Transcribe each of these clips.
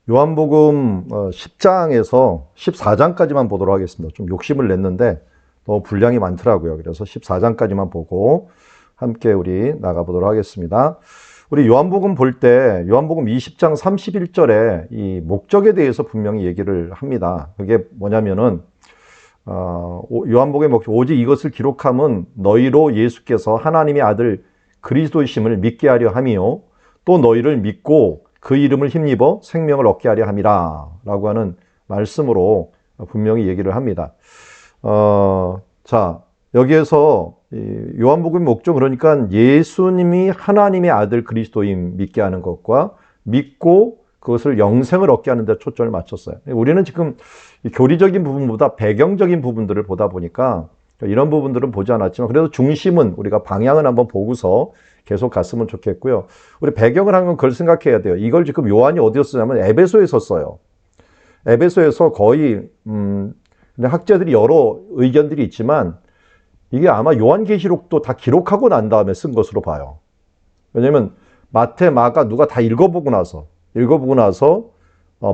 요한복음 10장에서 14장까지만 보도록 하겠습니다. 좀 욕심을 냈는데 너무 분량이 많더라고요. 그래서 14장까지만 보고 함께 우리 나가보도록 하겠습니다. 우리 요한복음 볼 때 요한복음 20장 31절에 이 목적에 대해서 분명히 얘기를 합니다. 그게 뭐냐면은 요한복음의 목적, 오직 이것을 기록함은 너희로 예수께서 하나님의 아들 그리스도이심을 믿게 하려 함이요 또 너희를 믿고 그 이름을 힘입어 생명을 얻게 하려 함이라 라고 하는 말씀으로 분명히 얘기를 합니다. 자, 여기에서 요한복음의 목적, 그러니까 예수님이 하나님의 아들 그리스도임 믿게 하는 것과 믿고 그것을 영생을 얻게 하는 데 초점을 맞췄어요. 우리는 지금 교리적인 부분보다 배경적인 부분들을 보다 보니까 이런 부분들은 보지 않았지만 그래도 중심은 우리가 방향을 한번 보고서 계속 갔으면 좋겠고요. 우리 배경을 한 건 그걸 생각해야 돼요. 이걸 지금 요한이 어디서 쓰냐면 에베소에서 써요. 에베소에서 거의 학자들이 여러 의견들이 있지만 이게 아마 요한계시록도 다 기록하고 난 다음에 쓴 것으로 봐요. 왜냐면 마태, 마가 누가 다 읽어보고 나서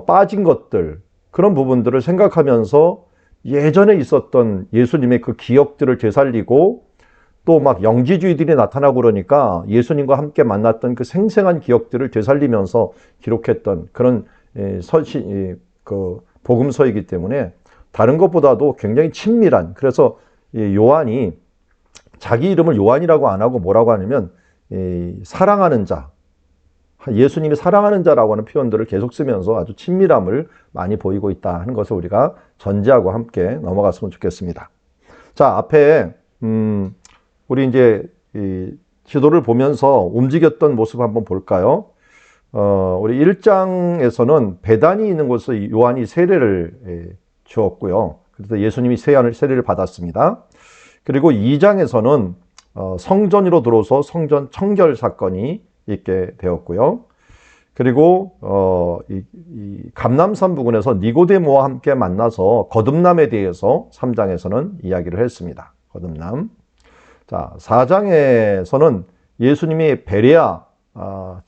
빠진 것들, 그런 부분들을 생각하면서 예전에 있었던 예수님의 그 기억들을 되살리고 또 막 영지주의들이 나타나고 그러니까 예수님과 함께 만났던 그 생생한 기억들을 되살리면서 기록했던 그런 그 복음서이기 때문에 다른 것보다도 굉장히 친밀한, 그래서 요한이 자기 이름을 요한이라고 안 하고 뭐라고 하냐면 사랑하는 자, 예수님이 사랑하는 자라고 하는 표현들을 계속 쓰면서 아주 친밀함을 많이 보이고 있다 하는 것을 우리가 전제하고 함께 넘어갔으면 좋겠습니다. 자, 앞에 우리 이제 이 지도를 보면서 움직였던 모습 한번 볼까요? 우리 1장에서는 베단이 있는 곳에 요한이 세례를 주었고요. 그래서 예수님이 세례를 받았습니다. 그리고 2장에서는 성전으로 들어서 성전 청결 사건이 있게 되었고요. 그리고 이 감람산 부근에서 니고데모와 함께 만나서 거듭남에 대해서 3장에서는 이야기를 했습니다. 거듭남. 자, 4장에서는 예수님이 베레아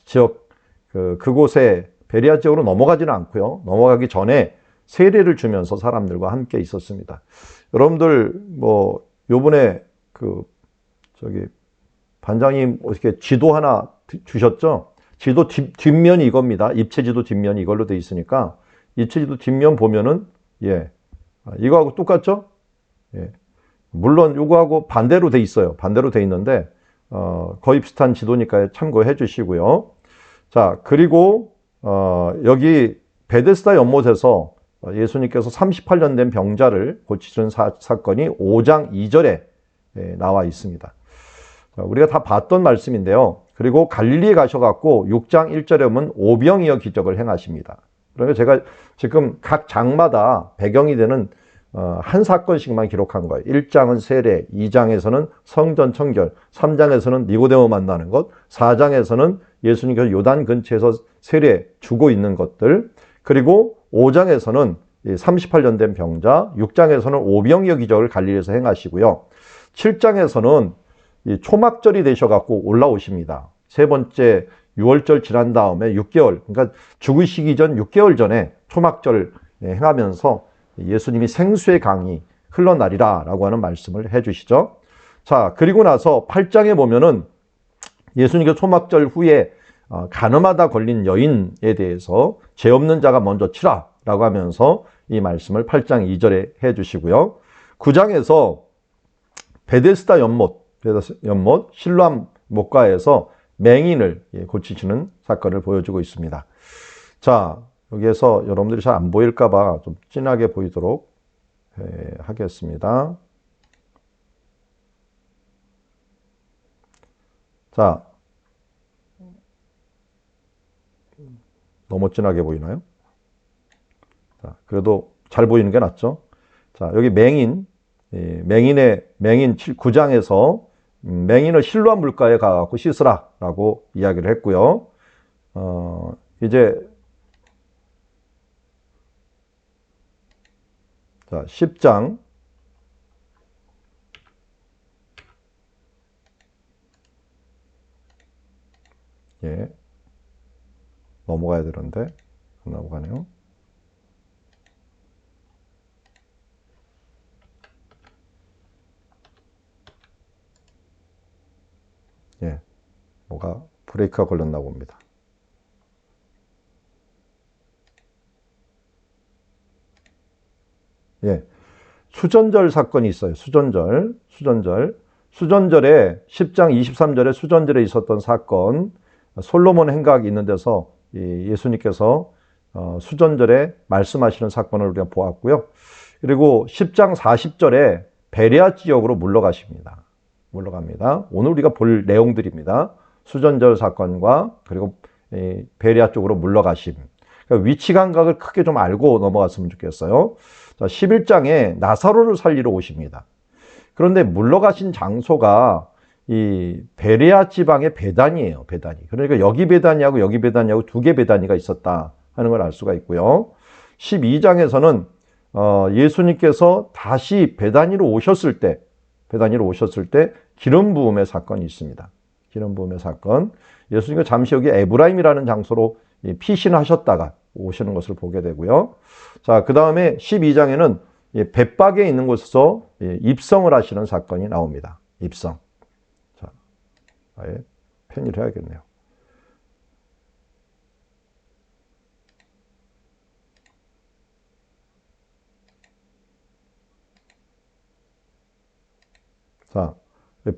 지역 그곳에 베레아 지역으로 넘어가지는 않고요. 넘어가기 전에 세례를 주면서 사람들과 함께 있었습니다. 여러분들 뭐 요번에 반장님 어떻게 지도 하나 주셨죠? 지도 뒷면이 이겁니다. 입체지도 뒷면이 이걸로 돼 있으니까 입체지도 뒷면 보면은 이거하고 똑같죠? 예. 물론 이거하고 반대로 돼 있어요. 반대로 돼 있는데 거의 비슷한 지도니까 참고해 주시고요. 자, 그리고 여기 베데스다 연못에서 예수님께서 38년 된 병자를 고치신 사건이 5장 2절에 나와 있습니다. 우리가 다 봤던 말씀인데요. 그리고 갈릴리에 가셔갖고 6장 1절에 보면 오병이어 기적을 행하십니다. 그러니까 제가 지금 각 장마다 배경이 되는 한 사건씩만 기록한 거예요. 1장은 세례, 2장에서는 성전 청결, 3장에서는 니고데모 만나는 것, 4장에서는 예수님께서 요단 근처에서 세례 주고 있는 것들, 그리고 5장에서는 38년 된 병자, 6장에서는 오병이어 기적을 갈릴리에서 행하시고요. 7장에서는 초막절이 되셔갖고 올라오십니다. 세 번째 6월절 지난 다음에 6개월, 그러니까 죽으시기 전 6개월 전에 초막절 행하면서 예수님이 생수의 강이 흘러나리라 라고 하는 말씀을 해주시죠. 자, 그리고 나서 8장에 보면은 예수님께서 초막절 후에 간음하다 걸린 여인에 대해서 죄 없는 자가 먼저 치라 라고 하면서 이 말씀을 8장 2절에 해주시고요. 9장에서 베데스다 연못 실로암 목가에서 맹인을 고치시는 사건을 보여주고 있습니다. 자, 여기에서 여러분들이 잘 안 보일까봐 좀 진하게 보이도록 하겠습니다. 자, 너무 진하게 보이나요? 자, 그래도 잘 보이는 게 낫죠? 자, 여기 맹인 9장에서 맹인을 실로암 물가에 가갖고 씻으라 라고 이야기를 했고요. 이제 자, 10장 넘어가야 되는데 나오가네요. 예, 뭐가 브레이크가 걸렸나 봅니다. 예, 수전절 사건이 있어요. 수전절에 10장 23절에 수전절에 있었던 사건, 솔로몬 행각이 있는 데서 예수님께서 수전절에 말씀하시는 사건을 우리가 보았고요. 그리고 10장 40절에 베레아 지역으로 물러갑니다. 오늘 우리가 볼 내용들입니다. 수전절 사건과 그리고 베레아 쪽으로 물러가심. 그러니까 위치 감각을 크게 좀 알고 넘어갔으면 좋겠어요. 자, 11장에 나사로를 살리러 오십니다. 그런데 물러가신 장소가 이 베레아 지방의 베단이에요. 베단이. 그러니까 여기 베단이하고 여기 베단이하고 두 개 베단이가 있었다 하는 걸 알 수가 있고요. 12장에서는 예수님께서 다시 베단이로 오셨을 때 기름 부음의 사건이 있습니다. 기름 부음의 사건. 예수님이 잠시 여기 에브라임이라는 장소로 피신하셨다가 오시는 것을 보게 되고요. 자, 그 다음에 12장에는 벳박에 있는 곳에서 입성을 하시는 사건이 나옵니다. 입성. 자, 아예 편의를 해야겠네요. 자,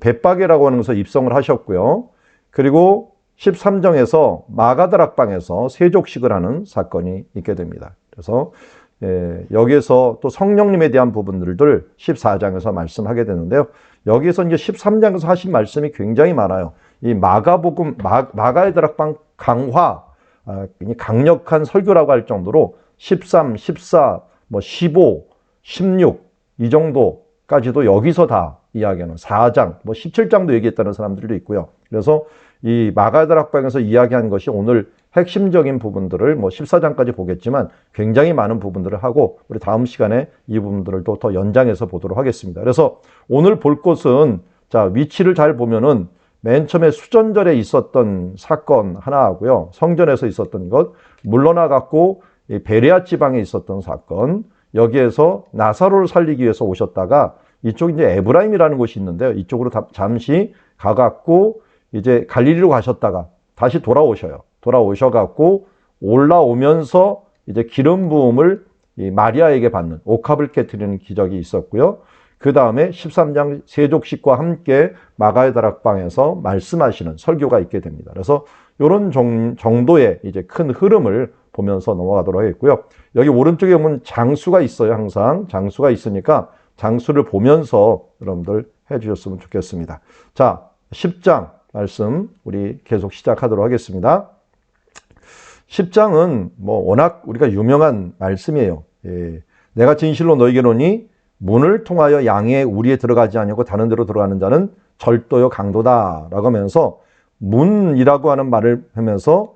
벳박이라고 하는 곳에서 입성을 하셨고요. 그리고 13장에서 마가다락방에서 세족식을 하는 사건이 있게 됩니다. 그래서 여기에서 또 성령님에 대한 부분들을 14장에서 말씀하게 되는데요. 여기에서 이제 13장에서 하신 말씀이 굉장히 많아요. 이 마가복음, 마가의 다락방 강화, 강력한 설교라고 할 정도로 13, 14, 15, 16 이 정도까지도 여기서 다 이야기하는 4장, 17장도 얘기했다는 사람들도 있고요. 그래서 이 마가의 다락방에서 이야기한 것이 오늘 핵심적인 부분들을 14장까지 보겠지만 굉장히 많은 부분들을 하고 우리 다음 시간에 이 부분들을 또 더 연장해서 보도록 하겠습니다. 그래서 오늘 볼 것은 자, 위치를 잘 보면은 맨 처음에 수전절에 있었던 사건 하나 하고요. 성전에서 있었던 것, 물러나 갖고 베레아 지방에 있었던 사건, 여기에서 나사로를 살리기 위해서 오셨다가 이쪽 이제 에브라임이라는 곳이 있는데요. 이쪽으로 잠시 가갖고 이제 갈릴리로 가셨다가 다시 돌아오셔갖고 올라오면서 이제 기름 부음을 마리아에게 받는 옥합을 깨트리는 기적이 있었고요. 그 다음에 13장 세족식과 함께 마가의 다락방에서 말씀하시는 설교가 있게 됩니다. 그래서 이런 정도의 이제 큰 흐름을 보면서 넘어가도록 하겠고요. 여기 오른쪽에 보면 장수가 있어요. 항상 장수가 있으니까 장수를 보면서 여러분들 해주셨으면 좋겠습니다. 자, 10장 말씀 우리 계속 시작하도록 하겠습니다. 10장은 워낙 우리가 유명한 말씀이에요. 내가 진실로 너희에게 이르노니 문을 통하여 양의 우리에 들어가지 아니하고 다른 데로 들어가는 자는 절도요 강도다 라고 하면서 문이라고 하는 말을 하면서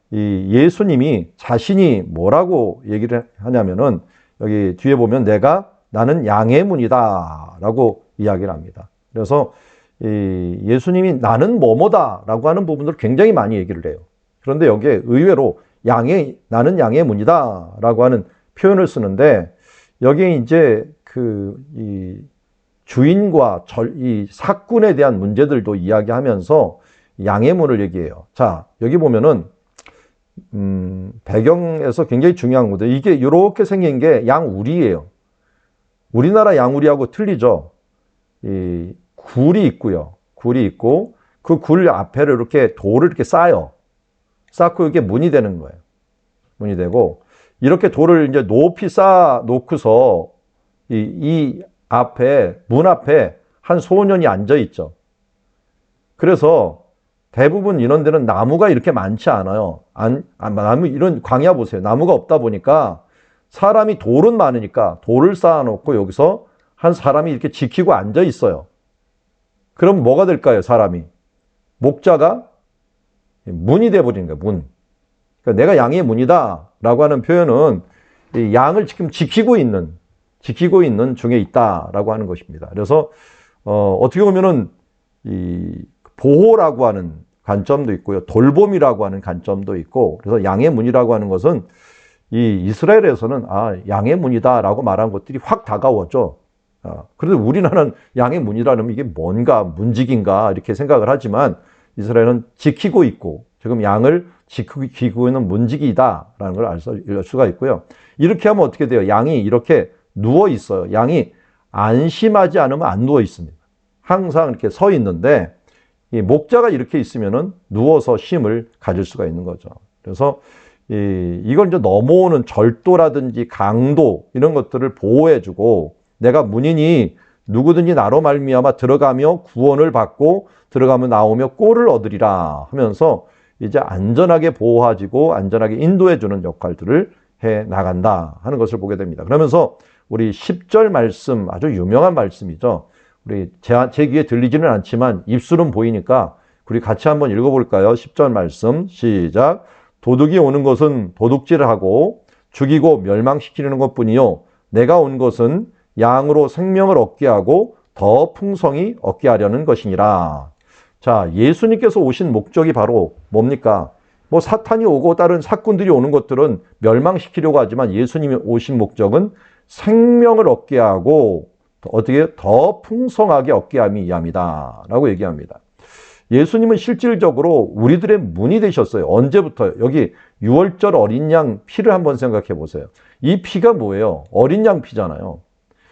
이 예수님이 자신이 뭐라고 얘기를 하냐면은 여기 뒤에 보면 나는 양의 문이다 라고 이야기를 합니다. 그래서 이 예수님이 나는 뭐뭐다 라고 하는 부분들을 굉장히 많이 얘기를 해요. 그런데 여기에 의외로 나는 양의 문이다 라고 하는 표현을 쓰는데 여기에 이제 이 주인과 이 사꾼에 대한 문제들도 이야기하면서 양의 문을 얘기해요. 자, 여기 보면은 배경에서 굉장히 중요한 건데 이게 이렇게 생긴 게 양우리예요. 우리나라 양우리하고 틀리죠. 이 굴이 있고요. 굴이 있고 그 굴 앞에를 이렇게 돌을 이렇게 쌓고 이게 문이 되는 거예요. 문이 되고 이렇게 돌을 이제 높이 쌓아 놓고서 이 앞에 문 앞에 한 소년이 앉아 있죠. 그래서 대부분 이런 데는 나무가 이렇게 많지 않아요. 나무 이런 광야 보세요. 나무가 없다 보니까 사람이 돌은 많으니까 돌을 쌓아 놓고 여기서 한 사람이 이렇게 지키고 앉아 있어요. 그럼 뭐가 될까요? 사람이 목자가 문이 돼 버리는 거예요. 문. 그러니까 내가 양의 문이다 라고 하는 표현은 이 양을 지금 지키고 있는 중에 있다라고 하는 것입니다. 그래서 어떻게 보면은 이 보호라고 하는 관점도 있고요. 돌봄이라고 하는 관점도 있고, 그래서 양의 문이라고 하는 것은 이 이스라엘에서는 양의 문이다라고 말한 것들이 확 다가오죠. 그래도 우리나라는 양의 문이라는 이게 뭔가 문지기인가 이렇게 생각을 하지만 이스라엘은 지키고 있고 지금 양을 지키고 있는 문지기다라는 걸 알 수가 있고요. 이렇게 하면 어떻게 돼요? 양이 이렇게 누워 있어요. 양이 안심하지 않으면 안 누워 있습니다. 항상 이렇게 서 있는데 이 목자가 이렇게 있으면은 누워서 쉼을 가질 수가 있는 거죠. 그래서 이걸 이제 넘어오는 절도라든지 강도 이런 것들을 보호해주고 내가 문이니 누구든지 나로 말미암아 들어가며 구원을 받고 들어가며 나오며 꼴을 얻으리라 하면서 이제 안전하게 보호하고 안전하게 인도해주는 역할들을 해 나간다 하는 것을 보게 됩니다. 그러면서 우리 10절 말씀 아주 유명한 말씀이죠. 우리 제 귀에 들리지는 않지만 입술은 보이니까 우리 같이 한번 읽어볼까요? 10절 말씀 시작. 도둑이 오는 것은 도둑질을 하고 죽이고 멸망시키는 것뿐이요 내가 온 것은 양으로 생명을 얻게 하고 더 풍성히 얻게 하려는 것이니라. 자, 예수님께서 오신 목적이 바로 뭡니까? 뭐 사탄이 오고 다른 사꾼들이 오는 것들은 멸망시키려고 하지만 예수님이 오신 목적은 생명을 얻게 하고 어떻게 더 풍성하게 얻게 함이 이함이다 라고 얘기합니다. 예수님은 실질적으로 우리들의 문이 되셨어요. 언제부터요? 여기 6월절 어린 양 피를 한번 생각해 보세요. 이 피가 뭐예요? 어린 양 피잖아요.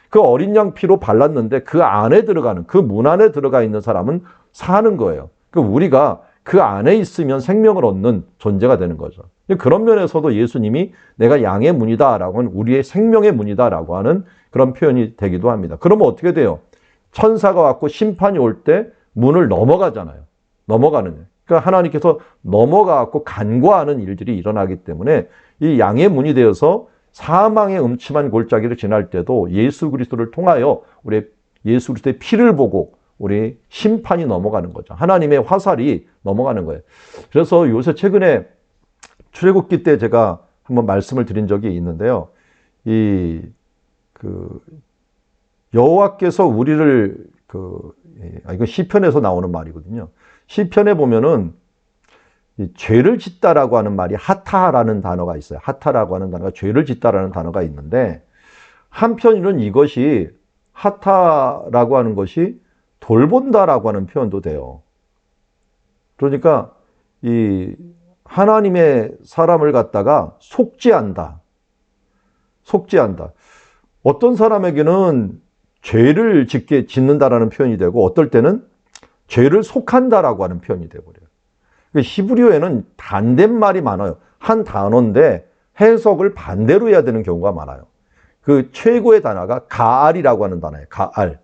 그 어린 양 피로 발랐는데 그 안에 들어가는 그 문 안에 들어가 있는 사람은 사는 거예요. 그 우리가 그 안에 있으면 생명을 얻는 존재가 되는 거죠. 그런 면에서도 예수님이 내가 양의 문이다라고 하는 우리의 생명의 문이다라고 하는 그런 표현이 되기도 합니다. 그러면 어떻게 돼요? 천사가 왔고 심판이 올 때 문을 넘어가잖아요. 넘어가는 거예요. 그러니까 하나님께서 넘어가고 간과하는 일들이 일어나기 때문에 이 양의 문이 되어서 사망의 음침한 골짜기를 지날 때도 예수 그리스도를 통하여 우리 예수 그리스도의 피를 보고 우리 심판이 넘어가는 거죠. 하나님의 화살이 넘어가는 거예요. 그래서 요새 최근에 출애굽기 때 제가 한번 말씀을 드린 적이 있는데요. 여호와께서 우리를 이거 시편에서 나오는 말이거든요. 시편에 보면은 죄를 짓다라고 하는 말이 하타라는 단어가 있어요. 하타라고 하는 단어가 죄를 짓다라는 단어가 있는데 한편으로는 이것이 하타라고 하는 것이 돌본다라고 하는 표현도 돼요. 그러니까 이 하나님의 사람을 갖다가 속죄한다. 속죄한다. 어떤 사람에게는 죄를 짓는다라는 표현이 되고 어떨 때는 죄를 속한다라고 하는 표현이 되어버려요. 히브리어에는 반대말이 많아요. 한 단어인데 해석을 반대로 해야 되는 경우가 많아요. 그 최고의 단어가 가알이라고 하는 단어예요. 가알.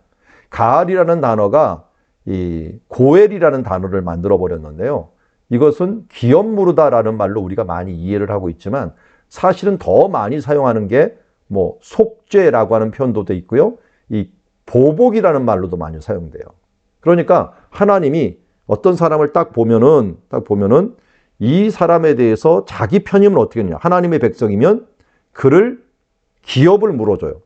가알이라는 단어가 이 고엘이라는 단어를 만들어 버렸는데요. 이것은 기업무르다라는 말로 우리가 많이 이해를 하고 있지만 사실은 더 많이 사용하는 게 뭐 속죄라고 하는 표현도 돼 있고요. 이 보복이라는 말로도 많이 사용돼요. 그러니까 하나님이 어떤 사람을 딱 보면은 이 사람에 대해서 자기 편이면 어떻게 하느냐. 하나님의 백성이면 그를 기업을 물어줘요.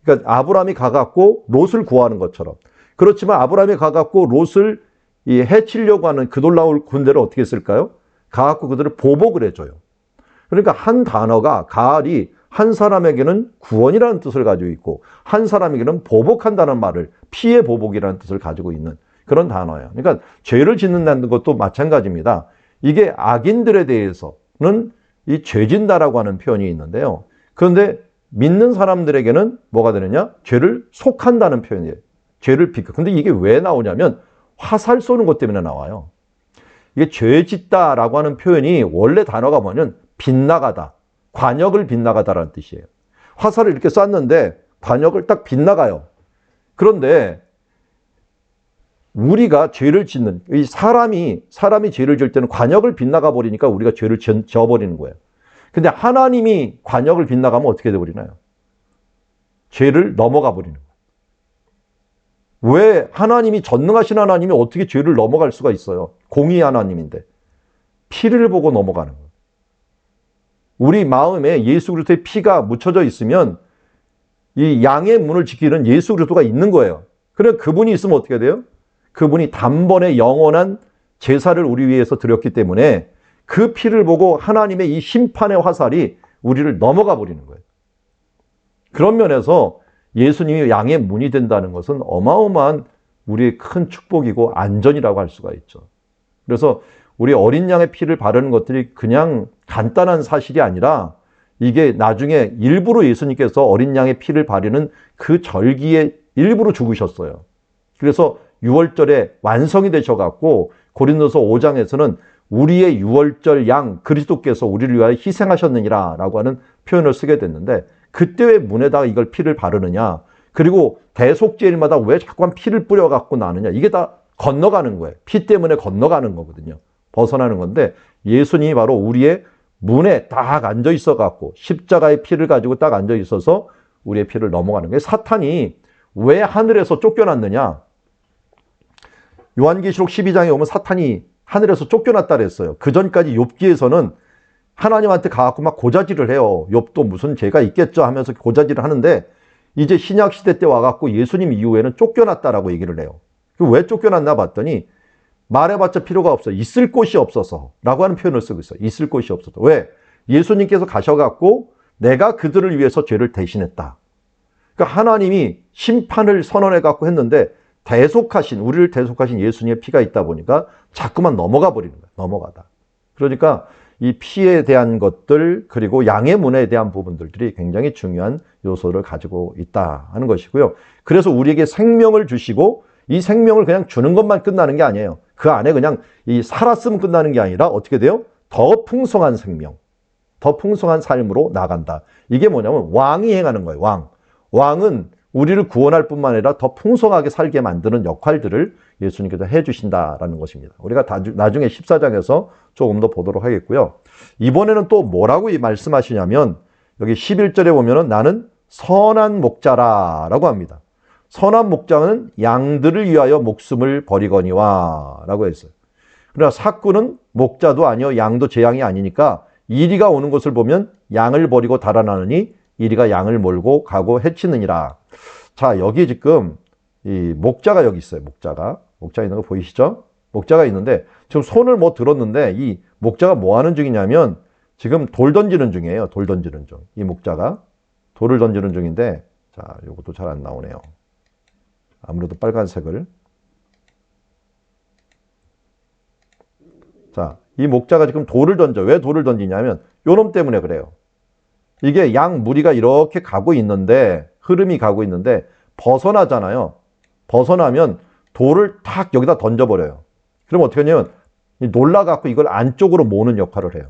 그러니까 아브라함이 가갖고 롯을 구하는 것처럼. 그렇지만 아브라함이 가갖고 롯을 해치려고 하는 그돌라올 군대를 어떻게 했을까요? 가갖고 그들을 보복을 해줘요. 그러니까 한 단어가 가알이 한 사람에게는 구원이라는 뜻을 가지고 있고 한 사람에게는 보복한다는 말을 피해 보복이라는 뜻을 가지고 있는 그런 단어예요. 그러니까 죄를 짓는다는 것도 마찬가지입니다. 이게 악인들에 대해서는 이 죄진다라고 하는 표현이 있는데요. 그런데 믿는 사람들에게는 뭐가 되느냐? 죄를 속한다는 표현이에요. 죄를 비켜. 근데 이게 왜 나오냐면 화살 쏘는 것 때문에 나와요. 이게 죄 짓다라고 하는 표현이 원래 단어가 뭐냐면 빗나가다. 관역을 빗나가다라는 뜻이에요. 화살을 이렇게 쐈는데 관역을 딱 빗나가요. 그런데 우리가 죄를 짓는 이 사람이 죄를 지을 때는 관역을 빗나가 버리니까 우리가 죄를 지어버리는 거예요. 근데 하나님이 관역을 빗나가면 어떻게 되버리나요? 죄를 넘어가 버리는 거예요. 왜 하나님이 전능하신 하나님이 어떻게 죄를 넘어갈 수가 있어요? 공의 하나님인데 피를 보고 넘어가는 거예요. 우리 마음에 예수 그리스도의 피가 묻혀져 있으면 이 양의 문을 지키는 예수 그리스도가 있는 거예요. 그래 그분이 있으면 어떻게 돼요? 그분이 단번에 영원한 제사를 우리 위해서 드렸기 때문에 그 피를 보고 하나님의 이 심판의 화살이 우리를 넘어가 버리는 거예요. 그런 면에서 예수님이 양의 문이 된다는 것은 어마어마한 우리의 큰 축복이고 안전이라고 할 수가 있죠. 그래서 우리 어린 양의 피를 바르는 것들이 그냥 간단한 사실이 아니라 이게 나중에 일부러 예수님께서 어린 양의 피를 바르는 그 절기에 일부러 죽으셨어요. 그래서 6월절에 완성이 되셔갖고 고린도서 5장에서는 우리의 6월절 양 그리스도께서 우리를 위하여 희생하셨느니라 라고 하는 표현을 쓰게 됐는데 그때 왜 문에다가 이걸 피를 바르느냐, 그리고 대속죄일마다 왜 자꾸만 피를 뿌려갖고 나느냐, 이게 다 건너가는 거예요. 피 때문에 건너가는 거거든요. 벗어나는 건데 예수님이 바로 우리의 문에 딱 앉아 있어갖고 십자가의 피를 가지고 딱 앉아 있어서 우리의 피를 넘어가는 거예요. 사탄이 왜 하늘에서 쫓겨났느냐, 요한계시록 12장에 오면 사탄이 하늘에서 쫓겨났다 그랬어요. 그 전까지 욥기에서는 하나님한테 가갖고 막 고자질을 해요. 욥도 무슨 죄가 있겠죠 하면서 고자질을 하는데 이제 신약시대 때 와갖고 예수님 이후에는 쫓겨났다라고 얘기를 해요. 왜 쫓겨났나 봤더니 말해봤자 필요가 없어. 있을 곳이 없어서 라고 하는 표현을 쓰고 있어요. 있을 곳이 없어서. 왜? 예수님께서 가셔갖고 내가 그들을 위해서 죄를 대신했다. 그러니까 하나님이 심판을 선언해갖고 했는데 우리를 대속하신 예수님의 피가 있다 보니까 자꾸만 넘어가 버리는 거예요. 넘어가다. 그러니까 이 피에 대한 것들 그리고 양의 문에 대한 부분들이 굉장히 중요한 요소를 가지고 있다 하는 것이고요. 그래서 우리에게 생명을 주시고 이 생명을 그냥 주는 것만 끝나는 게 아니에요. 그 안에 그냥 이 살았으면 끝나는 게 아니라 어떻게 돼요? 더 풍성한 생명, 더 풍성한 삶으로 나간다. 이게 뭐냐면 왕이 행하는 거예요. 왕은 우리를 구원할 뿐만 아니라 더 풍성하게 살게 만드는 역할들을 예수님께서 해주신다라는 것입니다. 우리가 나중에 14장에서 조금 더 보도록 하겠고요. 이번에는 또 뭐라고 말씀하시냐면 여기 11절에 보면은 나는 선한 목자라라고 합니다. 선한 목자는 양들을 위하여 목숨을 버리거니와 라고 했어요. 그러나 삭구는 목자도 아니요 양도 제 양이 아니니까 이리가 오는 것을 보면 양을 버리고 달아나느니 이리가 양을 몰고 가고 해치느니라. 자, 여기 지금 이 목자가 여기 있어요. 목자 있는 거 보이시죠? 목자가 있는데 지금 손을 뭐 들었는데 이 목자가 뭐 하는 중이냐면 지금 돌 던지는 중이에요. 돌 던지는 중. 이 목자가 돌을 던지는 중인데 자, 이것도 잘 안 나오네요. 아무래도 빨간색을. 자, 이 목자가 지금 돌을 던져. 왜 돌을 던지냐면 요놈 때문에 그래요. 이게 양 무리가 이렇게 가고 있는데 흐름이 가고 있는데 벗어나잖아요. 벗어나면 돌을 탁 여기다 던져버려요. 그럼 어떻게 하냐면 놀라갖고 이걸 안쪽으로 모으는 역할을 해요.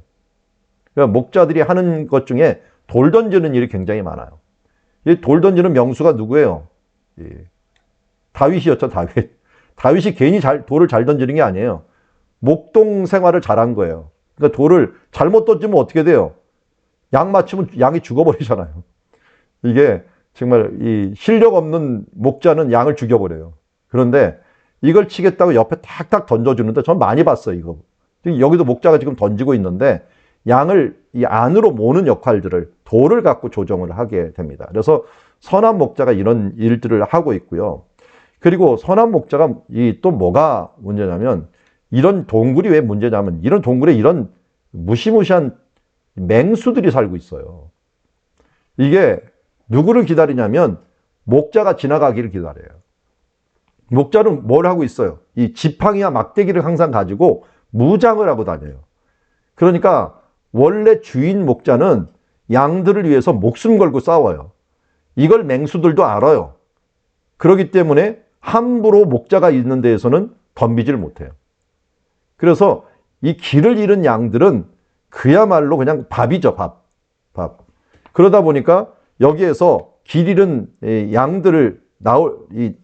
그러니까 목자들이 하는 것 중에 돌 던지는 일이 굉장히 많아요. 이 돌 던지는 명수가 누구예요? 다윗이었죠. 다윗이 괜히 돌을 잘 던지는 게 아니에요. 목동 생활을 잘한 거예요. 그러니까 돌을 잘못 던지면 어떻게 돼요? 양 맞추면 양이 죽어버리잖아요. 이게 정말 이 실력 없는 목자는 양을 죽여버려요. 그런데 이걸 치겠다고 옆에 탁탁 던져주는데 전 많이 봤어요. 이거. 여기도 목자가 지금 던지고 있는데 양을 이 안으로 모으는 역할들을 돌을 갖고 조정을 하게 됩니다. 그래서 선한 목자가 이런 일들을 하고 있고요. 그리고 선한 목자가 또 뭐가 문제냐면 이런 동굴이 왜 문제냐면 이런 동굴에 이런 무시무시한 맹수들이 살고 있어요. 이게 누구를 기다리냐면 목자가 지나가기를 기다려요. 목자는 뭘 하고 있어요? 이 지팡이와 막대기를 항상 가지고 무장을 하고 다녀요. 그러니까 원래 주인 목자는 양들을 위해서 목숨 걸고 싸워요. 이걸 맹수들도 알아요. 그렇기 때문에 함부로 목자가 있는 데에서는 덤비질 못해요. 그래서 이 길을 잃은 양들은 그야말로 그냥 밥이죠, 밥. 그러다 보니까 여기에서 길 잃은 양들을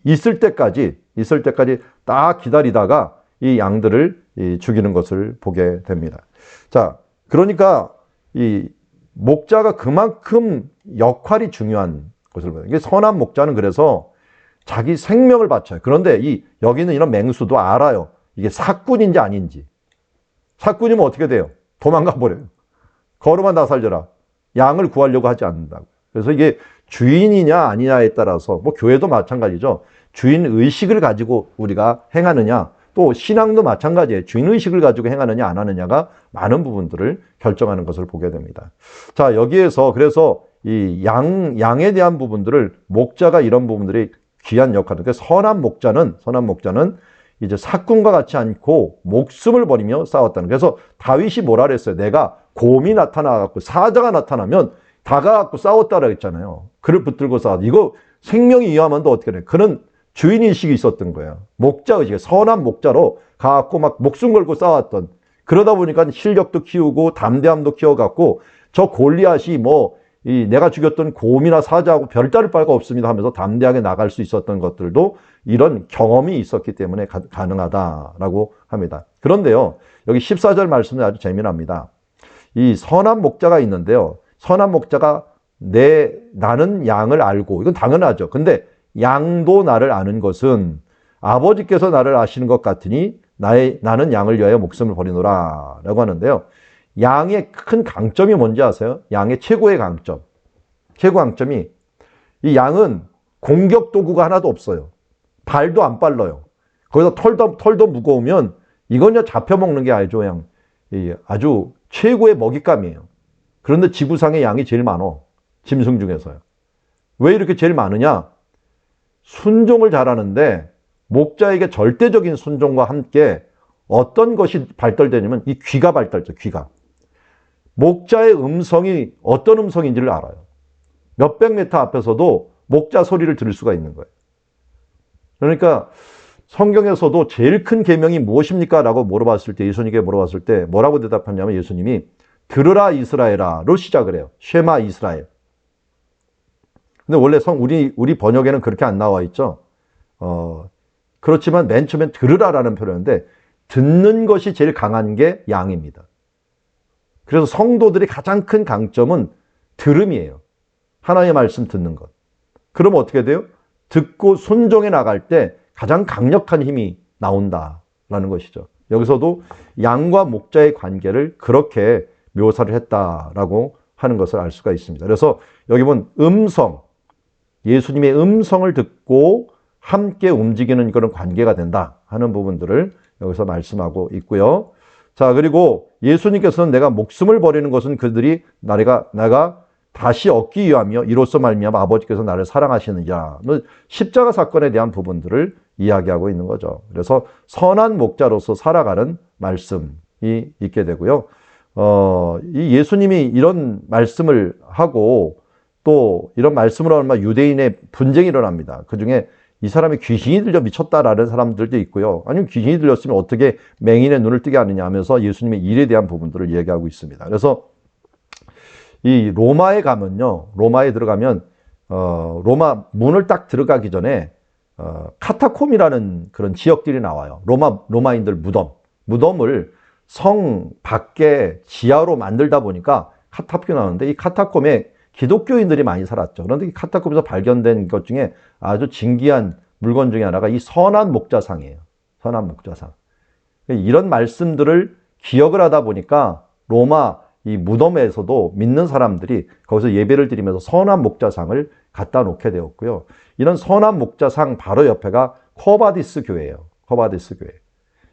있을 때까지 딱 기다리다가 이 양들을 죽이는 것을 보게 됩니다. 자, 그러니까 이 목자가 그만큼 역할이 중요한 것을 봐요. 이게 선한 목자는 그래서 자기 생명을 바쳐요. 그런데 여기는 이런 맹수도 알아요. 이게 사꾼인지 아닌지. 사꾼이면 어떻게 돼요? 도망가 버려요. 걸어만 다 살려라. 양을 구하려고 하지 않는다고. 그래서 이게 주인이냐 아니냐에 따라서 뭐 교회도 마찬가지죠. 주인 의식을 가지고 우리가 행하느냐, 또 신앙도 마찬가지예요. 주인의식을 가지고 행하느냐 안 하느냐가 많은 부분들을 결정하는 것을 보게 됩니다. 자, 여기에서 그래서 이 양에 대한 부분들을 목자가 이런 부분들이 귀한 역할을. 그러니까 선한 목자는 이제 사꾼과 같지 않고 목숨을 버리며 싸웠다는. 그래서 다윗이 뭐라 그랬어요? 내가 곰이 나타나갖고 사자가 나타나면 다가갖고 싸웠다라고 했잖아요. 그를 붙들고 싸웠다. 이거 생명이 위험한데 어떻게 돼? 그는 주인의식이 있었던 거예요. 목자의식, 선한 목자로 가갖고 막 목숨 걸고 싸웠던. 그러다 보니까 실력도 키우고 담대함도 키워갖고 저 골리앗이 내가 죽였던 곰이나 사자하고 별다를 바가 없습니다 하면서 담대하게 나갈 수 있었던 것들도 이런 경험이 있었기 때문에 가능하다라고 합니다. 그런데요, 여기 14절 말씀이 아주 재미납니다. 이 선한 목자가 있는데요. 선한 목자가 나는 양을 알고, 이건 당연하죠. 근데 양도 나를 아는 것은 아버지께서 나를 아시는 것 같으니 나는 양을 위하여 목숨을 버리노라 라고 하는데요. 양의 큰 강점이 뭔지 아세요? 양의 최고의 강점. 최고 강점이 이 양은 공격 도구가 하나도 없어요. 발도 안 빨라요. 거기서 털도 무거우면 이건 잡혀먹는 게 아니죠. 아주 최고의 먹잇감이에요. 그런데 지구상에 양이 제일 많어. 짐승 중에서요. 왜 이렇게 제일 많으냐? 순종을 잘하는데 목자에게 절대적인 순종과 함께 어떤 것이 발달되냐면 이 귀가 발달돼, 귀가. 목자의 음성이 어떤 음성인지를 알아요. 몇백 미터 앞에서도 목자 소리를 들을 수가 있는 거예요. 그러니까 성경에서도 제일 큰 계명이 무엇입니까? 라고 물어봤을 때, 예수님께 물어봤을 때 뭐라고 대답하냐면 예수님이 들으라 이스라엘아로 시작을 해요. 쉐마 이스라엘. 근데 원래 우리 번역에는 그렇게 안 나와 있죠. 그렇지만 맨 처음엔 들으라라는 표현인데 듣는 것이 제일 강한 게 양입니다. 그래서 성도들이 가장 큰 강점은 들음이에요. 하나님의 말씀 듣는 것. 그러면 어떻게 돼요? 듣고 순종해 나갈 때 가장 강력한 힘이 나온다라는 것이죠. 여기서도 양과 목자의 관계를 그렇게 묘사를 했다라고 하는 것을 알 수가 있습니다. 그래서 여기 보면 예수님의 음성을 듣고 함께 움직이는 그런 관계가 된다 하는 부분들을 여기서 말씀하고 있고요. 자, 그리고 예수님께서는 내가 목숨을 버리는 것은 그들이 내가 다시 얻기 위함이요 이로써 말미암아 아버지께서 나를 사랑하시느니라. 십자가 사건에 대한 부분들을 이야기하고 있는 거죠. 그래서 선한 목자로서 살아가는 말씀이 있게 되고요. 이 예수님이 이런 말씀을 하고 또 이런 말씀으로 하면 유대인의 분쟁이 일어납니다. 그중에 이 사람이 귀신이 들려 미쳤다라는 사람들도 있고요. 아니면 귀신이 들렸으면 어떻게 맹인의 눈을 뜨게 하느냐 하면서 예수님의 일에 대한 부분들을 이야기하고 있습니다. 그래서 이 로마에 가면요. 로마에 들어가면 로마 문을 딱 들어가기 전에 카타콤이라는 그런 지역들이 나와요. 로마인들 무덤을 성 밖에 지하로 만들다 보니까 카타콤이 나오는데 이 카타콤에 기독교인들이 많이 살았죠. 그런데 이 카타콤에서 발견된 것 중에 아주 진귀한 물건 중에 하나가 이 선한 목자상이에요. 선한 목자상. 이런 말씀들을 기억을 하다 보니까 로마 이 무덤에서도 믿는 사람들이 거기서 예배를 드리면서 선한 목자상을 갖다 놓게 되었고요. 이런 선한 목자상 바로 옆에가 코바디스 교회예요. 코바디스 교회.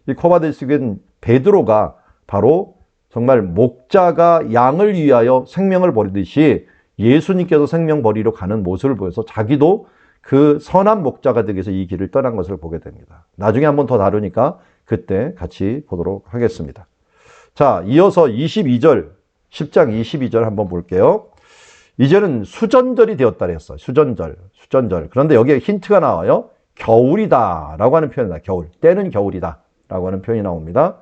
이 코바디스 교회는 베드로가 바로 정말 목자가 양을 위하여 생명을 버리듯이 예수님께서 생명 버리러 가는 모습을 보여서 자기도 그 선한 목자가 되기 위해서 이 길을 떠난 것을 보게 됩니다. 나중에 한번 더 다루니까 그때 같이 보도록 하겠습니다. 자, 이어서 22절, 10장 22절 한번 볼게요. 이제는 수전절이 되었다 그랬어요. 수전절. 그런데 여기에 힌트가 나와요. 겨울이다 라고 하는 표현이다. 겨울. 때는 겨울이다 라고 하는 표현이 나옵니다.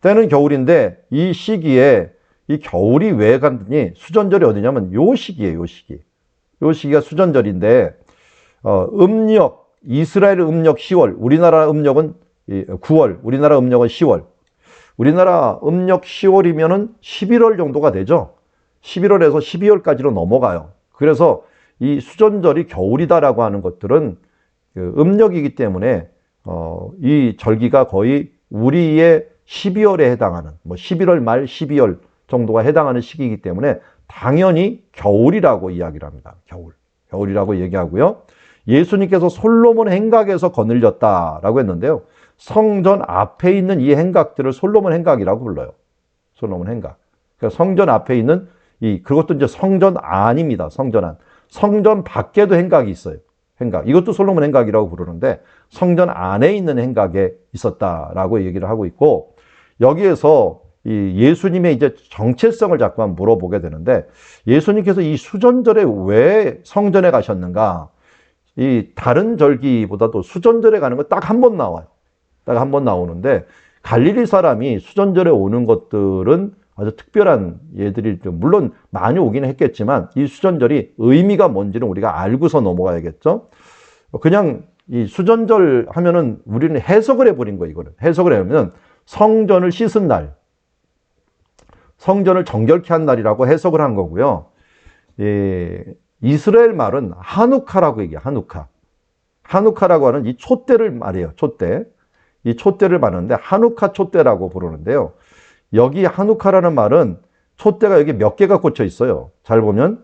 때는 겨울인데 이 시기에 이 겨울이 왜 갔더니 수전절이 어디냐면 요 시기예요. 요 시기가 수전절인데 이스라엘 음력 10월, 우리나라 음력은 9월, 우리나라 음력은 10월. 우리나라 음력 10월이면은 11월 정도가 되죠. 11월에서 12월까지로 넘어가요. 그래서 이 수전절이 겨울이다라고 하는 것들은 음력이기 때문에 이 절기가 거의 우리의 12월에 해당하는 11월 말 12월 정도가 해당하는 시기이기 때문에 당연히 겨울이라고 이야기를 합니다. 겨울이라고 얘기하고요. 예수님께서 솔로몬 행각에서 거느렸다라고 했는데요. 성전 앞에 있는 이 행각들을 솔로몬 행각이라고 불러요. 솔로몬 행각. 그러니까 성전 앞에 있는 그것도 이제 성전 안입니다. 성전 안. 성전 밖에도 행각이 있어요. 행각. 이것도 솔로몬 행각이라고 부르는데 성전 안에 있는 행각에 있었다라고 얘기를 하고 있고, 여기에서 이 예수님의 이제 정체성을 자꾸 한번 물어보게 되는데, 예수님께서 이 수전절에 왜 성전에 가셨는가? 이 다른 절기보다도 수전절에 가는 건 딱 한 번 나와요. 딱 한 번 나오는데, 갈릴리 사람이 수전절에 오는 것들은 아주 특별한 예들이 물론 많이 오긴 했겠지만, 이 수전절이 의미가 뭔지는 우리가 알고서 넘어가야겠죠. 그냥 이 수전절 하면은 우리는 해석을 해버린 거예요. 이거는 해석을 하면 성전을 씻은 날, 성전을 정결케 한 날이라고 해석을 한 거고요. 이스라엘 말은 하누카라고 얘기해요. 하누카. 하누카라고 하는 이 촛대를 말해요. 촛대. 이 촛대를 말하는데 하누카 촛대라고 부르는데요. 여기 하누카라는 말은 촛대가 여기 몇 개가 꽂혀 있어요. 잘 보면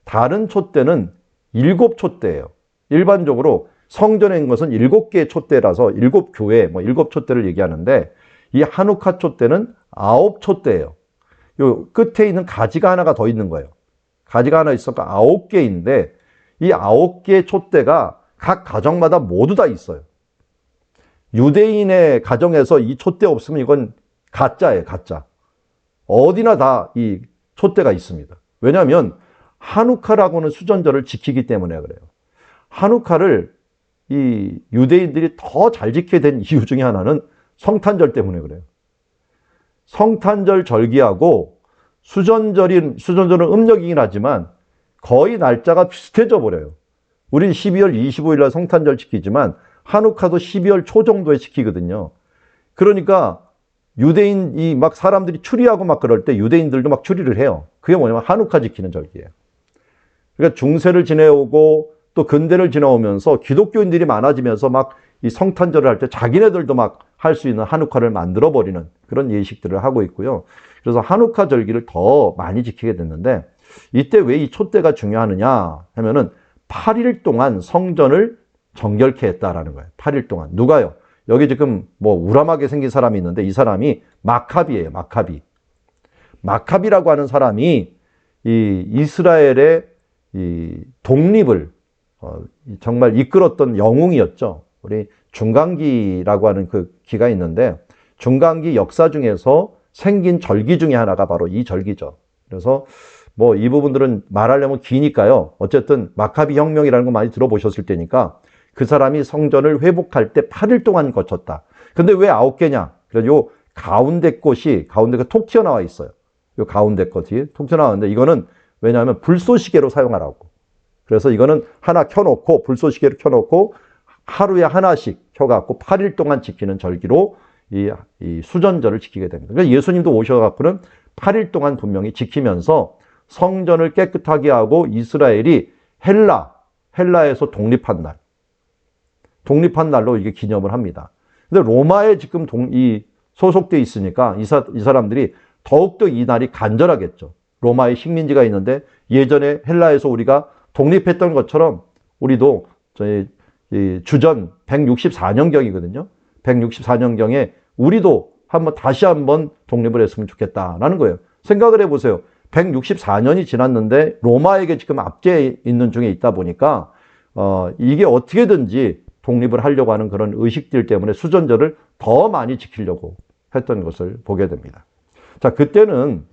다른 촛대는 7촛대예요. 일반적으로 성전에 있는 것은 7개의 촛대라서 7교회, 7촛대를 얘기하는데, 이 하누카 촛대는 9촛대예요. 요 끝에 있는 가지가 하나가 더 있는 거예요. 가지가 하나 있어서 9개인데, 이 9개의 촛대가 각 가정마다 모두 다 있어요. 유대인의 가정에서 이 촛대 없으면 이건 가짜예요, 가짜. 어디나 다 이 촛대가 있습니다. 왜냐하면 하누카라고는 수전절을 지키기 때문에 그래요. 하누카를 이 유대인들이 더 잘 지키게 된 이유 중에 하나는 성탄절 때문에 그래요. 성탄절 절기하고 수전절은 음력이긴 하지만 거의 날짜가 비슷해져 버려요. 우린 12월 25일 날 성탄절 지키지만 하누카도 12월 초 정도에 지키거든요. 그러니까 유대인이 막 사람들이 추리하고 막 그럴 때 유대인들도 막 추리를 해요. 그게 뭐냐면 하누카 지키는 절기예요. 그러니까 중세를 지내오고 또 근대를 지나오면서 기독교인들이 많아지면서 막 이 성탄절을 할 때 자기네들도 막 할 수 있는 하누카를 만들어버리는 그런 예식들을 하고 있고요. 그래서 하누카 절기를 더 많이 지키게 됐는데, 이때 왜 이 촛대가 중요하느냐 하면은 8일 동안 성전을 정결케 했다라는 거예요. 8일 동안. 누가요? 여기 지금 뭐 우람하게 생긴 사람이 있는데 이 사람이 마카비예요. 마카비. 마카비라고 하는 사람이 이 이스라엘의 이 독립을 정말 이끌었던 영웅이었죠. 우리 중간기라고 하는 그 기가 있는데, 중간기 역사 중에서 생긴 절기 중에 하나가 바로 이 절기죠. 그래서 뭐 이 부분들은 말하려면 기니까요. 어쨌든 마카비 혁명이라는 거 많이 들어보셨을 테니까, 그 사람이 성전을 회복할 때 8일 동안 거쳤다. 근데 왜 9개냐? 그래서 요 가운데 가운데가 톡 튀어나와 있어요. 요 가운데 것이 톡 튀어나왔는데, 이거는 왜냐하면 불쏘시개로 사용하라고. 그래서 이거는 하나 켜놓고, 불쏘시개로 켜놓고 하루에 하나씩 켜갖고 8일 동안 지키는 절기로 이 수전절을 지키게 됩니다. 그러니까 예수님도 오셔갖고는 8일 동안 분명히 지키면서 성전을 깨끗하게 하고 이스라엘이 헬라에서 독립한 날로 이게 기념을 합니다. 근데 로마에 지금 소속돼 있으니까 이 사람들이 더욱더 이 날이 간절하겠죠. 로마의 식민지가 있는데 예전에 헬라에서 우리가 독립했던 것처럼 우리도 주전 164년경이거든요. 164년경에 우리도 다시 한번 독립을 했으면 좋겠다라는 거예요. 생각을 해보세요. 164년이 지났는데 로마에게 지금 압제해 있는 중에 있다 보니까 이게 어떻게든지 독립을 하려고 하는 그런 의식들 때문에 수전절을 더 많이 지키려고 했던 것을 보게 됩니다. 자, 그때는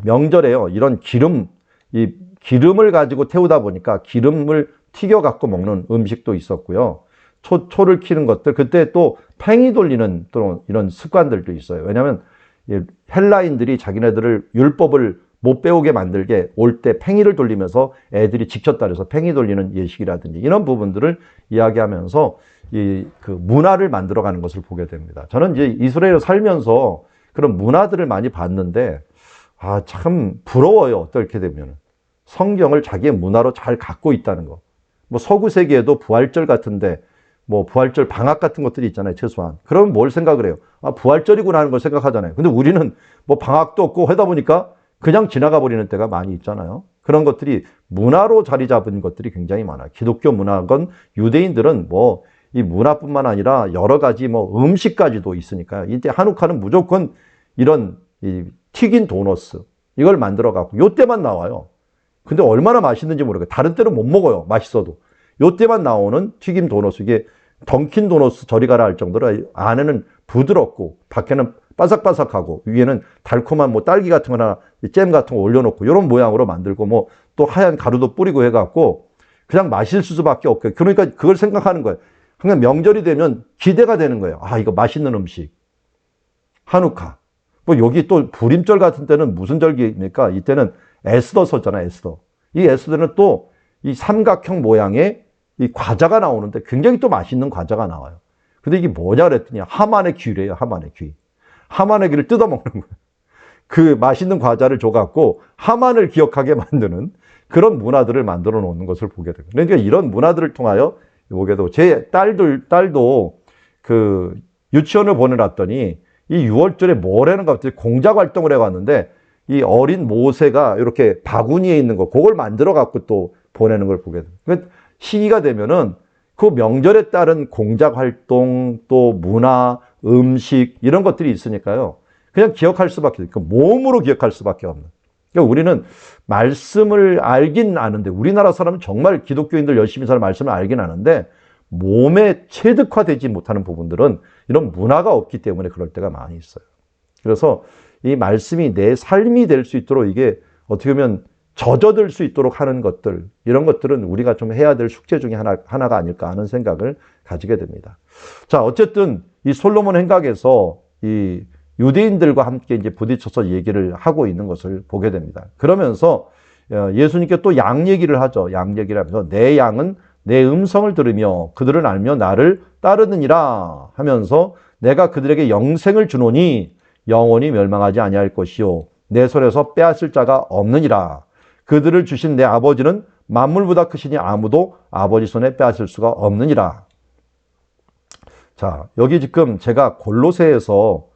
명절에요. 이런 기름을 가지고 태우다 보니까 기름을 튀겨 갖고 먹는 음식도 있었고요. 초를 키는 것들, 그때 또 팽이 돌리는 또 이런 습관들도 있어요. 왜냐하면 헬라인들이 자기네들을 율법을 못 배우게 만들게 올 때 팽이를 돌리면서 애들이 지켰다 그래서 팽이 돌리는 예식이라든지 이런 부분들을 이야기하면서 그 문화를 만들어가는 것을 보게 됩니다. 저는 이제 이스라엘에 살면서 그런 문화들을 많이 봤는데 참 부러워요. 어떻게 되면 성경을 자기의 문화로 잘 갖고 있다는 거. 뭐 서구 세계에도 부활절 같은데 뭐 부활절 방학 같은 것들이 있잖아요. 최소한. 그러면 뭘 생각을 해요? 부활절이구나 하는 걸 생각하잖아요. 근데 우리는 뭐 방학도 없고 하다 보니까 그냥 지나가 버리는 때가 많이 있잖아요. 그런 것들이 문화로 자리 잡은 것들이 굉장히 많아요. 기독교 문화건 유대인들은 뭐 이 문화뿐만 아니라 여러 가지 뭐 음식까지도 있으니까요. 이때 한우카는 무조건 이런 이 튀긴 도너스 이걸 만들어 갖고 요때만 나와요. 근데 얼마나 맛있는지 모르겠어요. 다른 때는 못 먹어요. 맛있어도. 요때만 나오는 튀김 도너스. 이게 던킨 도너스 저리 가라 할 정도로 안에는 부드럽고 밖에는 바삭바삭하고 위에는 달콤한 뭐 딸기 같은 거나 잼 같은 거 올려놓고 이런 모양으로 만들고 뭐 또 하얀 가루도 뿌리고 해갖고 그냥 맛있을 수밖에 없고요. 그러니까 그걸 생각하는 거예요. 그냥 명절이 되면 기대가 되는 거예요. 아, 이거 맛있는 음식. 한우카. 뭐 여기 또 불임절 같은 때는 무슨 절기입니까? 이때는 에스더서잖아요, 에스더. 이 에스더는 또 이 삼각형 모양의 이 과자가 나오는데 굉장히 또 맛있는 과자가 나와요. 근데 이게 뭐냐 그랬더니 하만의 귀래요, 하만의 귀. 하만의 귀를 뜯어먹는 거예요. 그 맛있는 과자를 줘갖고 하만을 기억하게 만드는 그런 문화들을 만들어 놓는 것을 보게 되고. 그러니까 이런 문화들을 통하여 보게 되고, 제 딸도 그 유치원을 보내놨더니 이 6월절에 뭐라는 가 갑자기 공작 활동을 해왔는데 이 어린 모세가 이렇게 바구니에 있는 거 그걸 만들어 갖고 또 보내는 걸 보게 돼요. 그러니까 시기가 되면은 그 명절에 따른 공작 활동 또 문화, 음식 이런 것들이 있으니까요. 그냥 기억할 수밖에 없고 몸으로 기억할 수밖에 없는. 그러니까 우리는 말씀을 알긴 아는데 우리나라 사람은 정말 기독교인들 열심히 사는 말씀을 알긴 아는데 몸에 체득화되지 못하는 부분들은 이런 문화가 없기 때문에 그럴 때가 많이 있어요. 그래서 이 말씀이 내 삶이 될 수 있도록 이게 어떻게 보면 젖어들 수 있도록 하는 것들, 이런 것들은 우리가 좀 해야 될 숙제 중에 하나가 아닐까 하는 생각을 가지게 됩니다. 자, 어쨌든 이 솔로몬 행각에서 이 유대인들과 함께 이제 부딪혀서 얘기를 하고 있는 것을 보게 됩니다. 그러면서 예수님께 또 양 얘기를 하죠. 양 얘기를 하면서 내 양은 내 음성을 들으며 그들은 알며 나를 따르느니라 하면서 내가 그들에게 영생을 주노니 영원히 멸망하지 아니할 것이요 내 손에서 빼앗을 자가 없느니라. 그들을 주신 내 아버지는 만물보다 크시니 아무도 아버지 손에 빼앗을 수가 없느니라. 자, 여기 지금 제가 골로새에서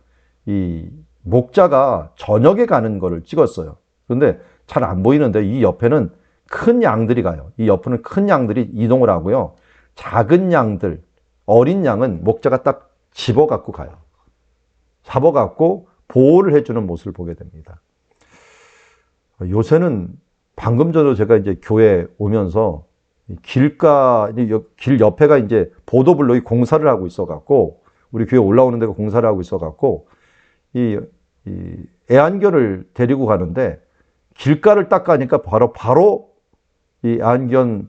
이 목자가 저녁에 가는 거를 찍었어요. 그런데 잘 안 보이는데 이 옆에는 큰 양들이 가요. 이 옆에는 큰 양들이 이동을 하고요. 작은 양들, 어린 양은 목자가 딱 집어갖고 가요. 잡아갖고 보호를 해주는 모습을 보게 됩니다. 요새는 방금 전에 제가 이제 교회 오면서 길 옆에가 이제 보도블록이 공사를 하고 있어갖고 우리 교회 올라오는 데가 공사를 하고 있어갖고 이 애완견을 데리고 가는데 길가를 딱 가니까 바로 이 애완견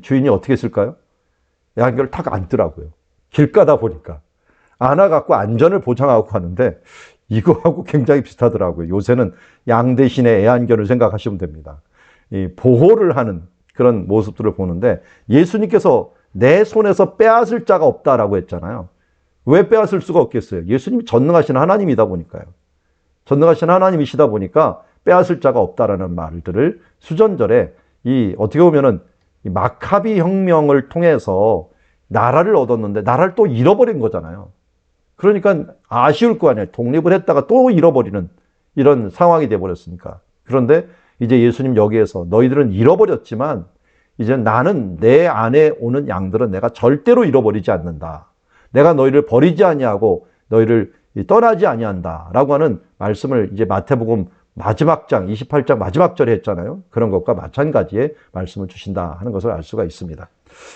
주인이 어떻게 했을까요? 애완견을 탁 안더라고요. 길 가다 보니까. 안아갖고 안전을 보장하고 하는데 이거하고 굉장히 비슷하더라고요. 요새는 양 대신에 애완견을 생각하시면 됩니다. 이 보호를 하는 그런 모습들을 보는데 예수님께서 내 손에서 빼앗을 자가 없다라고 했잖아요. 왜 빼앗을 수가 없겠어요? 예수님이 전능하신 하나님이다 보니까요. 전능하신 하나님이시다 보니까 빼앗을 자가 없다라는 말들을 수전절에 어떻게 보면은 이 마카비 혁명을 통해서 나라를 얻었는데 나라를 또 잃어버린 거잖아요. 그러니까 아쉬울 거 아니에요. 독립을 했다가 또 잃어버리는 이런 상황이 돼버렸으니까. 그런데 이제 예수님 여기에서 너희들은 잃어버렸지만 이제 나는 내 안에 오는 양들은 내가 절대로 잃어버리지 않는다. 내가 너희를 버리지 아니하고 너희를 떠나지 아니한다라고 하는 말씀을 이제 마태복음 마지막 장 28장 마지막 절에 했잖아요. 그런 것과 마찬가지의 말씀을 주신다 하는 것을 알 수가 있습니다.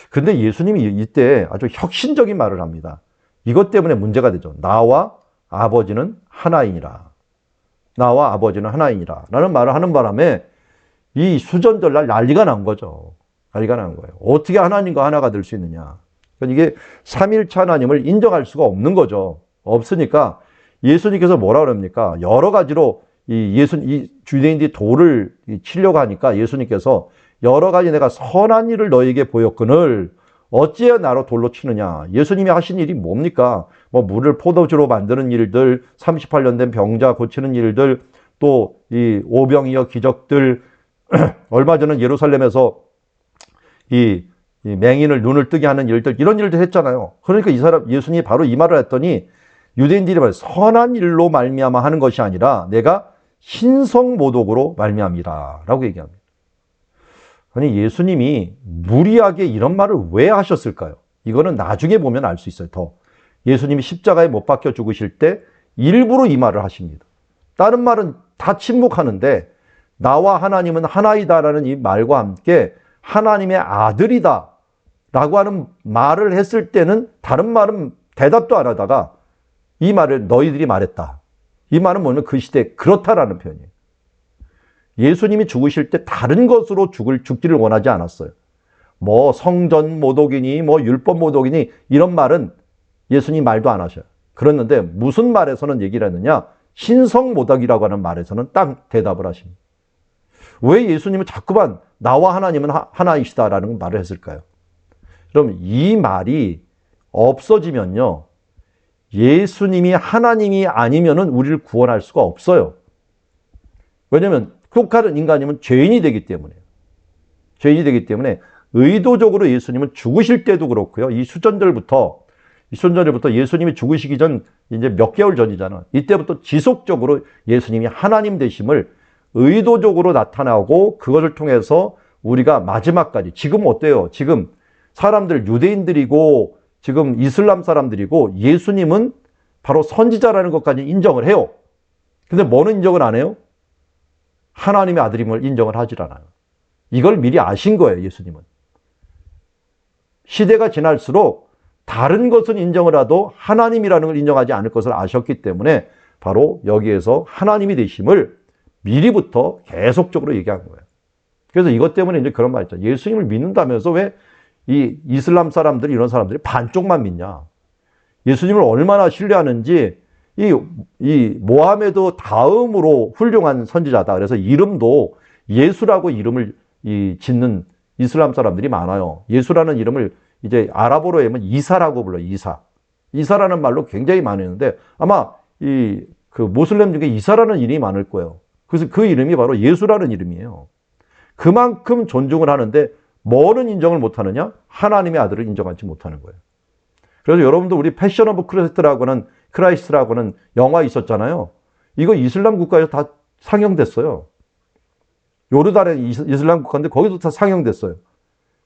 근데 예수님이 이때 아주 혁신적인 말을 합니다. 이것 때문에 문제가 되죠. 나와 아버지는 하나이니라. 나와 아버지는 하나이니라. 라는 말을 하는 바람에 이 수전절날 난리가 난 거죠. 난리가 난 거예요. 어떻게 하나님과 하나가 될 수 있느냐. 그러니까 이게 삼일차 하나님을 인정할 수가 없는 거죠. 없으니까 예수님께서 뭐라 그럽니까? 여러 가지로 이 주대인들이 돌을 치려고 하니까 예수님께서 여러 가지 내가 선한 일을 너에게 보였거늘 어찌해 나로 돌로 치느냐. 예수님이 하신 일이 뭡니까? 뭐 물을 포도주로 만드는 일들, 38년 된 병자 고치는 일들, 또 이 오병이어 기적들, 얼마 전에 예루살렘에서 이 맹인을 눈을 뜨게 하는 일들, 이런 일들 했잖아요. 그러니까 예수님이 바로 이 말을 했더니 유대인들이 말해요. 선한 일로 말미암아 하는 것이 아니라 내가 신성모독으로 말미암이라 라고 얘기합니다. 아니 예수님이 무리하게 이런 말을 왜 하셨을까요? 이거는 나중에 보면 알 수 있어요. 더. 예수님이 십자가에 못 박혀 죽으실 때 일부러 이 말을 하십니다. 다른 말은 다 침묵하는데 나와 하나님은 하나이다라는 이 말과 함께 하나님의 아들이다 라고 하는 말을 했을 때는 다른 말은 대답도 안 하다가 이 말을 너희들이 말했다. 이 말은 뭐냐면 그 시대에 그렇다라는 표현이에요. 예수님이 죽으실 때 다른 것으로 죽기를 원하지 않았어요. 뭐 성전 모독이니 뭐 율법 모독이니 이런 말은 예수님 말도 안 하셔요. 그랬는데 무슨 말에서는 얘기를 했느냐? 신성 모독이라고 하는 말에서는 딱 대답을 하십니다. 왜 예수님은 자꾸만 나와 하나님은 하나이시다라는 말을 했을까요? 그럼 이 말이 없어지면요. 예수님이 하나님이 아니면은 우리를 구원할 수가 없어요. 왜냐하면 똑같은 인간이면 죄인이 되기 때문에. 죄인이 되기 때문에 의도적으로 예수님은 죽으실 때도 그렇고요. 이 수천절부터 예수님이 죽으시기 전 이제 몇 개월 전이잖아. 이때부터 지속적으로 예수님이 하나님 되심을 의도적으로 나타나고 그것을 통해서 우리가 마지막까지 지금 어때요? 지금 사람들 유대인들이고 지금 이슬람 사람들이고 예수님은 바로 선지자라는 것까지 인정을 해요. 근데 뭐는 인정을 안 해요? 하나님의 아들임을 인정을 하질 않아요. 이걸 미리 아신 거예요, 예수님은. 시대가 지날수록 다른 것은 인정을 해도 하나님이라는 걸 인정하지 않을 것을 아셨기 때문에 바로 여기에서 하나님이 되심을 미리부터 계속적으로 얘기한 거예요. 그래서 이것 때문에 이제 그런 말 있죠. 예수님을 믿는다면서 왜 이 이슬람 사람들이 이런 사람들이 반쪽만 믿냐. 예수님을 얼마나 신뢰하는지 이 모하메드 다음으로 훌륭한 선지자다. 그래서 이름도 예수라고 이름을 짓는 이슬람 사람들이 많아요. 예수라는 이름을 이제 아랍어로 하면 이사라고 불러요. 이사. 이사라는 말로 굉장히 많이 있는데 아마 그 모슬렘 중에 이사라는 이름이 많을 거예요. 그래서 그 이름이 바로 예수라는 이름이에요. 그만큼 존중을 하는데 뭐는 인정을 못하느냐? 하나님의 아들을 인정하지 못하는 거예요. 그래서 여러분도 우리 패션 오브 크라이스트라고 하는 영화 있었잖아요. 이거 이슬람 국가에서 다 상영됐어요. 요르단의 이슬람 국가인데 거기도 다 상영됐어요.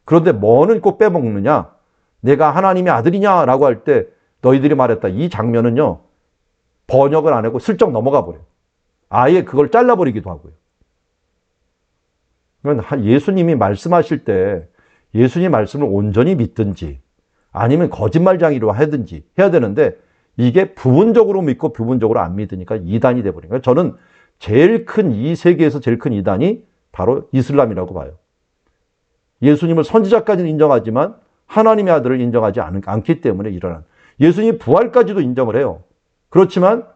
그런데 뭐는 꼭 빼먹느냐? 내가 하나님의 아들이냐라고 할 때 너희들이 말했다. 이 장면은요. 번역을 안 하고 슬쩍 넘어가 버려요. 아예 그걸 잘라버리기도 하고요. 예수님이 말씀하실 때 예수님 말씀을 온전히 믿든지 아니면 거짓말쟁이로 하든지 해야 되는데 이게 부분적으로 믿고 부분적으로 안 믿으니까 이단이 돼버린 거예요. 저는 이 세계에서 제일 큰 이단이 바로 이슬람이라고 봐요. 예수님을 선지자까지는 인정하지만 하나님의 아들을 인정하지 않기 때문에 일어난 예수님이 부활까지도 인정을 해요. 그렇지만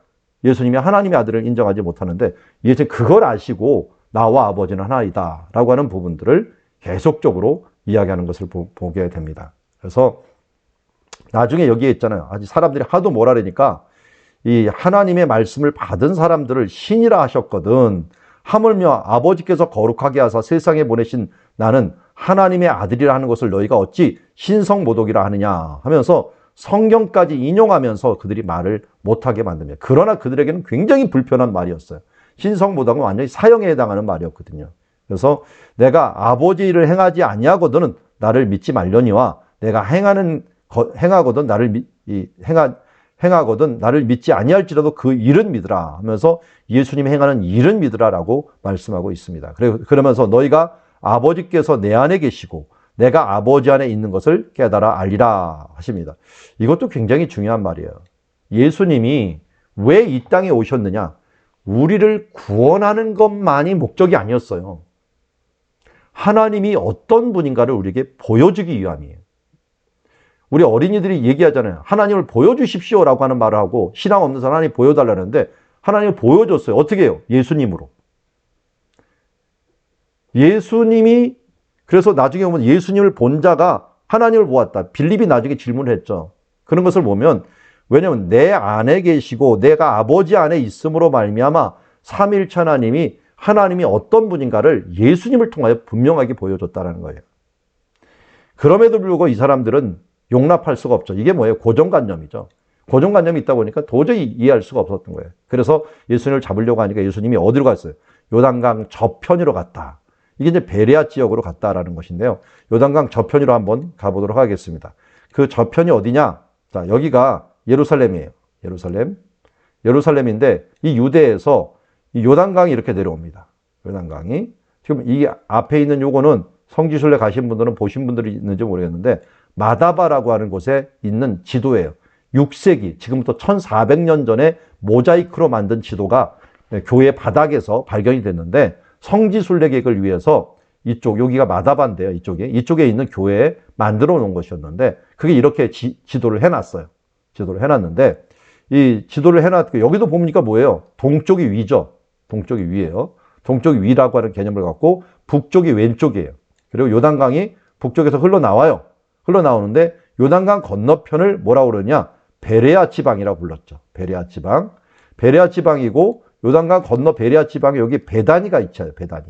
예수님이 하나님의 아들을 인정하지 못하는데 예수님 그걸 아시고 나와 아버지는 하나이다 라고 하는 부분들을 계속적으로 이야기하는 것을 보게 됩니다. 그래서 나중에 여기에 있잖아요. 아직 사람들이 하도 뭐라니까 이 하나님의 말씀을 받은 사람들을 신이라 하셨거든. 하물며 아버지께서 거룩하게 하사 세상에 보내신 나는 하나님의 아들이라 하는 것을 너희가 어찌 신성모독이라 하느냐 하면서 성경까지 인용하면서 그들이 말을 못하게 만듭니다. 그러나 그들에게는 굉장히 불편한 말이었어요. 신성모독은 완전히 사형에 해당하는 말이었거든요. 그래서 내가 아버지 일을 행하지 아니하거든 나를 믿지 말려니와 내가 행하거든 나를 믿지 아니할지라도 그 일은 믿으라 하면서 예수님이 행하는 일은 믿으라라고 말씀하고 있습니다. 그러면서 너희가 아버지께서 내 안에 계시고 내가 아버지 안에 있는 것을 깨달아 알리라 하십니다. 이것도 굉장히 중요한 말이에요. 예수님이 왜 이 땅에 오셨느냐? 우리를 구원하는 것만이 목적이 아니었어요. 하나님이 어떤 분인가를 우리에게 보여주기 위함이에요. 우리 어린이들이 얘기하잖아요. 하나님을 보여주십시오라고 하는 말을 하고 신앙 없는 사람 하나님 보여달라는데 하나님을 보여줬어요. 어떻게 해요? 예수님으로. 예수님이 그래서 나중에 보면 예수님을 본 자가 하나님을 보았다. 빌립이 나중에 질문을 했죠. 그런 것을 보면 왜냐하면 내 안에 계시고 내가 아버지 안에 있음으로 말미암아 삼위일체 하나님이 어떤 분인가를 예수님을 통하여 분명하게 보여줬다는 거예요. 그럼에도 불구하고 이 사람들은 용납할 수가 없죠. 이게 뭐예요? 고정관념이죠. 고정관념이 있다 보니까 도저히 이해할 수가 없었던 거예요. 그래서 예수님을 잡으려고 하니까 예수님이 어디로 갔어요? 요단강 저편으로 갔다. 이게 이제 베레아 지역으로 갔다라는 것인데요. 요단강 저편으로 한번 가보도록 하겠습니다. 그 저편이 어디냐? 자, 여기가 예루살렘이에요. 예루살렘인데 이 유대에서 이 요단강이 이렇게 내려옵니다. 요단강이. 지금 이 앞에 있는 요거는 성지순례 가신 분들은 보신 분들이 있는지 모르겠는데 마다바라고 하는 곳에 있는 지도예요. 6세기, 지금부터 1400년 전에 모자이크로 만든 지도가 교회 바닥에서 발견이 됐는데 성지순례 계획을 위해서 이쪽, 여기가 마다바인데요. 이쪽에 있는 교회에 만들어 놓은 것이었는데 그게 이렇게 지도를 해놨어요. 지도를 해놨는데 이 지도를 해놨고 여기도 보니까 뭐예요? 동쪽이 위죠. 동쪽이 위예요. 동쪽이 위라고 하는 개념을 갖고 북쪽이 왼쪽이에요. 그리고 요단강이 북쪽에서 흘러나와요. 흘러나오는데 요단강 건너편을 뭐라고 그러냐? 베레아 지방이라고 불렀죠. 베레아 지방. 베레아 지방이고 요단강 건너 베레아 지방에 여기 베다니가 있죠. 베다니.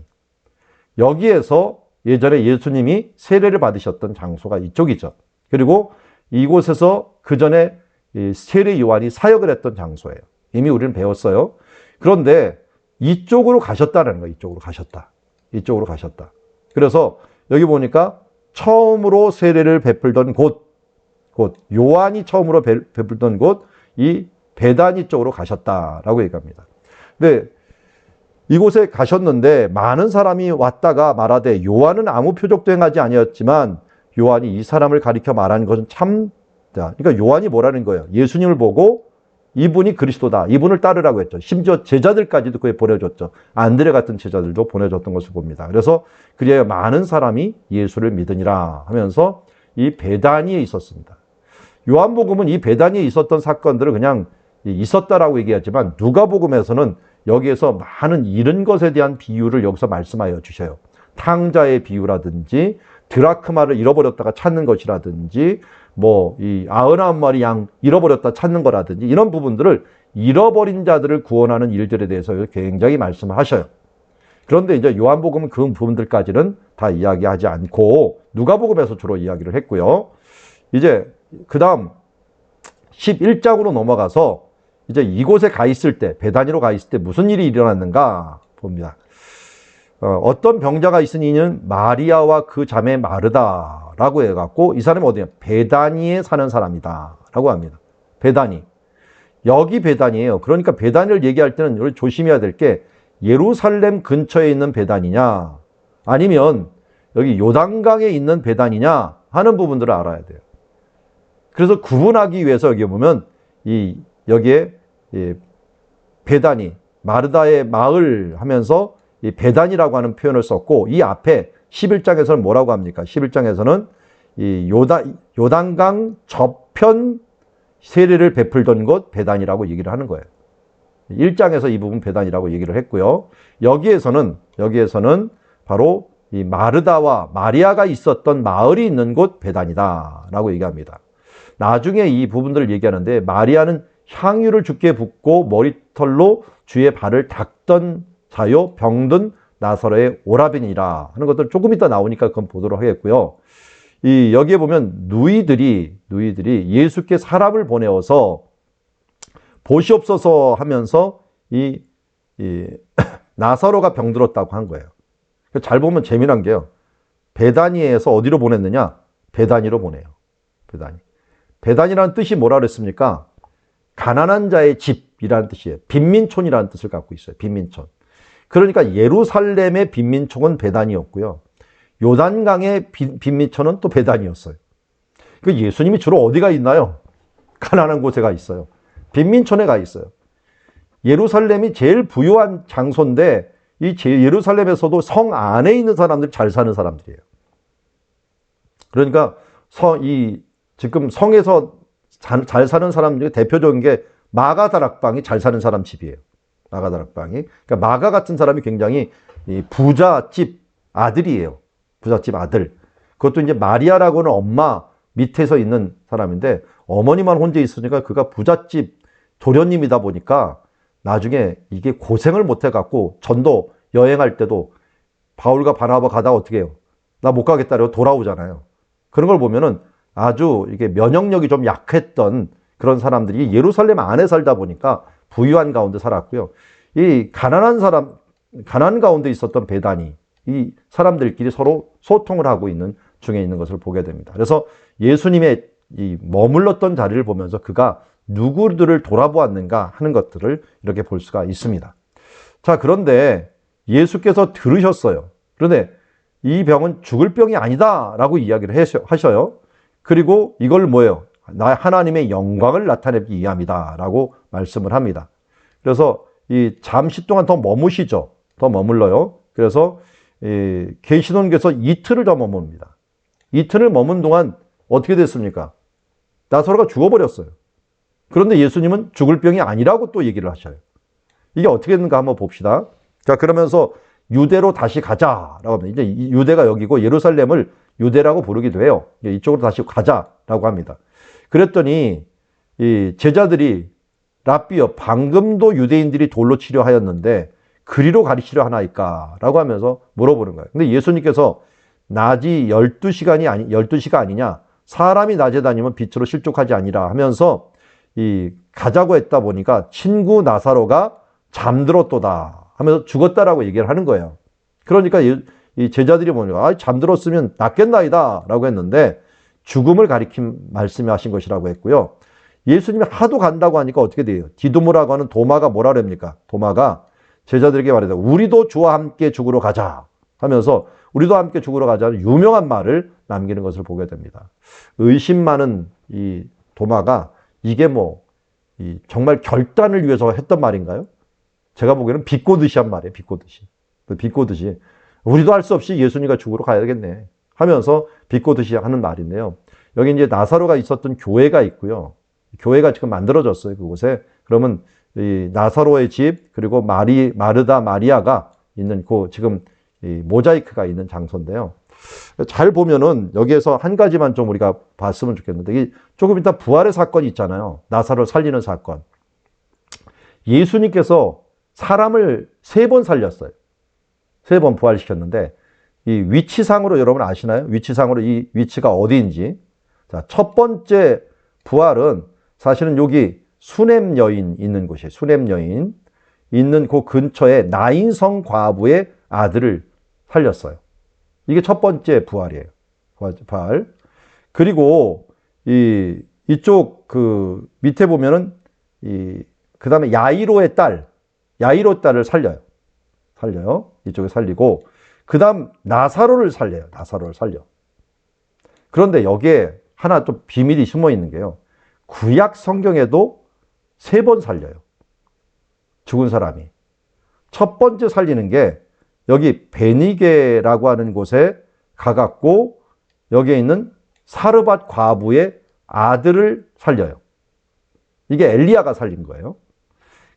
여기에서 예전에 예수님이 세례를 받으셨던 장소가 이쪽이죠. 그리고 이곳에서 그 전에 세례 요한이 사역을 했던 장소예요. 이미 우리는 배웠어요. 그런데 이쪽으로 가셨다는 거예요. 이쪽으로 가셨다. 그래서 여기 보니까 처음으로 세례를 베풀던 곳, 요한이 처음으로 베풀던 곳, 이 베다니 쪽으로 가셨다라고 얘기합니다. 근데 이곳에 가셨는데 많은 사람이 왔다가 말하되 요한은 아무 표적도 행하지 아니었지만 요한이 이 사람을 가리켜 말한 것은 참, 그러니까 요한이 뭐라는 거예요? 예수님을 보고 이분이 그리스도다. 이분을 따르라고 했죠. 심지어 제자들까지도 그에 보내줬죠. 안드레 같은 제자들도 보내줬던 것을 봅니다. 그래서 그리하여 많은 사람이 예수를 믿으니라 하면서 이 베다니에 있었습니다. 요한복음은 이 베다니에 있었던 사건들을 그냥 있었다라고 얘기하지만 누가복음에서는 여기에서 많은 잃은 것에 대한 비유를 여기서 말씀하여 주셔요. 탕자의 비유라든지 드라크마를 잃어버렸다가 찾는 것이라든지 뭐 이 99마리 양 잃어버렸다 찾는 거라든지 이런 부분들을 잃어버린 자들을 구원하는 일들에 대해서 굉장히 말씀을 하셔요. 그런데 이제 요한복음은 그 부분들까지는 다 이야기하지 않고 누가복음에서 주로 이야기를 했고요. 이제 그 다음 11장으로 넘어가서 이제 이곳에 가 있을 때, 베다니로 가 있을 때 무슨 일이 일어났는가 봅니다. 어떤 병자가 있으니는 마리아와 그 자매 마르다라고 해갖고 이 사람이 어디냐? 베다니에 사는 사람이다 라고 합니다. 베다니. 여기 베다니예요. 그러니까 베다니를 얘기할 때는 우리 조심해야 될 게 예루살렘 근처에 있는 베다니냐 아니면 여기 요단강에 있는 베다니냐 하는 부분들을 알아야 돼요. 그래서 구분하기 위해서 여기 보면 여기에 베다니, 마르다의 마을 하면서 이 베단이라고 하는 표현을 썼고 이 앞에 11장에서는 뭐라고 합니까? 11장에서는 이 요단강 저편 세례를 베풀던 곳 베단이라고 얘기를 하는 거예요. 1장에서 이 부분 베단이라고 얘기를 했고요. 여기에서는 바로 이 마르다와 마리아가 있었던 마을이 있는 곳 베단이다라고 얘기합니다. 나중에 이 부분들을 얘기하는데 마리아는 향유를 주께 붓고 머리털로 주의 발을 닦던 자요 병든 나사로의 오라비니라 하는 것들 조금 이따 나오니까 그건 보도록 하겠고요. 여기에 보면 누이들이 예수께 사람을 보내어서 보시옵소서 하면서 이 나사로가 병들었다고 한 거예요. 잘 보면 재미난 게요. 베다니에서 어디로 보냈느냐? 베다니로 보내요. 베다니라는 뜻이 뭐라 그랬습니까? 가난한 자의 집이라는 뜻이에요. 빈민촌이라는 뜻을 갖고 있어요. 빈민촌. 그러니까 예루살렘의 빈민촌은 베단이었고요. 요단강의 빈민촌은 또 베단이었어요. 그 예수님이 주로 어디가 있나요? 가난한 곳에 가 있어요. 빈민촌에 가 있어요. 예루살렘이 제일 부유한 장소인데 이 예루살렘에서도 성 안에 있는 사람들이 잘 사는 사람들이에요. 그러니까 지금 성에서 잘 사는 사람 중에 대표적인 게 마가다락방이 잘 사는 사람 집이에요. 마가다락방이. 그러니까 마가 같은 사람이 굉장히 부잣집 아들이에요. 부잣집 아들. 그것도 이제 마리아라고는 엄마 밑에서 있는 사람인데 어머니만 혼자 있으니까 그가 부잣집 도련님이다 보니까 나중에 이게 고생을 못 해갖고 전도 여행할 때도 바울과 바나바 가다가 어떻게 해요? 나 못 가겠다 그러고 돌아오잖아요. 그런 걸 보면은 아주 이게 면역력이 좀 약했던 그런 사람들이 예루살렘 안에 살다 보니까 부유한 가운데 살았고요. 이 가난 가운데 있었던 베다니, 이 사람들끼리 서로 소통을 하고 있는 중에 있는 것을 보게 됩니다. 그래서 예수님의 이 머물렀던 자리를 보면서 그가 누구들을 돌아보았는가 하는 것들을 이렇게 볼 수가 있습니다. 자, 그런데 예수께서 들으셨어요. 그런데 이 병은 죽을 병이 아니다라고 이야기를 하셔요. 그리고 이걸 뭐예요? 나 하나님의 영광을 나타내기 위함이다라고 말씀을 합니다. 그래서 이 잠시 동안 더 머무시죠. 더 머물러요. 그래서 계시던 교에서 이틀을 더 머뭅니다. 이틀을 머문 동안 어떻게 됐습니까? 나사로가 죽어버렸어요. 그런데 예수님은 죽을 병이 아니라고 또 얘기를 하셔요. 이게 어떻게 됐는가 한번 봅시다. 자, 그러면서 유대로 다시 가자라고 합니다. 이제 유대가 여기고 예루살렘을 유대라고 부르기도 해요. 이쪽으로 다시 가자라고 합니다. 그랬더니 이 제자들이 랍비여, 방금도 유대인들이 돌로 치려 하였는데 그리로 가리시려 하나이까? 라고 하면서 물어보는 거예요. 근데 예수님께서 낮이 12시가 아니냐? 사람이 낮에 다니면 빛으로 실족하지 아니라 하면서 이 가자고 했다 보니까 친구 나사로가 잠들었도다 하면서 죽었다라고 얘기를 하는 거예요. 그러니까 이 제자들이 뭐냐? 잠들었으면 낫겠나이다 라고 했는데 죽음을 가리킨 말씀이 하신 것이라고 했고요. 예수님이 하도 간다고 하니까 어떻게 돼요? 디두모라고 하는 도마가 뭐라 그럽니까? 도마가 제자들에게 말해요. 우리도 주와 함께 죽으러 가자 하면서 우리도 함께 죽으러 가자는 유명한 말을 남기는 것을 보게 됩니다. 의심 많은 이 도마가 이게 정말 결단을 위해서 했던 말인가요? 제가 보기에는 비꼬듯이 한 말이에요. 비꼬듯이. 우리도 할 수 없이 예수님과 죽으러 가야겠네 하면서 비꼬듯이 하는 말인데요. 여기 이제 나사로가 있었던 교회가 있고요. 교회가 지금 만들어졌어요. 그곳에. 그러면 이 나사로의 집 그리고 마르다 마리아가 있는 지금 이 모자이크가 있는 장소인데요. 잘 보면은 여기에서 한 가지만 좀 우리가 봤으면 좋겠는데 조금 이따 부활의 사건이 있잖아요. 나사로를 살리는 사건. 예수님께서 사람을 3번 살렸어요. 3번 부활시켰는데 이 위치상으로 여러분 아시나요? 위치상으로 이 위치가 어디인지. 자, 첫 번째 부활은 사실은 여기 수넴 여인 있는 곳이에요. 수넴 여인 있는 그 근처에 나인성 과부의 아들을 살렸어요. 이게 첫 번째 부활이에요. 부활. 그리고 이쪽 밑에 보면은 그 다음에 야이로의 딸을 살려요. 이쪽에 살리고 그 다음 나사로를 살려요. 나사로를 살려. 그런데 여기에 하나 좀 비밀이 숨어 있는 게요. 구약 성경에도 3번 살려요. 죽은 사람이. 첫 번째 살리는 게 여기 베니게라고 하는 곳에 가갖고 여기에 있는 사르밧 과부의 아들을 살려요. 이게 엘리야가 살린 거예요.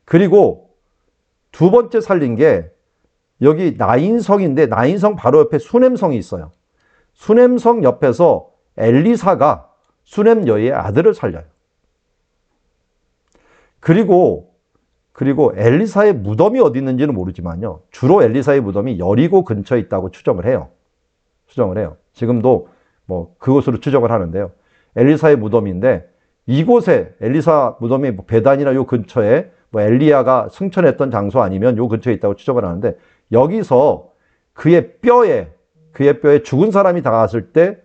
그리고 두 번째 살린 게 여기 나인성인데 나인성 바로 옆에 수넴성이 있어요. 수넴성 옆에서 엘리사가 수넴 여인의 아들을 살려요. 그리고 엘리사의 무덤이 어디 있는지는 모르지만요. 주로 엘리사의 무덤이 여리고 근처에 있다고 추정을 해요. 지금도 그곳으로 추정을 하는데요. 엘리사의 무덤인데 이곳에 엘리사 무덤이 베단이나 요 근처에 엘리야가 승천했던 장소 아니면 요 근처에 있다고 추정을 하는데 여기서 그의 뼈에 죽은 사람이 닿았을 때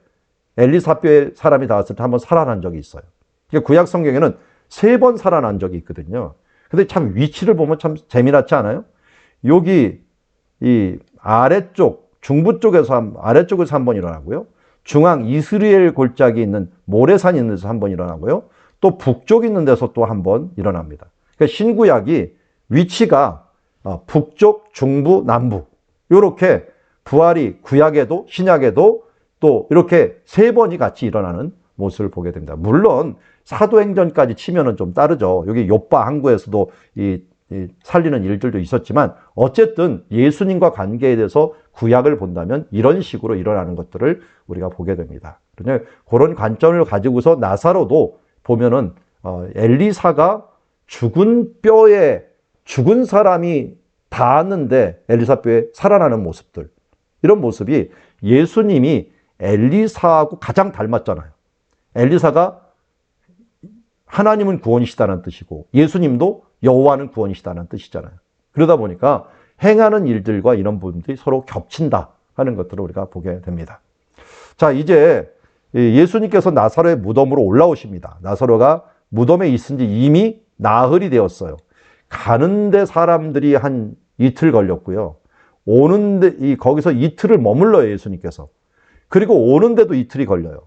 엘리사 뼈에 사람이 닿았을 때 한번 살아난 적이 있어요. 그러니까 구약 성경에는 3번 살아난 적이 있거든요. 근데 참 위치를 보면 참 재미났지 않아요? 여기 이 중부 쪽에서 아래쪽에서 한 번 일어나고요. 중앙 이스라엘 골짜기 있는 모래산이 있는 데서 한 번 일어나고요. 또 북쪽 있는 데서 또 한 번 일어납니다. 그러니까 신구약이 위치가 북쪽, 중부, 남부 이렇게 부활이 구약에도 신약에도 또 이렇게 3번이 같이 일어나는 모습을 보게 됩니다. 물론 사도행전까지 치면은 좀 다르죠. 여기 요빠 항구에서도 이 살리는 일들도 있었지만 어쨌든 예수님과 관계에 대해서 구약을 본다면 이런 식으로 일어나는 것들을 우리가 보게 됩니다. 그런 관점을 가지고서 나사로도 보면은 엘리사가 죽은 뼈에 죽은 사람이 닿았는데 엘리사 뼈에 살아나는 모습들 이런 모습이 예수님이 엘리사하고 가장 닮았잖아요. 엘리사가 하나님은 구원이시다는 뜻이고 예수님도 여호와는 구원이시다는 뜻이잖아요. 그러다 보니까 행하는 일들과 이런 부분들이 서로 겹친다 하는 것들을 우리가 보게 됩니다. 자, 이제 예수님께서 나사로의 무덤으로 올라오십니다. 나사로가 무덤에 있은 지 이미 나흘이 되었어요. 가는데 사람들이 한 이틀 걸렸고요. 오는데 거기서 이틀을 머물러요, 예수님께서. 그리고 오는데도 이틀이 걸려요.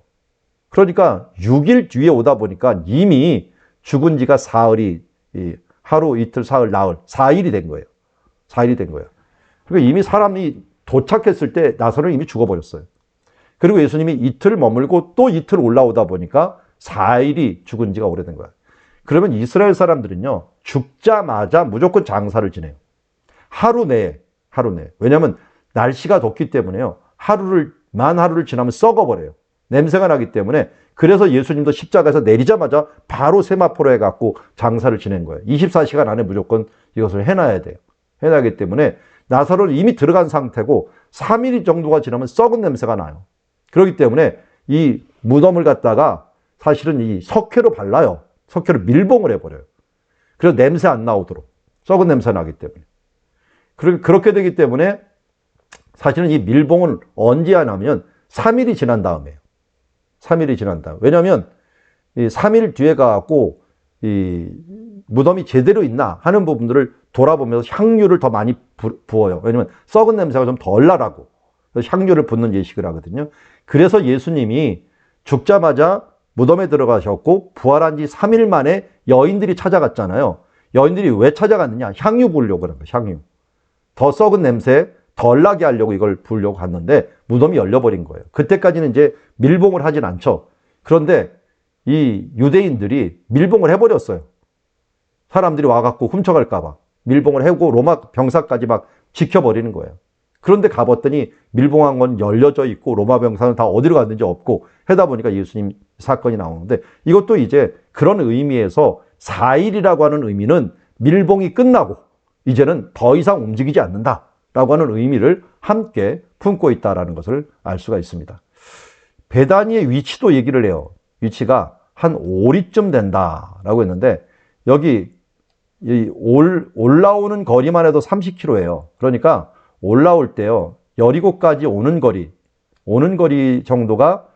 그러니까 6일 뒤에 오다 보니까 이미 죽은 지가 사흘이, 하루, 이틀, 사흘, 나흘, 4일이 된 거예요. 4일이 된 거예요. 그러니까 이미 사람이 도착했을 때 나사로는 이미 죽어버렸어요. 그리고 예수님이 이틀 머물고 또 이틀 올라오다 보니까 4일이 죽은 지가 오래된 거예요. 그러면 이스라엘 사람들은요, 죽자마자 무조건 장사를 지내요. 하루 내에. 왜냐하면 날씨가 덥기 때문에요. 만 하루를 지나면 썩어버려요. 냄새가 나기 때문에. 그래서 예수님도 십자가에서 내리자마자 바로 세마포로 해갖고 장사를 지낸 거예요. 24시간 안에 무조건 이것을 해놔야 돼요. 해놔야하기 때문에 나사로는 이미 들어간 상태고 3일 정도가 지나면 썩은 냄새가 나요. 그렇기 때문에 이 무덤을 갖다가 사실은 이 석회로 발라요. 석회로 밀봉을 해버려요. 그래서 냄새 안 나오도록. 썩은 냄새 나기 때문에. 그렇게 되기 때문에 사실은 이 밀봉은 언제 하냐면 3일이 지난 다음에요. 3일이 지난 다음. 왜냐하면 이 3일 뒤에 가고 이 무덤이 제대로 있나 하는 부분들을 돌아보면서 향유를 더 많이 부어요. 왜냐하면 썩은 냄새가 좀 덜 나라고. 향유를 붓는 예식을 하거든요. 그래서 예수님이 죽자마자 무덤에 들어가셨고 부활한 지 3일 만에 여인들이 찾아갔잖아요. 여인들이 왜 찾아갔느냐? 향유 부으려고 그런 거예요. 향유. 더 썩은 냄새 덜 나게 하려고 이걸 부으려고 갔는데 무덤이 열려버린 거예요. 그때까지는 이제 밀봉을 하진 않죠. 그런데 이 유대인들이 밀봉을 해버렸어요. 사람들이 와갖고 훔쳐갈까 봐. 밀봉을 해고 로마 병사까지 막 지켜버리는 거예요. 그런데 가봤더니 밀봉한 건 열려져 있고 로마 병사는 다 어디로 갔는지 없고 하다 보니까 예수님 사건이 나오는데 이것도 이제 그런 의미에서 4일이라고 하는 의미는 밀봉이 끝나고 이제는 더 이상 움직이지 않는다라고 하는 의미를 함께 품고 있다는 것을 알 수가 있습니다. 베다니의 위치도 얘기를 해요. 위치가 한 오리쯤 된다라고 했는데 여기 올라오는 거리만 해도 30km예요. 그러니까 올라올 때요. 여리고까지 오는 거리 정도가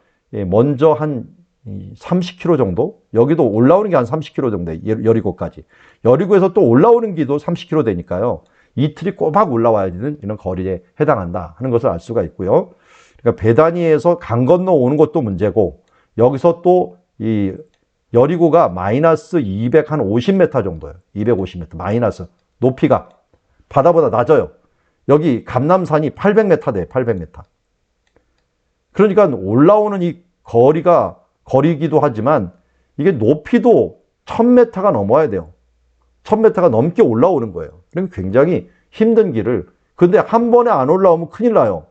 먼저 한 30km 정도? 여기도 올라오는 게 한 30km 정도, 여리고까지. 여리고에서 또 올라오는 길도 30km 되니까요. 이틀이 꼬박 올라와야 되는 이런 거리에 해당한다 하는 것을 알 수가 있고요. 그러니까 베다니에서 강 건너 오는 것도 문제고, 여기서 또 이 여리고가 마이너스 250m 정도예요. 250m. 마이너스. 높이가 바다보다 낮아요. 여기 감람산이 800m 돼요. 800m. 그러니까 올라오는 이 거리기도 하지만 이게 높이도 1000m가 넘어야 돼요. 1000m가 넘게 올라오는 거예요. 그러니까 굉장히 힘든 길을. 근데 한 번에 안 올라오면 큰일 나요.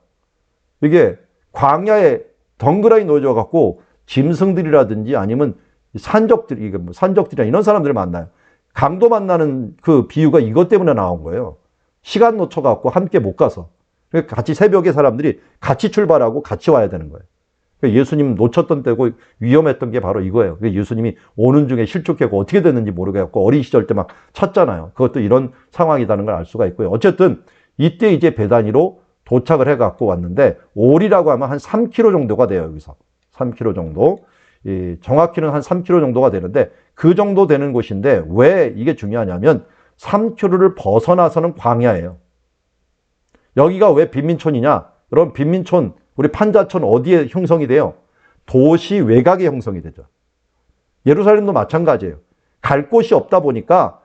이게 광야에 덩그라니 놓여져 갖고 짐승들이라든지 아니면 산적들이나 이런 사람들을 만나요. 강도 만나는 그 비유가 이것 때문에 나온 거예요. 시간 놓쳐갖고 함께 못 가서. 같이 새벽에 사람들이 같이 출발하고 같이 와야 되는 거예요. 예수님 놓쳤던 때고 위험했던 게 바로 이거예요. 예수님이 오는 중에 실족하고 어떻게 됐는지 모르겠고 어린 시절 때 막 찾잖아요. 그것도 이런 상황이라는 걸 알 수가 있고요. 어쨌든 이때 이제 베다니로 도착을 해갖고 왔는데 올이라고 하면 한 3km 정도가 돼요. 여기서 3km 정도. 정확히는 한 3km 정도가 되는데 그 정도 되는 곳인데 왜 이게 중요하냐면 3km를 벗어나서는 광야예요. 여기가 왜 빈민촌이냐? 여러분 빈민촌, 우리 판자촌 어디에 형성이 돼요? 도시 외곽에 형성이 되죠. 예루살렘도 마찬가지예요. 갈 곳이 없다 보니까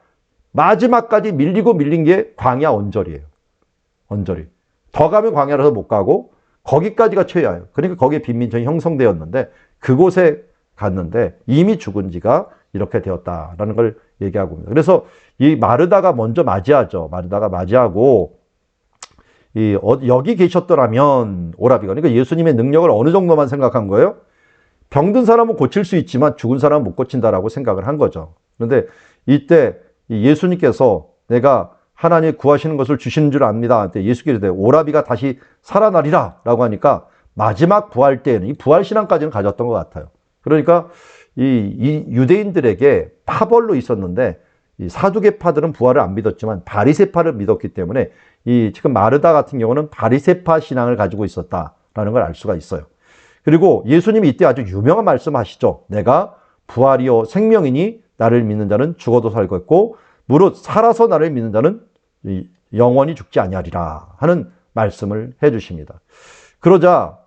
마지막까지 밀린 게 광야 언저리예요. 언저리. 더 가면 광야라서 못 가고 거기까지가 최야예요. 그러니까 거기에 빈민촌이 형성되었는데 그곳에 갔는데 이미 죽은 지가 이렇게 되었다라는 걸 얘기하고 있습니다. 그래서 이 마르다가 먼저 맞이하죠. 마르다가 맞이하고 여기 계셨더라면 오라비가, 그러니까 예수님의 능력을 어느 정도만 생각한 거예요? 병든 사람은 고칠 수 있지만 죽은 사람은 못 고친다라고 생각을 한 거죠. 그런데 이때 예수님께서 내가 하나님이 구하시는 것을 주시는 줄 압니다. 예수께서 오라비가 다시 살아나리라 라고 하니까 마지막 부활 때에는 이 부활 신앙까지는 가졌던 것 같아요. 그러니까 이 유대인들에게 파벌로 있었는데 이 사두개파들은 부활을 안 믿었지만 바리새파를 믿었기 때문에 이 지금 마르다 같은 경우는 바리새파 신앙을 가지고 있었다라는 걸 알 수가 있어요. 그리고 예수님이 이때 아주 유명한 말씀하시죠. 내가 부활이요 생명이니 나를 믿는 자는 죽어도 살겠고 무릇 살아서 나를 믿는 자는 영원히 죽지 아니하리라 하는 말씀을 해주십니다. 그러자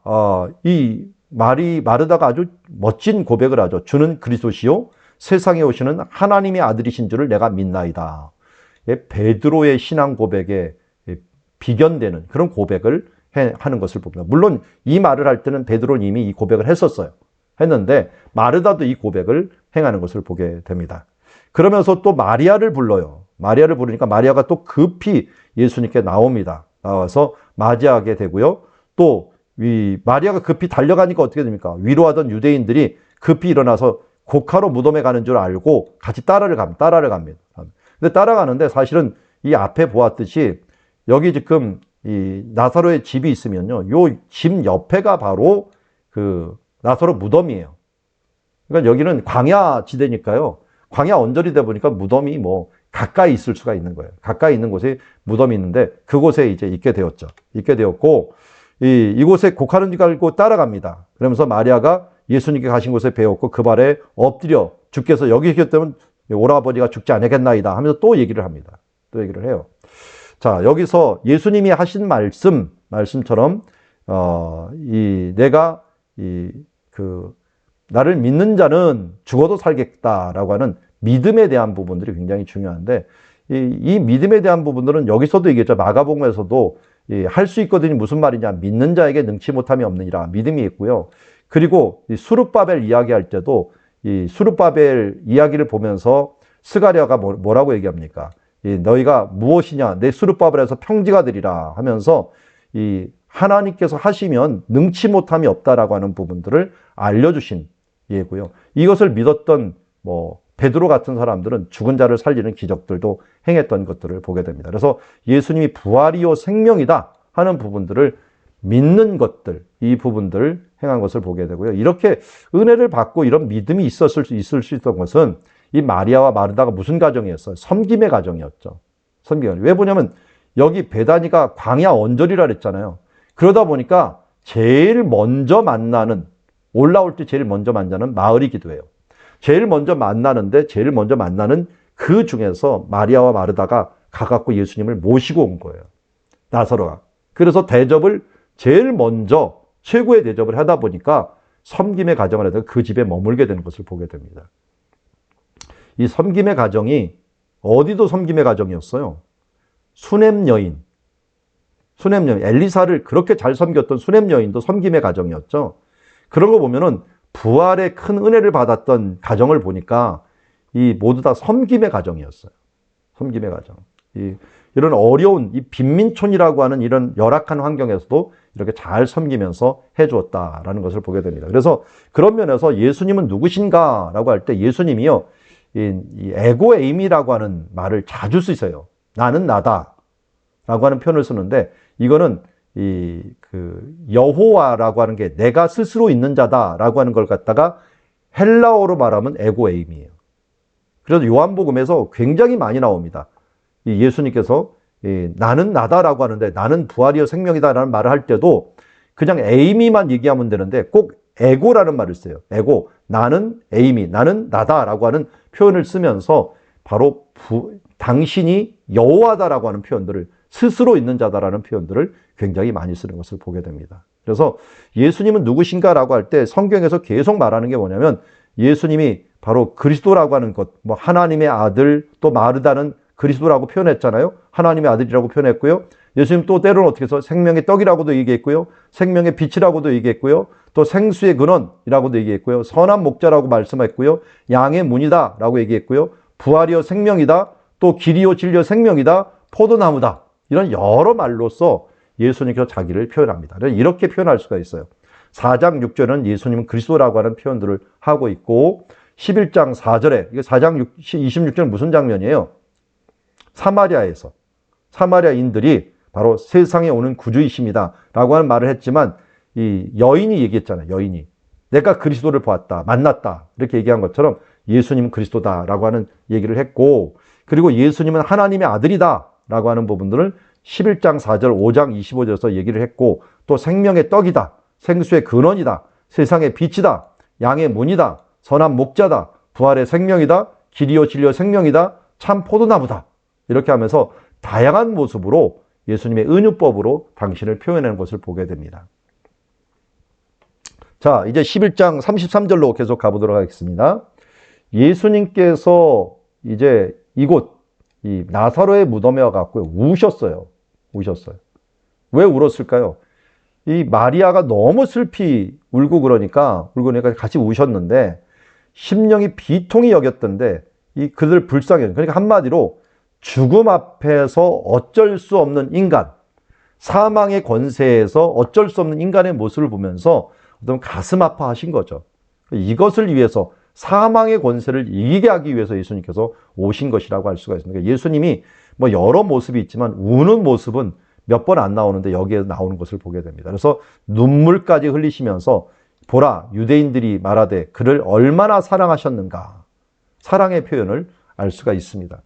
이 마르다가 아주 멋진 고백을 하죠. 주는 그리스도시요 세상에 오시는 하나님의 아들이신 줄을 내가 믿나이다. 베드로의 신앙 고백에 비견되는 그런 고백을 하는 것을 봅니다. 물론 이 말을 할 때는 베드로는 이미 이 고백을 했는데 마르다도 이 고백을 행하는 것을 보게 됩니다. 그러면서 또 마리아를 불러요. 마리아를 부르니까 마리아가 또 급히 예수님께 나옵니다. 나와서 맞이하게 되고요. 또 이 마리아가 급히 달려가니까 어떻게 됩니까? 위로하던 유대인들이 급히 일어나서 고카로 무덤에 가는 줄 알고 같이 따라를 갑니다. 근데 따라가는데 사실은 이 앞에 보았듯이 여기 지금 이 나사로의 집이 있으면요. 요 집 옆에가 바로 그 나사로 무덤이에요. 그러니까 여기는 광야 지대니까요. 광야 언저리 돼 보니까 무덤이 뭐 가까이 있을 수가 있는 거예요. 가까이 있는 곳에 무덤이 있는데 그곳에 이제 있게 되었죠. 있게 되었고 이곳에 곡하는 줄 알고 따라갑니다. 그러면서 마리아가 예수님께 가신 곳에 배웠고 그 발에 엎드려 주께서 여기 계셨다면 오라버니가 죽지 않겠나이다 하면서 또 얘기를 합니다. 또 얘기를 해요. 자, 여기서 예수님이 하신 말씀처럼 내가 나를 믿는 자는 죽어도 살겠다라고 하는 믿음에 대한 부분들이 굉장히 중요한데 이 믿음에 대한 부분들은 여기서도 얘기했죠. 마가복음에서도 할 수 있거든요. 무슨 말이냐? 믿는 자에게 능치 못함이 없느니라. 믿음이 있고요. 그리고 수룹바벨 이야기할 때도 이 수룹바벨 이야기를 보면서 스가랴가 뭐라고 얘기합니까? 너희가 무엇이냐? 내 수룹바벨에서 평지가 되리라 하면서 이 하나님께서 하시면 능치 못함이 없다라고 하는 부분들을 알려주신 예고요. 이것을 믿었던 베드로 같은 사람들은 죽은 자를 살리는 기적들도 행했던 것들을 보게 됩니다. 그래서 예수님이 부활이요 생명이다 하는 부분들을 믿는 것들, 이 부분들을 행한 것을 보게 되고요. 이렇게 은혜를 받고 이런 믿음이 있을 수 있었던 것은 이 마리아와 마르다가 무슨 가정이었어요? 섬김의 가정이었죠. 섬김. 왜 보냐면 여기 베다니가 광야 언저리라 그랬잖아요. 그러다 보니까 제일 먼저 만나는, 올라올 때 제일 먼저 만나는 마을이기도 해요. 제일 먼저 만나는 그 중에서 마리아와 마르다가 가갖고 예수님을 모시고 온 거예요. 나사로가. 그래서 대접을 제일 먼저 최고의 대접을 하다 보니까 섬김의 가정을 해서 그 집에 머물게 되는 것을 보게 됩니다. 이 섬김의 가정이 어디도 섬김의 가정이었어요. 수넴 여인, 엘리사를 그렇게 잘 섬겼던 수넴 여인도 섬김의 가정이었죠. 그런 거 보면은 부활의 큰 은혜를 받았던 가정을 보니까 이 모두 다 섬김의 가정이었어요. 섬김의 가정. 이런 어려운 이 빈민촌이라고 하는 이런 열악한 환경에서도 이렇게 잘 섬기면서 해주었다라는 것을 보게 됩니다. 그래서 그런 면에서 예수님은 누구신가라고 할 때 예수님이요, 이 에고에임이라고 하는 말을 자주 쓰세요. 나는 나다라고 하는 표현을 쓰는데 이거는 여호와라고 하는 게 내가 스스로 있는 자다라고 하는 걸 갖다가 헬라어로 말하면 에고에임이에요. 그래서 요한복음에서 굉장히 많이 나옵니다. 예수님께서 나는 나다라고 하는데 나는 부활이요 생명이다라는 말을 할 때도 그냥 에이미만 얘기하면 되는데 꼭 에고라는 말을 써요. 에고, 나는 에이미, 나는 나다라고 하는 표현을 쓰면서 바로 당신이 여호와다라고 하는 표현들을, 스스로 있는 자다라는 표현들을 굉장히 많이 쓰는 것을 보게 됩니다. 그래서 예수님은 누구신가라고 할 때 성경에서 계속 말하는 게 뭐냐면 예수님이 바로 그리스도라고 하는 것, 하나님의 아들, 또 마르다는 그리스도라고 표현했잖아요. 하나님의 아들이라고 표현했고요. 예수님 또 때로는 어떻게 해서 생명의 떡이라고도 얘기했고요. 생명의 빛이라고도 얘기했고요. 또 생수의 근원이라고도 얘기했고요. 선한 목자라고 말씀했고요. 양의 문이다라고 얘기했고요. 부활이요 생명이다. 또 길이요 진리요 생명이다. 포도나무다. 이런 여러 말로써 예수님께서 자기를 표현합니다. 이렇게 표현할 수가 있어요. 4장 6절은 예수님은 그리스도라고 하는 표현들을 하고 있고 11장 4절에, 이게 4장 26절은 무슨 장면이에요? 사마리아에서 사마리아인들이 바로 세상에 오는 구주이십니다 라고 하는 말을 했지만 이 여인이 얘기했잖아요. 여인이 내가 그리스도를 보았다, 만났다 이렇게 얘기한 것처럼 예수님은 그리스도다라고 하는 얘기를 했고, 그리고 예수님은 하나님의 아들이다 라고 하는 부분들을 11장 4절, 5장 25절에서 얘기를 했고, 또 생명의 떡이다, 생수의 근원이다, 세상의 빛이다. 양의 문이다. 선한 목자다. 부활의 생명이다. 길이요 진리요 생명이다. 참 포도나무다. 이렇게 하면서 다양한 모습으로 예수님의 은유법으로 당신을 표현하는 것을 보게 됩니다. 자, 이제 11장 33절로 계속 가보도록 하겠습니다. 예수님께서 이제 이곳 이 나사로의 무덤에 와갖고 우셨어요. 우셨어요. 왜 울었을까요? 이 마리아가 너무 슬피 울고 그러니까 같이 우셨는데 심령이 비통히 여겼던데 이 그들 불쌍해. 그러니까 한마디로 죽음 앞에서 어쩔 수 없는 인간, 사망의 권세에서 어쩔 수 없는 인간의 모습을 보면서 어떤 가슴 아파하신 거죠. 이것을 위해서 사망의 권세를 이기게 하기 위해서 예수님께서 오신 것이라고 할 수가 있습니다. 예수님이 뭐 여러 모습이 있지만 우는 모습은 몇 번 안 나오는데 여기에 나오는 것을 보게 됩니다. 그래서 눈물까지 흘리시면서 보라 유대인들이 말하되 그를 얼마나 사랑하셨는가 사랑의 표현을 알 수가 있습니다.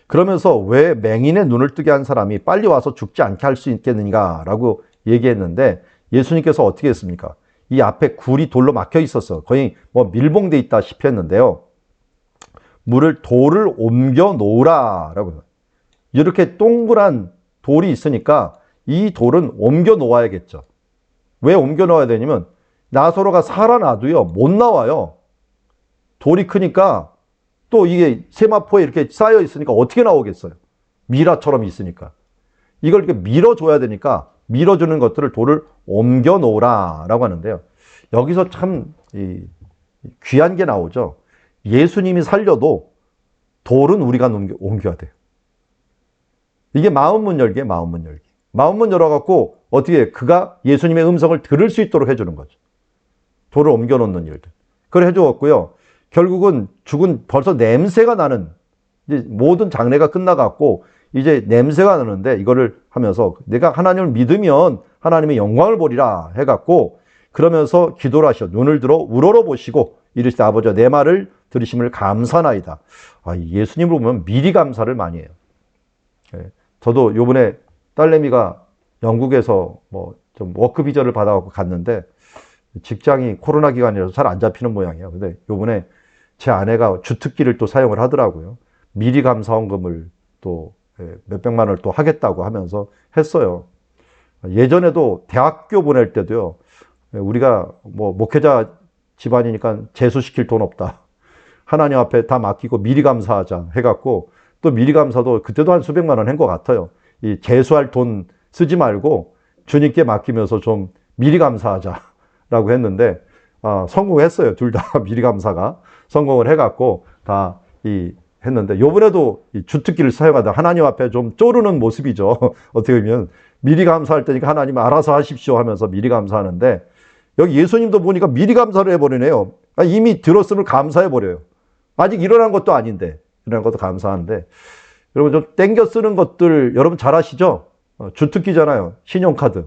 그러면서 왜 맹인의 눈을 뜨게 한 사람이 빨리 와서 죽지 않게 할 수 있겠는가라고 얘기했는데 예수님께서 어떻게 했습니까? 이 앞에 굴이 돌로 막혀 있었어. 거의 뭐 밀봉돼 있다시피 했는데요. 돌을 옮겨 놓으라라고. 이렇게 동그란 돌이 있으니까 이 돌은 옮겨 놓아야겠죠. 왜 옮겨 놓아야 되냐면 나사로가 살아나도요 못 나와요. 돌이 크니까 또 이게 세마포에 이렇게 쌓여 있으니까 어떻게 나오겠어요? 미라처럼 있으니까. 이걸 이렇게 밀어줘야 되니까 밀어주는 것들을 돌을 옮겨 놓으라라고 하는데요. 여기서 참 귀한 게 나오죠. 예수님이 살려도 돌은 우리가 옮겨야 돼요. 이게 마음문 열기에 마음문 열기. 마음문 열어갖고 어떻게 그가 예수님의 음성을 들을 수 있도록 해주는 거죠. 돌을 옮겨 놓는 일들. 그걸 해주었고요. 결국은 죽은 벌써 냄새가 나는 이제 모든 장례가 끝나갖고 이제 냄새가 나는데 이거를 하면서 내가 하나님을 믿으면 하나님의 영광을 보리라 해갖고 그러면서 기도를 하셔. 눈을 들어 우러러 보시고 이르시되 아버지와 내 말을 들으심을 감사나이다. 예수님을 보면 미리 감사를 많이 해요. 저도 요번에 딸내미가 영국에서 뭐 좀 워크 비자를 받아갖고 갔는데 직장이 코로나 기간이라서 잘 안 잡히는 모양이에요. 근데 요번에 제 아내가 주특기를 또 사용을 하더라고요. 미리 감사원금을 또 몇백만 원을 또 하겠다고 하면서 했어요. 예전에도 대학교 보낼 때도요. 우리가 뭐 목회자 집안이니까 재수시킬 돈 없다. 하나님 앞에 다 맡기고 미리 감사하자 해갖고 또 미리 감사도 그때도 한 수백만 원 한 것 같아요. 이 재수할 돈 쓰지 말고 주님께 맡기면서 좀 미리 감사하자라고 했는데 성공했어요. 둘 다 미리 감사가 성공을 해갖고 다 했는데 요번에도 이 주특기를 사용하다 하나님 앞에 좀 쪼르는 모습이죠. 어떻게 보면 미리 감사할 때니까 하나님 알아서 하십시오 하면서 미리 감사하는데 여기 예수님도 보니까 미리 감사를 해버리네요. 이미 들었음을 감사해버려요. 아직 일어난 것도 아닌데 일어난 것도 감사한데 여러분 좀 땡겨 쓰는 것들 여러분 잘 아시죠? 주특기잖아요. 신용카드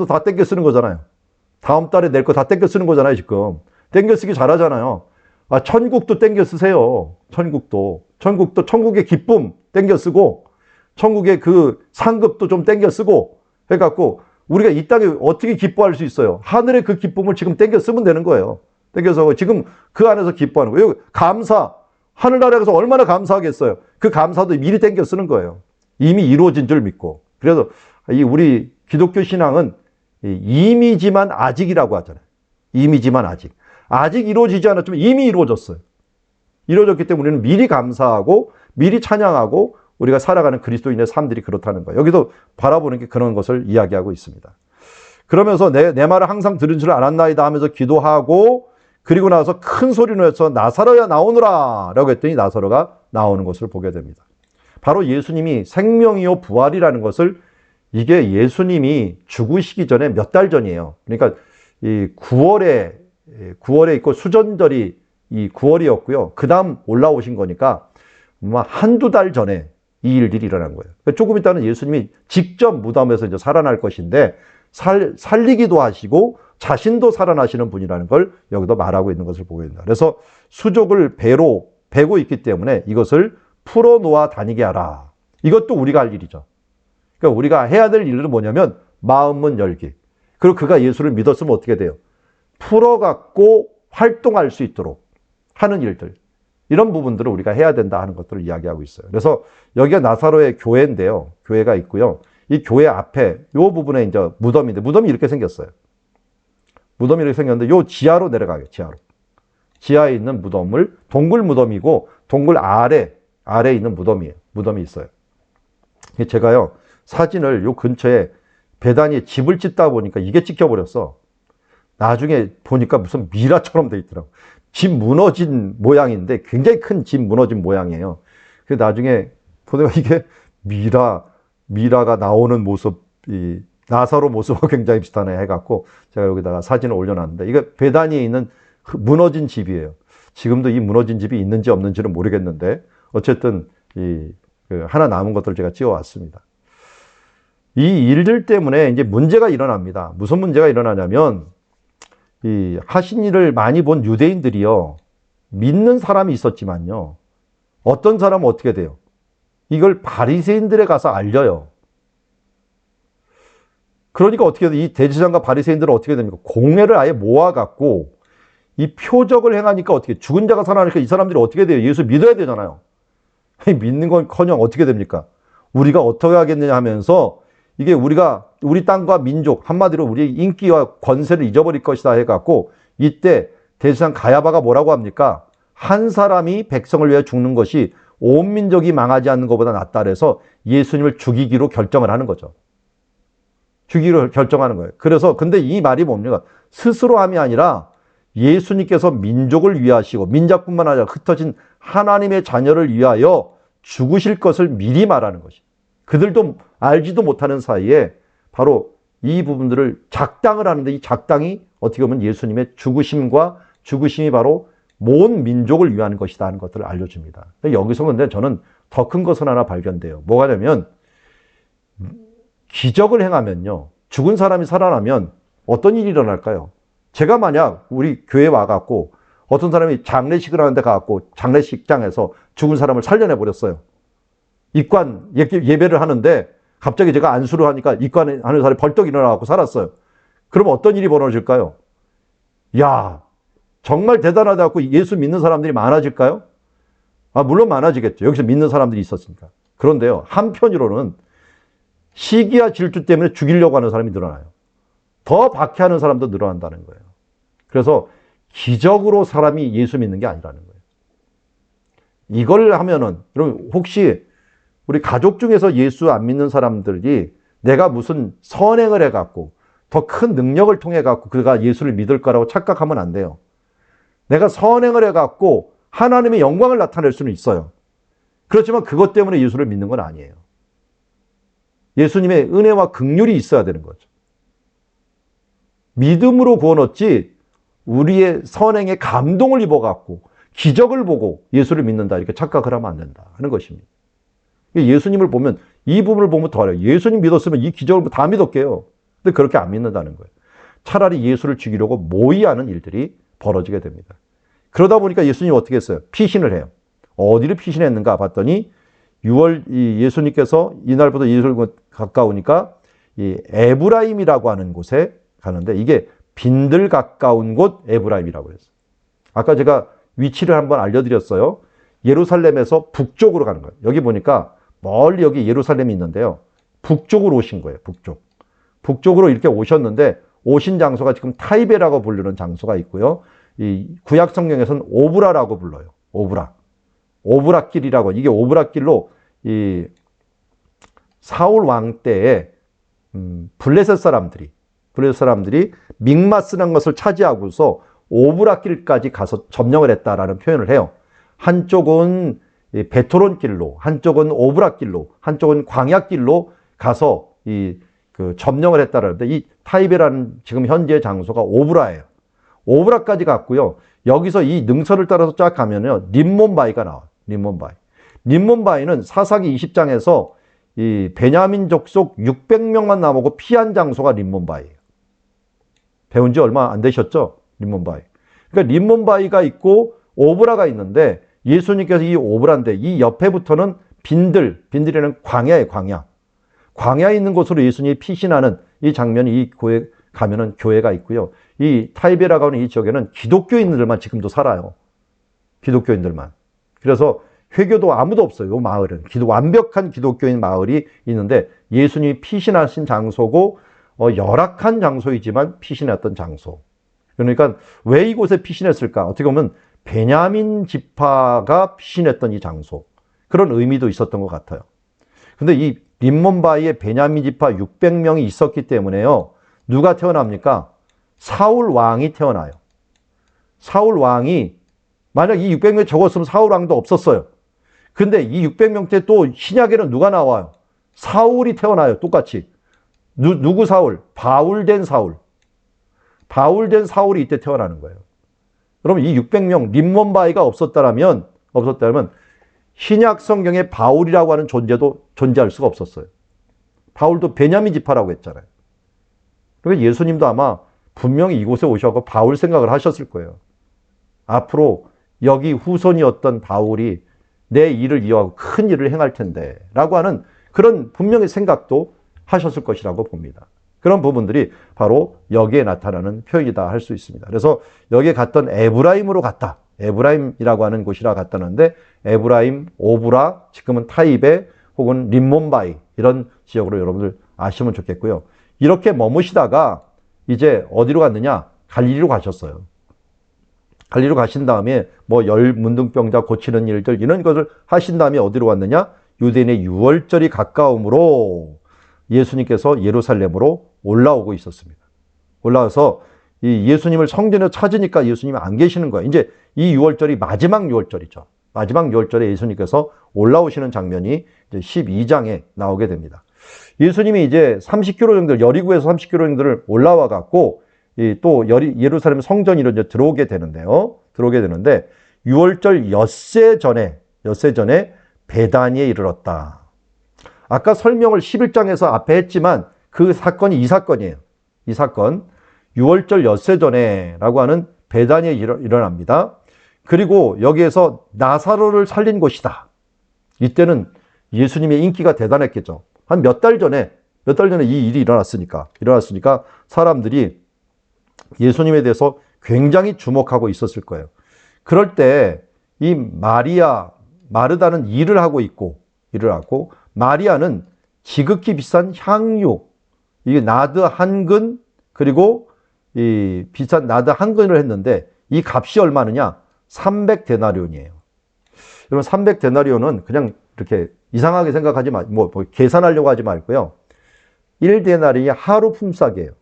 다 땡겨 쓰는 거잖아요. 다음 달에 낼 거 다 땡겨 쓰는 거잖아요. 지금 땡겨 쓰기 잘하잖아요. 천국도 땡겨 쓰세요. 천국의 기쁨 땡겨 쓰고 천국의 그 상급도 좀 땡겨 쓰고 해갖고 우리가 이 땅에 어떻게 기뻐할 수 있어요? 하늘의 그 기쁨을 지금 땡겨 쓰면 되는 거예요. 땡겨서 지금 그 안에서 기뻐하는 거예요. 감사. 하늘나라에서 얼마나 감사하겠어요. 그 감사도 미리 땡겨 쓰는 거예요. 이미 이루어진 줄 믿고. 그래서 우리 기독교 신앙은 이미지만 아직이라고 하잖아요. 이미지만 아직. 아직 이루어지지 않았지만 이미 이루어졌어요. 이루어졌기 때문에 우리는 미리 감사하고 미리 찬양하고 우리가 살아가는 그리스도인의 삶들이 그렇다는 거예요. 여기서 바라보는 게 그런 것을 이야기하고 있습니다. 그러면서 내 말을 항상 들은 줄 알았나이다 하면서 기도하고 그리고 나서 큰 소리로 해서 나사로야 나오너라 라고 했더니 나사로가 나오는 것을 보게 됩니다. 바로 예수님이 생명이요 부활이라는 것을 이게 예수님이 죽으시기 전에 몇 달 전이에요. 그러니까 이 9월에 있고 수전절이 이 9월이었고요. 그 다음 올라오신 거니까 아마 한두 달 전에 이 일들이 일어난 거예요. 조금 있다는 예수님이 직접 무덤에서 이제 살아날 것인데 살리기도 하시고 자신도 살아나시는 분이라는 걸 여기도 말하고 있는 것을 보게 됩니다. 그래서 수족을 배로 베고 있기 때문에 이것을 풀어놓아 다니게 하라. 이것도 우리가 할 일이죠. 그러니까 우리가 해야 될 일은 뭐냐면 마음문 열기. 그리고 그가 예수를 믿었으면 어떻게 돼요? 풀어갖고 활동할 수 있도록 하는 일들. 이런 부분들을 우리가 해야 된다 하는 것들을 이야기하고 있어요. 그래서 여기가 나사로의 교회인데요. 교회가 있고요. 이 교회 앞에 이 부분에 이제 무덤인데, 무덤이 이렇게 생겼어요. 무덤이 이렇게 생겼는데 요 지하로 내려가요. 지하에 있는 무덤을, 동굴 무덤이고 동굴 아래 있는 무덤이 있어요. 제가요, 사진을 요 근처에 베다니에 집을 짓다 보니까 이게 찍혀버렸어. 나중에 보니까 무슨 미라처럼 돼 있더라고. 집 무너진 모양인데 굉장히 큰 집 무너진 모양이에요. 그래서 나중에 보니까 이게 미라가 나오는 모습, 이 나사로 모습하고 굉장히 비슷하네 해갖고 제가 여기다가 사진을 올려놨는데, 이게 베다니에 있는 무너진 집이에요. 지금도 이 무너진 집이 있는지 없는지는 모르겠는데 어쨌든 하나 남은 것들을 제가 찍어왔습니다. 이 일들 때문에 이제 문제가 일어납니다. 무슨 문제가 일어나냐면, 이 하신 일을 많이 본 유대인들이요, 믿는 사람이 있었지만요, 어떤 사람은 어떻게 돼요? 이걸 바리새인들에 가서 알려요. 그러니까 어떻게 돼요? 이 대제사장과 바리새인들은 어떻게 됩니까? 공회를 아예 모아갖고 이 표적을 행하니까 어떻게, 죽은 자가 살아나니까 이 사람들이 어떻게 돼요? 예수 믿어야 되잖아요. 믿는 건커녕 어떻게 됩니까? 우리가 어떻게 하겠느냐 하면서, 이게 우리 땅과 민족, 한마디로 우리의 인기와 권세를 잊어버릴 것이다 해갖고, 이때 대제사장 가야바가 뭐라고 합니까? 한 사람이 백성을 위해 죽는 것이 온 민족이 망하지 않는 것보다 낫다 그래서 예수님을 죽이기로 결정을 하는 거죠. 죽이기로 결정하는 거예요. 그래서 근데 이 말이 뭡니까? 스스로 함이 아니라 예수님께서 민족을 위하시고 민족뿐만 아니라 흩어진 하나님의 자녀를 위하여 죽으실 것을 미리 말하는 것이. 그들도 알지도 못하는 사이에 바로 이 부분들을 작당을 하는데, 이 작당이 어떻게 보면 예수님의 죽으심이 바로 모든 민족을 위한 것이다 하는 것들을 알려줍니다. 여기서 근데 저는 더 큰 것은 하나 발견돼요. 뭐가 되면, 기적을 행하면요, 죽은 사람이 살아나면 어떤 일이 일어날까요? 제가 만약 우리 교회에 와갖고 어떤 사람이 장례식을 하는데 가갖고 장례식장에서 죽은 사람을 살려내버렸어요. 입관 예배를 하는데 갑자기 제가 안수를 하니까 입관하는 사람이 벌떡 일어나갖고 살았어요. 그럼 어떤 일이 벌어질까요? 야, 정말 대단하다고 예수 믿는 사람들이 많아질까요? 물론 많아지겠죠. 여기서 믿는 사람들이 있었으니까. 그런데요, 한편으로는 시기와 질투 때문에 죽이려고 하는 사람이 늘어나요. 더 박해하는 사람도 늘어난다는 거예요. 그래서 기적으로 사람이 예수 믿는 게 아니라는 거예요. 이걸 하면은, 여러분 혹시 우리 가족 중에서 예수 안 믿는 사람들이 내가 무슨 선행을 해갖고 더 큰 능력을 통해갖고 그가 예수를 믿을 거라고 착각하면 안 돼요. 내가 선행을 해갖고 하나님의 영광을 나타낼 수는 있어요. 그렇지만 그것 때문에 예수를 믿는 건 아니에요. 예수님의 은혜와 긍휼이 있어야 되는 거죠. 믿음으로 구원 얻지 우리의 선행에 감동을 입어갖고 기적을 보고 예수를 믿는다 이렇게 착각을 하면 안 된다 하는 것입니다. 예수님을 보면, 이 부분을 보면 더 알아요. 예수님 믿었으면 이 기적을 다 믿었게요. 근데 그렇게 안 믿는다는 거예요. 차라리 예수를 죽이려고 모의하는 일들이 벌어지게 됩니다. 그러다 보니까 예수님이 어떻게 했어요? 피신을 해요. 어디를 피신했는가 봤더니 예수님께서 이날부터 예루살렘 가까우니까 이 에브라임이라고 하는 곳에 가는데, 이게 빈들 가까운 곳 에브라임이라고 했어요. 아까 제가 위치를 한번 알려드렸어요. 예루살렘에서 북쪽으로 가는 거예요. 여기 보니까 멀리 여기 예루살렘이 있는데요. 북쪽으로 오신 거예요. 북쪽으로 이렇게 오셨는데, 오신 장소가 지금 타이베라고 부르는 장소가 있고요. 이 구약 성경에서는 오브라라고 불러요. 오브라길이라고. 이게 오브라길로 이 사울 왕 때에 블레셋 사람들이 믹마스라는 것을 차지하고서 오브라길까지 가서 점령을 했다라는 표현을 해요. 한쪽은 베토론 길로, 한쪽은 오브라길로, 한쪽은 광야길로 가서 점령을 했다라는데, 이 타이베라는 지금 현재 장소가 오브라예요. 오브라까지 갔고요. 여기서 이 능선을 따라서 쫙 가면요, 림몬바이가 나와요. 림몬바이는 사사기 20장에서 이 베냐민 족속 600명만 남았고 피한 장소가 림몬바이예요. 배운 지 얼마 안 되셨죠? 림몬바이. 그러니까 림몬바이가 있고 오브라가 있는데, 예수님께서 이 오브라인데 이 옆에부터는 빈들이라는 광야에 있는 곳으로 예수님이 피신하는 이 장면이 이 가면은 교회가 있고요. 이 타이베라고 하는 이 지역에는 기독교인들만 지금도 살아요. 기독교인들만. 그래서 회교도 아무도 없어요. 이 마을은. 완벽한 기독교인 마을이 있는데 예수님이 피신하신 장소고 열악한 장소이지만 피신했던 장소. 그러니까 왜 이곳에 피신했을까? 어떻게 보면 베냐민 지파가 피신했던 이 장소. 그런 의미도 있었던 것 같아요. 근데 이 림몬바이에 베냐민 지파 600명이 있었기 때문에요. 누가 태어납니까? 사울 왕이 태어나요. 사울 왕이 만약 이 600명이 적었으면 사울 왕도 없었어요. 근데 이 600명 때 또 신약에는 누가 나와요? 사울이 태어나요. 똑같이. 누구 사울? 바울된 사울. 바울된 사울이 이때 태어나는 거예요. 그럼 이 600명 림몬바이가 없었다면 신약 성경에 바울이라고 하는 존재도 존재할 수가 없었어요. 바울도 베냐민 지파라고 했잖아요. 그러니까 예수님도 아마 분명히 이곳에 오셔서 바울 생각을 하셨을 거예요. 앞으로 여기 후손이었던 바울이 내 일을 이어가고 큰 일을 행할 텐데 라고 하는 그런 분명히 생각도 하셨을 것이라고 봅니다. 그런 부분들이 바로 여기에 나타나는 표현이다 할 수 있습니다. 그래서 여기에 갔던 에브라임으로 갔다. 에브라임이라고 하는 곳이라 갔다는데 에브라임, 오브라, 지금은 타이베 혹은 림몬바이 이런 지역으로 여러분들 아시면 좋겠고요. 이렇게 머무시다가 이제 어디로 갔느냐? 갈릴리로 가셨어요. 갈릴리로 가신 다음에 뭐 열문둥병자 고치는 일들 이런 것을 하신 다음에 어디로 왔느냐? 유대인의 유월절이 가까움으로 예수님께서 예루살렘으로 올라오고 있었습니다. 올라와서 이 예수님을 성전에 찾으니까 예수님이 안 계시는 거예요. 이제 이 유월절이 마지막 유월절이죠. 마지막 유월절에 예수님께서 올라오시는 장면이 이제 12장에 나오게 됩니다. 예수님이 이제 30km 정도, 여리고에서 30km 정도를 올라와 갖고 또 예루살렘 성전으로 이제 들어오게 되는데요. 들어오게 되는데 유월절 엿새 전에 베다니에 이르렀다. 아까 설명을 11장에서 앞에 했지만 그 사건이 이 사건이에요. 이 사건. 유월절 엿새 전에라고 하는 베다니에 일어납니다. 그리고 여기에서 나사로를 살린 곳이다. 이때는 예수님의 인기가 대단했겠죠. 한 몇 달 전에 이 일이 일어났으니까 사람들이 예수님에 대해서 굉장히 주목하고 있었을 거예요. 그럴 때 이 마르다는 일을 하고 마리아는 지극히 비싼 향유, 이게 나드 한 근, 그리고 이 비싼 나드 한 근을 했는데 이 값이 얼마느냐? 300데나리온이에요. 여러분 300데나리온은 그냥 이렇게 이상하게 생각하지 뭐 계산하려고 하지 말고요. 1데나리온이 하루 품삯이에요.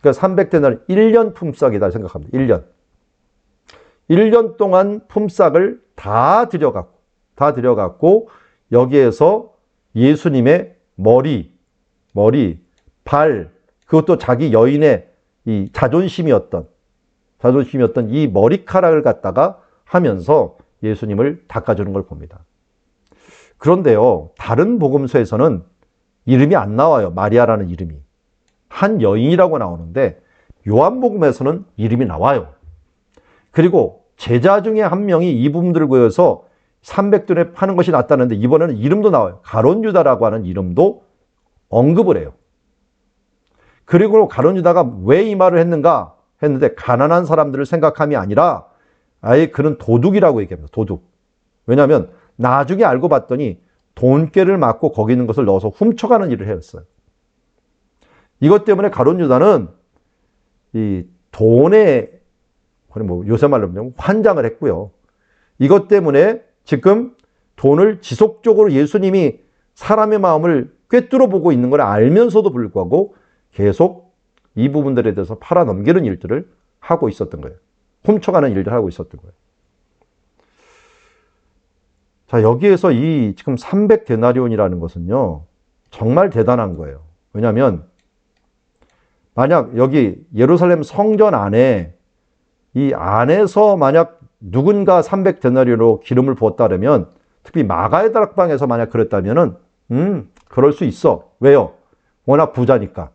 그러니까 300데나리온 1년 품삯이다 생각합니다. 1년 동안 품삯을 다 들여갖고 여기에서 예수님의 머리, 발, 그것도 자기 여인의 이 자존심이었던 이 머리카락을 갖다가 하면서 예수님을 닦아주는 걸 봅니다. 그런데요, 다른 복음서에서는 이름이 안 나와요. 마리아라는 이름이. 한 여인이라고 나오는데 요한복음에서는 이름이 나와요. 그리고 제자 중에 한 명이 이 부분들을 구해서 300돈에 파는 것이 낫다는데 이번에는 이름도 나와요. 가룟 유다라고 하는 이름도 언급을 해요. 그리고 가룟 유다가 왜 이 말을 했는가 했는데 가난한 사람들을 생각함이 아니라 아예 그는 도둑이라고 얘기합니다. 도둑. 왜냐하면 나중에 알고 봤더니 돈꾀를 맞고 거기 있는 것을 넣어서 훔쳐가는 일을 했어요. 이것 때문에 가룟 유다는 이 돈에 뭐 요새 말로 하면 환장을 했고요. 이것 때문에 지금 돈을 지속적으로 예수님이 사람의 마음을 꿰뚫어 보고 있는 걸 알면서도 불구하고 계속 이 부분들에 대해서 팔아넘기는 일들을 하고 있었던 거예요. 훔쳐가는 일들을 하고 있었던 거예요. 자, 여기에서 이 지금 300데나리온이라는 것은요, 정말 대단한 거예요. 왜냐하면 만약 여기 예루살렘 성전 안에 이 안에서 만약 누군가 300데나리온으로 기름을 부었다면 특히 마가의 다락방에서 만약 그랬다면은 그럴 수 있어. 왜요? 워낙 부자니까.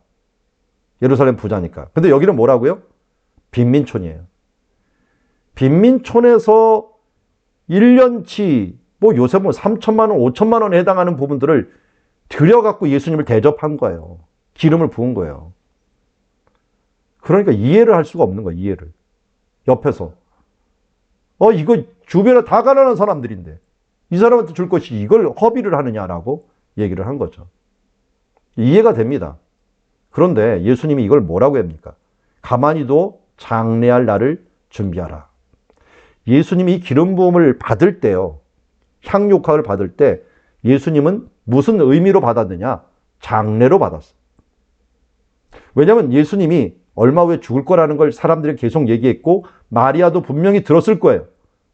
예루살렘 부자니까. 근데 여기는 뭐라고요? 빈민촌이에요. 빈민촌에서 1년치 뭐 요새 뭐 3천만 원, 5천만 원에 해당하는 부분들을 들여갖고 예수님을 대접한 거예요. 기름을 부은 거예요. 그러니까 이해를 할 수가 없는 거야, 이해를. 옆에서. 이거 주변에 다 가난한 사람들인데 이 사람한테 줄 것이 이걸 허비를 하느냐라고 얘기를 한 거죠. 이해가 됩니다. 그런데 예수님이 이걸 뭐라고 합니까? 가만히도 장래할 날을 준비하라. 예수님이 이 기름 부음을 받을 때요, 향유옥합을 받을 때 예수님은 무슨 의미로 받았느냐? 장래로 받았어. 왜냐하면 예수님이 얼마 후에 죽을 거라는 걸 사람들이 계속 얘기했고 마리아도 분명히 들었을 거예요.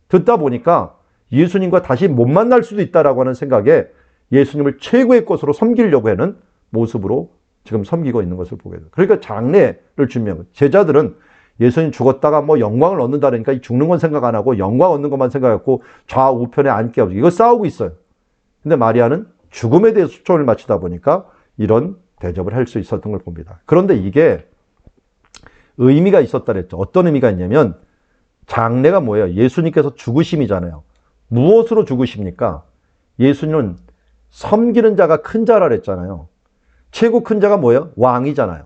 듣다 보니까 예수님과 다시 못 만날 수도 있다라고 하는 생각에 예수님을 최고의 것으로 섬기려고 하는 모습으로 지금 섬기고 있는 것을 보게 돼요. 그러니까 장래를 준비한 거예요. 제자들은 예수님 죽었다가 뭐 영광을 얻는다니까 이 죽는 건 생각 안 하고 영광 얻는 것만 생각했고 좌우편에 앉게 하고 이거 싸우고 있어요. 근데 마리아는 죽음에 대해서 초점을 맞추다 보니까 이런 대접을 할 수 있었던 걸 봅니다. 그런데 이게 의미가 있었다 그랬죠. 어떤 의미가 있냐면 장래가 뭐예요? 예수님께서 죽으심이잖아요. 무엇으로 죽으십니까? 예수님은 섬기는 자가 큰 자라 그랬잖아요. 최고 큰 자가 뭐예요? 왕이잖아요.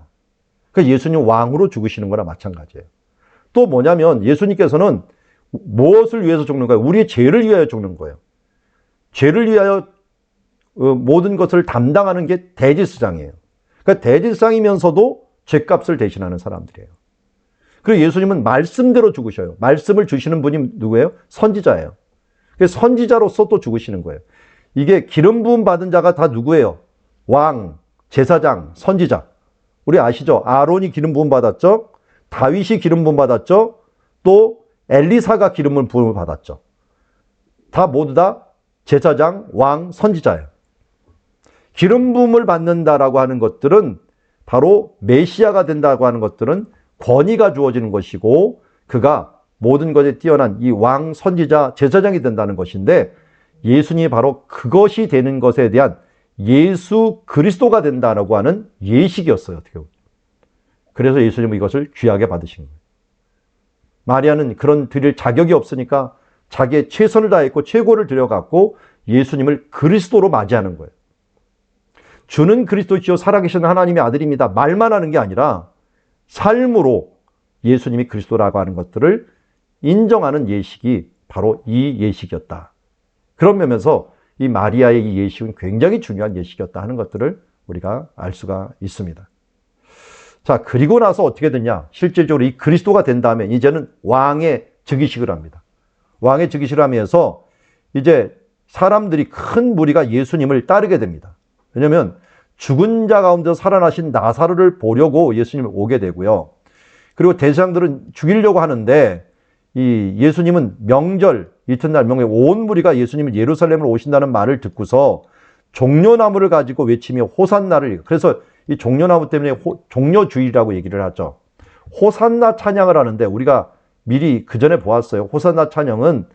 그러니까 예수님 왕으로 죽으시는 거나 마찬가지예요. 또 뭐냐면 예수님께서는 무엇을 위해서 죽는 거예요? 우리의 죄를 위하여 죽는 거예요. 죄를 위하여 모든 것을 담당하는 게 대제사장이에요. 그러니까 대제사장이면서도 죄값을 대신하는 사람들이에요. 그리고 예수님은 말씀대로 죽으셔요. 말씀을 주시는 분이 누구예요? 선지자예요. 그래서 선지자로서 또 죽으시는 거예요. 이게 기름 부음 받은 자가 다 누구예요? 왕, 제사장, 선지자. 우리 아시죠? 아론이 기름 부음 받았죠? 다윗이 기름 부음 받았죠? 또 엘리사가 기름 부음을 받았죠. 다 모두 다 제사장, 왕, 선지자예요. 기름 부음을 받는다라고 하는 것들은 바로 메시아가 된다고 하는 것들은 권위가 주어지는 것이고 그가 모든 것에 뛰어난 이 왕, 선지자, 제사장이 된다는 것인데 예수님이 바로 그것이 되는 것에 대한 예수 그리스도가 된다라고 하는 예식이었어요. 어떻게 보면. 그래서 예수님은 이것을 귀하게 받으신 거예요. 마리아는 그런 드릴 자격이 없으니까 자기의 최선을 다했고 최고를 들여갖고 예수님을 그리스도로 맞이하는 거예요. 주는 그리스도시요 살아계신 하나님의 아들입니다. 말만 하는 게 아니라 삶으로 예수님이 그리스도라고 하는 것들을 인정하는 예식이 바로 이 예식이었다. 그런 면에서 이 마리아의 이 예식은 굉장히 중요한 예식이었다 하는 것들을 우리가 알 수가 있습니다. 자, 그리고 나서 어떻게 됐냐? 실질적으로 이 그리스도가 된 다음에 이제는 왕의 즉위식을 합니다. 왕의 즉위식을 하면서 이제 사람들이 큰 무리가 예수님을 따르게 됩니다. 왜냐하면 죽은 자 가운데서 살아나신 나사로를 보려고 예수님이 오게 되고요. 그리고 대제사장들은 죽이려고 하는데 이 예수님은 명절 이튿날 명절 온 무리가 예수님이 예루살렘으로 오신다는 말을 듣고서 종려나무를 가지고 외치며 호산나를, 그래서 이 종려나무 때문에 종려주일이라고 얘기를 하죠. 호산나 찬양을 하는데 우리가 미리 그 전에 보았어요. 호산나 찬양은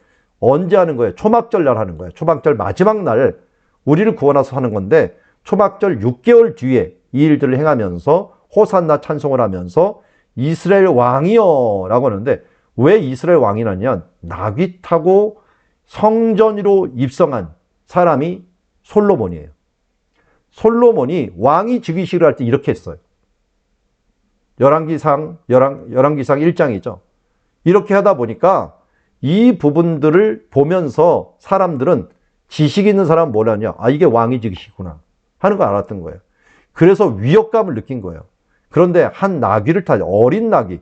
언제 하는 거예요? 초막절 날 하는 거예요. 초막절 마지막 날 우리를 구원하서 하는 건데 초막절 6개월 뒤에 이 일들을 행하면서 호산나 찬송을 하면서 이스라엘 왕이여 라고 하는데 왜 이스라엘 왕이냐면 나귀 타고 성전으로 입성한 사람이 솔로몬이에요. 솔로몬이 왕이 즉위식을 할 때 이렇게 했어요. 열왕기상 1장이죠. 이렇게 하다 보니까 이 부분들을 보면서 사람들은 지식 있는 사람은 뭐라냐? 아, 이게 왕이 즉위식이구나 하는 걸 알았던 거예요. 그래서 위협감을 느낀 거예요. 그런데 한 나귀를 타죠. 어린 나귀.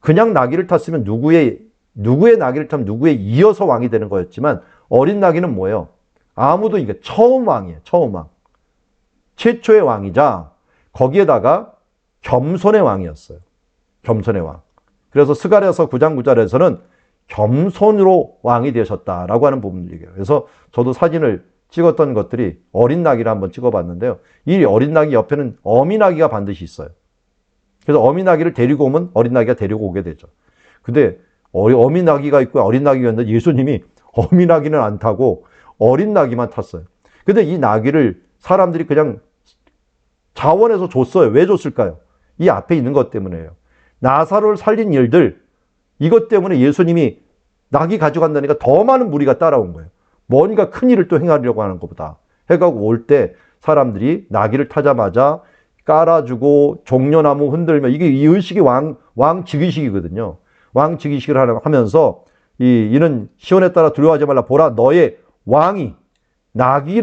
그냥 나귀를 탔으면 누구의 나귀를 타면 누구에 이어서 왕이 되는 거였지만 어린 나귀는 뭐예요? 아무도 이게 처음 왕이에요. 처음 왕. 최초의 왕이자 거기에다가 겸손의 왕이었어요. 겸손의 왕. 그래서 스가랴서 9장 9절에서는 겸손으로 왕이 되셨다라고 하는 부분을 얘기해요. 그래서 저도 사진을 찍었던 것들이 어린 나귀를 한번 찍어봤는데요. 이 어린 나귀 옆에는 어미 나귀가 반드시 있어요. 그래서 어미 나귀를 데리고 오면 어린 나귀가 데리고 오게 되죠. 근데 어미 나귀가 있고 어린 나귀가 있는데 예수님이 어미 나귀는 안 타고 어린 나귀만 탔어요. 근데 이 나귀를 사람들이 그냥 자원해서 줬어요. 왜 줬을까요? 이 앞에 있는 것 때문에요. 나사로를 살린 일들, 이것 때문에 예수님이 나귀 가져간다니까 더 많은 무리가 따라온 거예요. 뭔가 큰 일을 또 행하려고 하는 것보다 해가고 올 때 사람들이 나귀를 타자마자 깔아주고 종려나무 흔들며 이게 이 의식이 왕직의식이거든요. 왕직의식을 하면서 이는 시온에 따라 두려워하지 말라. 보라 너의 왕이 나귀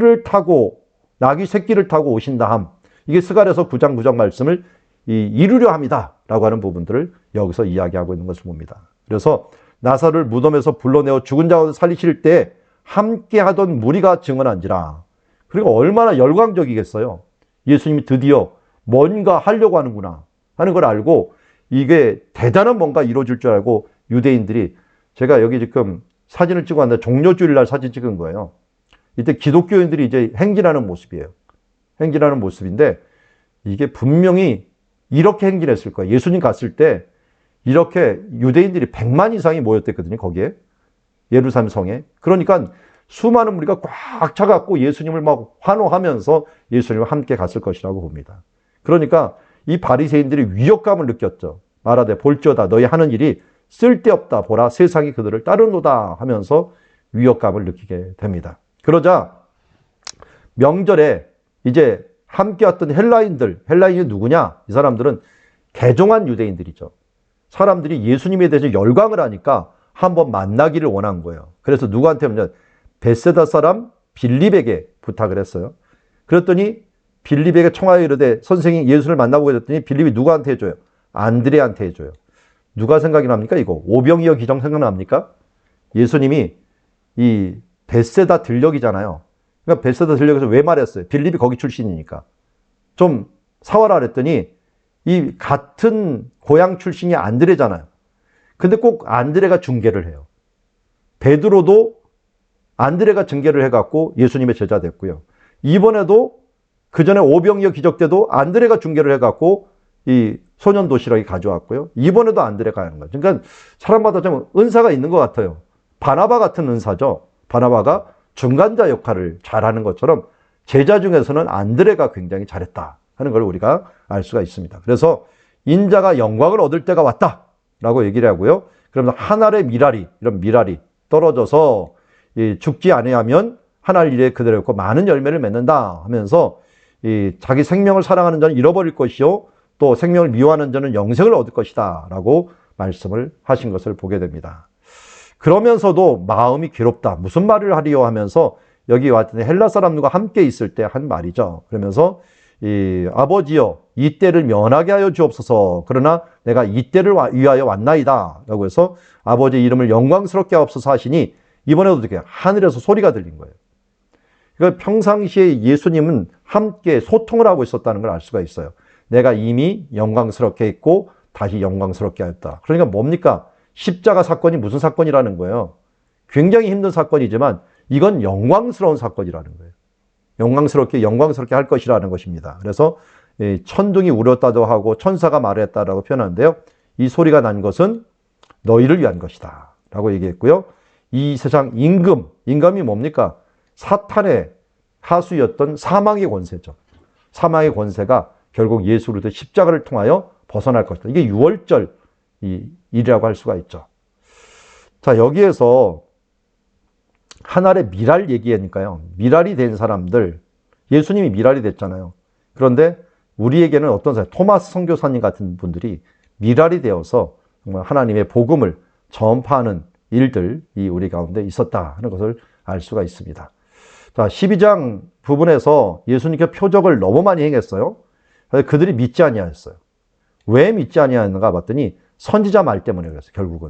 새끼를 타고 오신다 함. 이게 스가랴서 9장 9장 말씀을 이루려 합니다. 라고 하는 부분들을 여기서 이야기하고 있는 것을 봅니다. 그래서 나사로를 무덤에서 불러내어 죽은 자를 살리실 때 함께 하던 무리가 증언한지라. 그리고 얼마나 열광적이겠어요. 예수님이 드디어 뭔가 하려고 하는구나 하는 걸 알고 이게 대단한 뭔가 이루어질 줄 알고 유대인들이, 제가 여기 지금 사진을 찍어 왔는데 종려주일 날 사진 찍은 거예요. 이때 기독교인들이 이제 행진하는 모습이에요. 행진하는 모습인데 이게 분명히 이렇게 행진했을 거예요. 예수님 갔을 때 이렇게 유대인들이 100만 이상이 모였댔거든요. 거기에 예루살렘 성에. 그러니까 수많은 무리가 꽉 차갖고 예수님을 막 환호하면서 예수님과 함께 갔을 것이라고 봅니다. 그러니까 이 바리새인들이 위협감을 느꼈죠. 말하되 볼지어다 너희 하는 일이 쓸데없다. 보라 세상이 그들을 따르노다 하면서 위협감을 느끼게 됩니다. 그러자 명절에 이제 함께 왔던 헬라인이 누구냐? 이 사람들은 개종한 유대인들이죠. 사람들이 예수님에 대해서 열광을 하니까 한번 만나기를 원한 거예요. 그래서 누구한테 하면 베세다 사람 빌립에게 부탁을 했어요. 그랬더니 빌립에게 청하여 이르되 선생님 예수를 만나보게 됐더니 빌립이 누구한테 해줘요? 안드레한테 해줘요. 누가 생각이 납니까? 이거 오병이어 기적 생각납니까? 예수님이 이 베세다 들녘이잖아요. 그러니까 베세다 들녘에서 왜 말했어요? 빌립이 거기 출신이니까. 좀 사와라 그랬더니 이 같은 고향 출신이 안드레잖아요. 근데 꼭 안드레가 중계를 해요. 베드로도 안드레가 중계를 해갖고 예수님의 제자 됐고요. 이번에도 그 전에 오병이어 기적 때도 안드레가 중계를 해갖고 이 소년 도시락이 가져왔고요. 이번에도 안드레가 하는 거죠. 그러니까 사람마다 좀 은사가 있는 것 같아요. 바나바 같은 은사죠. 바나바가 중간자 역할을 잘하는 것처럼 제자 중에서는 안드레가 굉장히 잘했다 하는 걸 우리가 알 수가 있습니다. 그래서 인자가 영광을 얻을 때가 왔다라고 얘기를 하고요. 그러면서 한 알의 미랄이, 이런 미랄이 떨어져서 죽지 아니하면 한 알 일에 그대로 있고 많은 열매를 맺는다 하면서 자기 생명을 사랑하는 자는 잃어버릴 것이요 또 생명을 미워하는 자는 영생을 얻을 것이다 라고 말씀을 하신 것을 보게 됩니다. 그러면서도 마음이 괴롭다. 무슨 말을 하리요 하면서 여기 왔더니 헬라 사람들과 함께 있을 때 한 말이죠. 그러면서 아버지여 이 때를 면하게 하여 주옵소서. 그러나 내가 이 때를 위하여 왔나이다 라고 해서 아버지의 이름을 영광스럽게 하옵소서 하시니 이번에도 어떻게 하늘에서 소리가 들린 거예요. 그러니까 평상시에 예수님은 함께 소통을 하고 있었다는 걸 알 수가 있어요. 내가 이미 영광스럽게 했고 다시 영광스럽게 하였다. 그러니까 뭡니까? 십자가 사건이 무슨 사건이라는 거예요? 굉장히 힘든 사건이지만 이건 영광스러운 사건이라는 거예요. 영광스럽게 할 것이라는 것입니다. 그래서 천둥이 울었다도 하고 천사가 말했다라고 표현하는데요. 이 소리가 난 것은 너희를 위한 것이다 라고 얘기했고요. 이 세상 임금이 뭡니까? 사탄의 하수였던 사망의 권세죠. 사망의 권세가 결국 예수 그리스도 십자가를 통하여 벗어날 것이다. 이게 6월절 일이라고 할 수가 있죠. 자, 여기에서 하나의 미랄 얘기하니까요. 미랄이 된 사람들, 예수님이 미랄이 됐잖아요. 그런데 우리에게는 어떤 사람, 토마스 선교사님 같은 분들이 미랄이 되어서 정말 하나님의 복음을 전파하는 일들이 우리 가운데 있었다 하는 것을 알 수가 있습니다. 자, 12장 부분에서 예수님께 표적을 너무 많이 행했어요. 그들이 믿지 아니하였어요. 왜 믿지 아니하였는가 봤더니 선지자 말 때문에 그랬어요. 결국은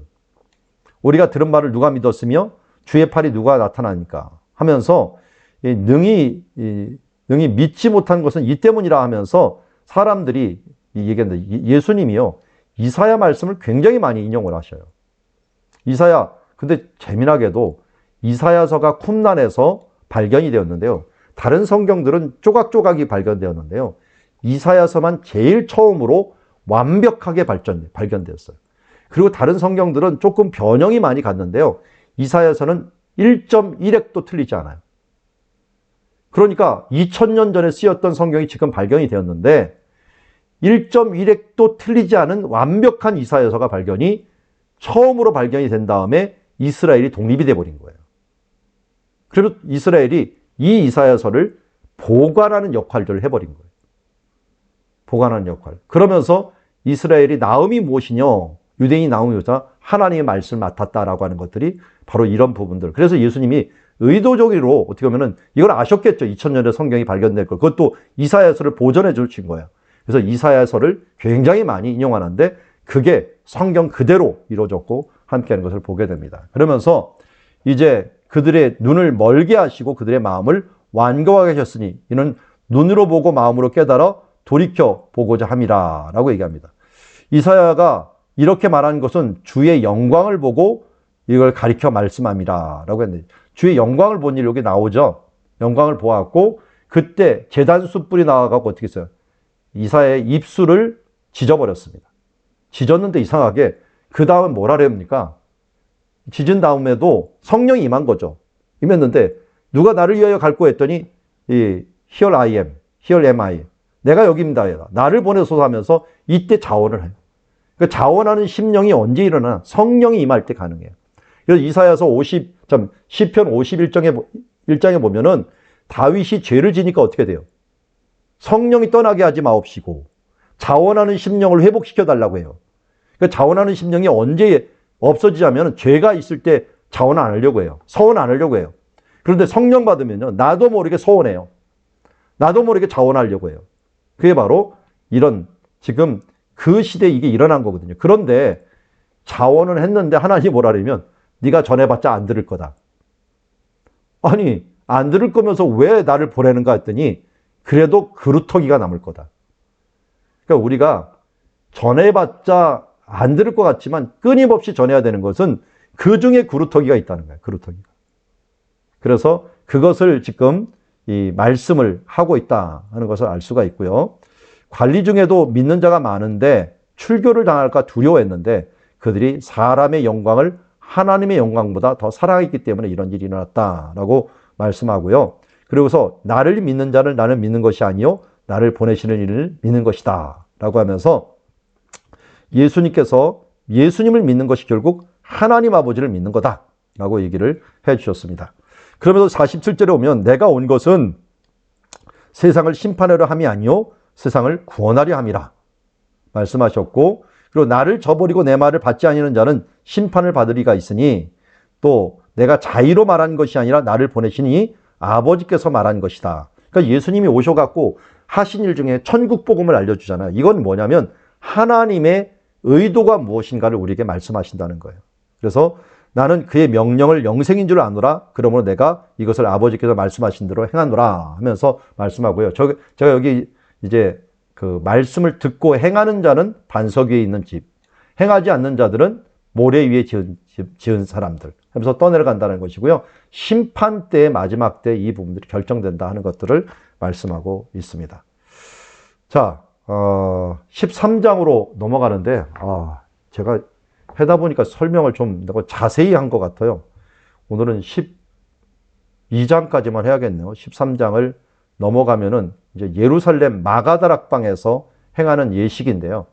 우리가 들은 말을 누가 믿었으며 주의 팔이 누가 나타나니까 하면서 능히 믿지 못한 것은 이 때문이라 하면서 사람들이 얘기했는데 예수님이요 이사야 말씀을 굉장히 많이 인용을 하셔요. 이사야, 근데 재미나게도 이사야서가 쿰란에서 발견이 되었는데요. 다른 성경들은 조각조각이 발견되었는데요. 이사야서만 제일 처음으로 완벽하게 발견되었어요. 그리고 다른 성경들은 조금 변형이 많이 갔는데요. 이사야서는 1.1획도 틀리지 않아요. 그러니까 2000년 전에 쓰였던 성경이 지금 발견이 되었는데 1.1획도 틀리지 않은 완벽한 이사야서가 처음으로 발견이 된 다음에 이스라엘이 독립이 돼버린 거예요. 그리고 이스라엘이 이 이사야서를 보관하는 역할들을 해버린 거예요. 보관하는 역할. 그러면서 이스라엘이 나음이 무엇이뇨? 유대인이 나음이 무엇이냐? 하나님의 말씀을 맡았다라고 하는 것들이 바로 이런 부분들. 그래서 예수님이 의도적으로 어떻게 보면은 이걸 아셨겠죠. 2000년에 성경이 발견될 걸. 그것도 이사야서를 보존해 주신 거예요. 그래서 이사야서를 굉장히 많이 인용하는데 그게 성경 그대로 이루어졌고 함께하는 것을 보게 됩니다. 그러면서 이제 그들의 눈을 멀게 하시고 그들의 마음을 완고하게 하셨으니 이는 눈으로 보고 마음으로 깨달아 돌이켜 보고자 함이라 라고 얘기합니다. 이사야가 이렇게 말한 것은 주의 영광을 보고 이걸 가리켜 말씀함이라 라고 했는데 주의 영광을 본 일 여기 나오죠. 영광을 보았고 그때 제단 숯불이 나와가고 어떻게 했어요? 이사야의 입술을 지져버렸습니다. 지졌는데 이상하게 그 다음은 뭐라 그럽니까? 지진 다음에도 성령이 임한 거죠. 임했는데 누가 나를 위하여 갈고 했더니 Here I am, here am I. 내가 여기입니다. 나를 보내소서 하면서 이때 자원을 해요. 그러니까 자원하는 심령이 언제 일어나? 성령이 임할 때 가능해요. 그래서 이사야서 시편 51장에 보면은 다윗이 죄를 지니까 어떻게 돼요? 성령이 떠나게 하지 마옵시고 자원하는 심령을 회복시켜 달라고 해요. 그러니까 자원하는 심령이 언제 없어지자면 죄가 있을 때 자원 안 하려고 해요. 서원 안 하려고 해요. 그런데 성령 받으면요. 나도 모르게 서원해요. 나도 모르게 자원하려고 해요. 그게 바로 이런 지금 그 시대에 이게 일어난 거거든요. 그런데 자원을 했는데 하나님이 뭐라 그러면 네가 전해봤자 안 들을 거다. 아니 안 들을 거면서 왜 나를 보내는가 했더니 그래도 그루터기가 남을 거다. 그러니까 우리가 전해봤자 안 들을 것 같지만 끊임없이 전해야 되는 것은 그 중에 그루터기가 있다는 거예요. 그루터기가. 그래서 그것을 지금 이 말씀을 하고 있다 하는 것을 알 수가 있고요. 관리 중에도 믿는 자가 많은데 출교를 당할까 두려워했는데 그들이 사람의 영광을 하나님의 영광보다 더 사랑했기 때문에 이런 일이 일어났다라고 말씀하고요. 그리고서 나를 믿는 자를 나는 믿는 것이 아니요 나를 보내시는 이를 믿는 것이다 라고 하면서 예수님께서 예수님을 믿는 것이 결국 하나님 아버지를 믿는 거다 라고 얘기를 해 주셨습니다. 그러면서 47절에 오면 내가 온 것은 세상을 심판하려 함이 아니요 세상을 구원하려 함이라 말씀하셨고 그리고 나를 저버리고 내 말을 받지 아니하는 자는 심판을 받으리가 있으니 또 내가 자의로 말한 것이 아니라 나를 보내시니 아버지께서 말한 것이다. 그러니까 예수님이 오셔갖고 하신 일 중에 천국 복음을 알려주잖아요. 이건 뭐냐면 하나님의 의도가 무엇인가를 우리에게 말씀하신다는 거예요. 그래서 나는 그의 명령을 영생인 줄 아노라. 그러므로 내가 이것을 아버지께서 말씀하신 대로 행하노라 하면서 말씀하고요. 제가 여기 이제 그 말씀을 듣고 행하는 자는 반석 위에 있는 집, 행하지 않는 자들은 모래 위에 지은 사람들 하면서 떠내려간다는 것이고요. 심판 때의 마지막 때 이 부분들이 결정된다 하는 것들을 말씀하고 있습니다. 자, 13장으로 넘어가는데 제가 하다 보니까 설명을 좀 자세히 한 것 같아요. 오늘은 12장까지만 해야겠네요. 13장을 넘어가면은 이제 예루살렘 마가다락방에서 행하는 예식인데요.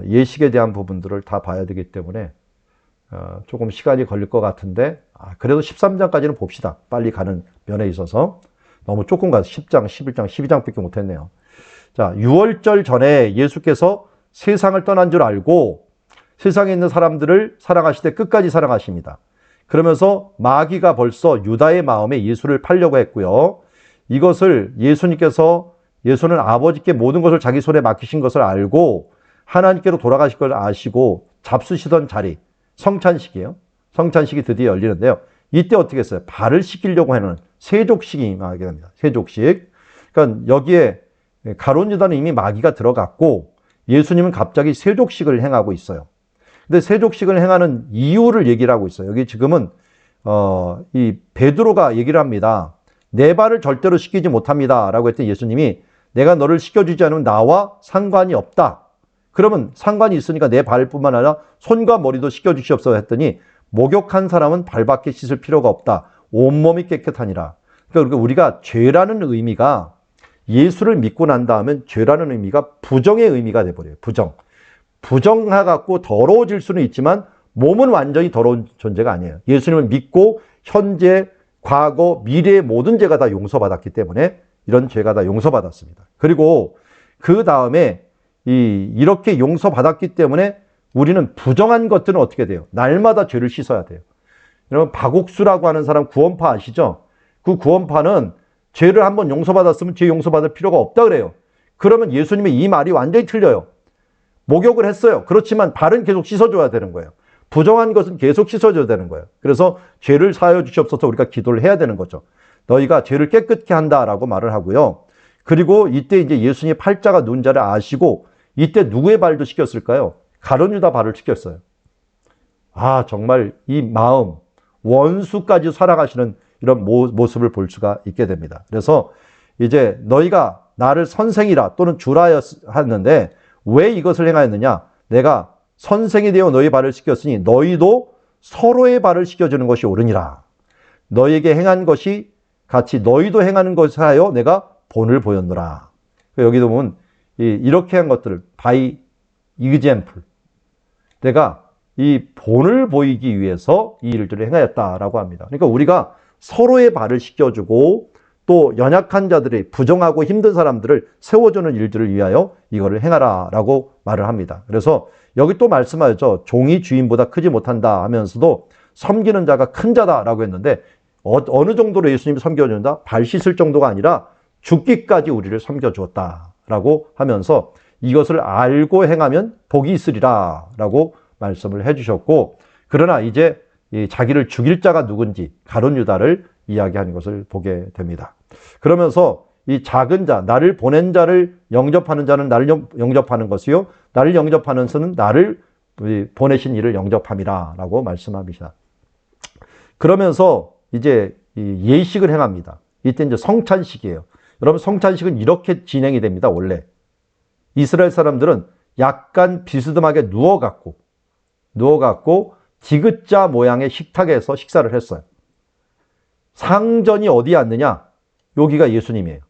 예식에 대한 부분들을 다 봐야 되기 때문에 조금 시간이 걸릴 것 같은데 그래도 13장까지는 봅시다. 빨리 가는 면에 있어서 너무 조금 가서 10장, 11장, 12장밖에 못했네요. 자, 6월절 전에 예수께서 세상을 떠난 줄 알고 세상에 있는 사람들을 사랑하시되 끝까지 사랑하십니다. 그러면서 마귀가 벌써 유다의 마음에 예수를 팔려고 했고요. 이것을 예수는 아버지께 모든 것을 자기 손에 맡기신 것을 알고 하나님께로 돌아가실 걸 아시고 잡수시던 자리, 성찬식이에요. 성찬식이 드디어 열리는데요. 이때 어떻게 했어요? 발을 씻기려고 하는 세족식이 임하게 됩니다. 세족식. 그러니까 여기에 가룟 유다는 이미 마귀가 들어갔고 예수님은 갑자기 세족식을 행하고 있어요. 근데 세족식을 행하는 이유를 얘기를 하고 있어요. 여기 지금은 이 베드로가 얘기를 합니다. 내 발을 절대로 씻기지 못합니다 라고 했더니 예수님이 내가 너를 씻겨주지 않으면 나와 상관이 없다. 그러면 상관이 있으니까 내 발뿐만 아니라 손과 머리도 씻겨주시옵소서 했더니 목욕한 사람은 발밖에 씻을 필요가 없다. 온몸이 깨끗하니라. 그러니까 우리가 죄라는 의미가 예수를 믿고 난 다음엔 죄라는 의미가 부정의 의미가 돼버려요. 부정해갖고 더러워질 수는 있지만 몸은 완전히 더러운 존재가 아니에요. 예수님을 믿고 현재, 과거, 미래의 모든 죄가 다 용서받았기 때문에 이런 죄가 다 용서받았습니다. 그리고 그 다음에 이렇게 용서받았기 때문에 우리는 부정한 것들은 어떻게 돼요? 날마다 죄를 씻어야 돼요. 여러분, 박옥수라고 하는 사람 구원파 아시죠? 그 구원파는 죄를 한번 용서받았으면 죄 용서받을 필요가 없다 그래요. 그러면 예수님의 이 말이 완전히 틀려요. 목욕을 했어요. 그렇지만 발은 계속 씻어줘야 되는 거예요. 부정한 것은 계속 씻어줘야 되는 거예요. 그래서 죄를 사하여 주시옵소서 우리가 기도를 해야 되는 거죠. 너희가 죄를 깨끗게 한다라고 말을 하고요. 그리고 이때 이제 예수님이 팔자가 누운 자를 아시고 이때 누구의 발도 씻겼을까요? 가룟 유다 발을 씻겼어요. 아, 정말 이 마음, 원수까지 사랑하시는 이런 모습을 볼 수가 있게 됩니다. 그래서 이제 너희가 나를 선생이라 또는 주라 하였는데 왜 이것을 행하였느냐? 내가 선생이 되어 너희 발을 씻겼으니 너희도 서로의 발을 씻겨주는 것이 옳으니라. 너희에게 행한 것이 같이 너희도 행하는 것을 하여 내가 본을 보였노라. 여기도 보면 이렇게 한 것들을 by example. 내가 이 본을 보이기 위해서 이 일들을 행하였다라고 합니다. 그러니까 우리가 서로의 발을 씻겨주고 또 연약한 자들의 부정하고 힘든 사람들을 세워주는 일들을 위하여 이거를 행하라라고 말을 합니다. 그래서 여기 또 말씀하죠. 종이 주인보다 크지 못한다 하면서도 섬기는 자가 큰 자다라고 했는데 어느 정도로 예수님이 섬겨준다? 발 씻을 정도가 아니라 죽기까지 우리를 섬겨주었다라고 하면서 이것을 알고 행하면 복이 있으리라라고 말씀을 해주셨고, 그러나 이제 자기를 죽일 자가 누군지 가룟 유다를 이야기하는 것을 보게 됩니다. 그러면서 이 작은 자, 나를 보낸 자를 영접하는 자는 나를 영접하는 것이요, 나를 영접하는 자는 나를 보내신 이를 영접함이라라고 말씀합니다. 그러면서 이제 예식을 행합니다. 이때 이제 성찬식이에요. 여러분, 성찬식은 이렇게 진행이 됩니다. 원래 이스라엘 사람들은 약간 비스듬하게 누워갖고 디귿자 모양의 식탁에서 식사를 했어요. 상전이 어디에 앉느냐? 여기가 예수님이에요.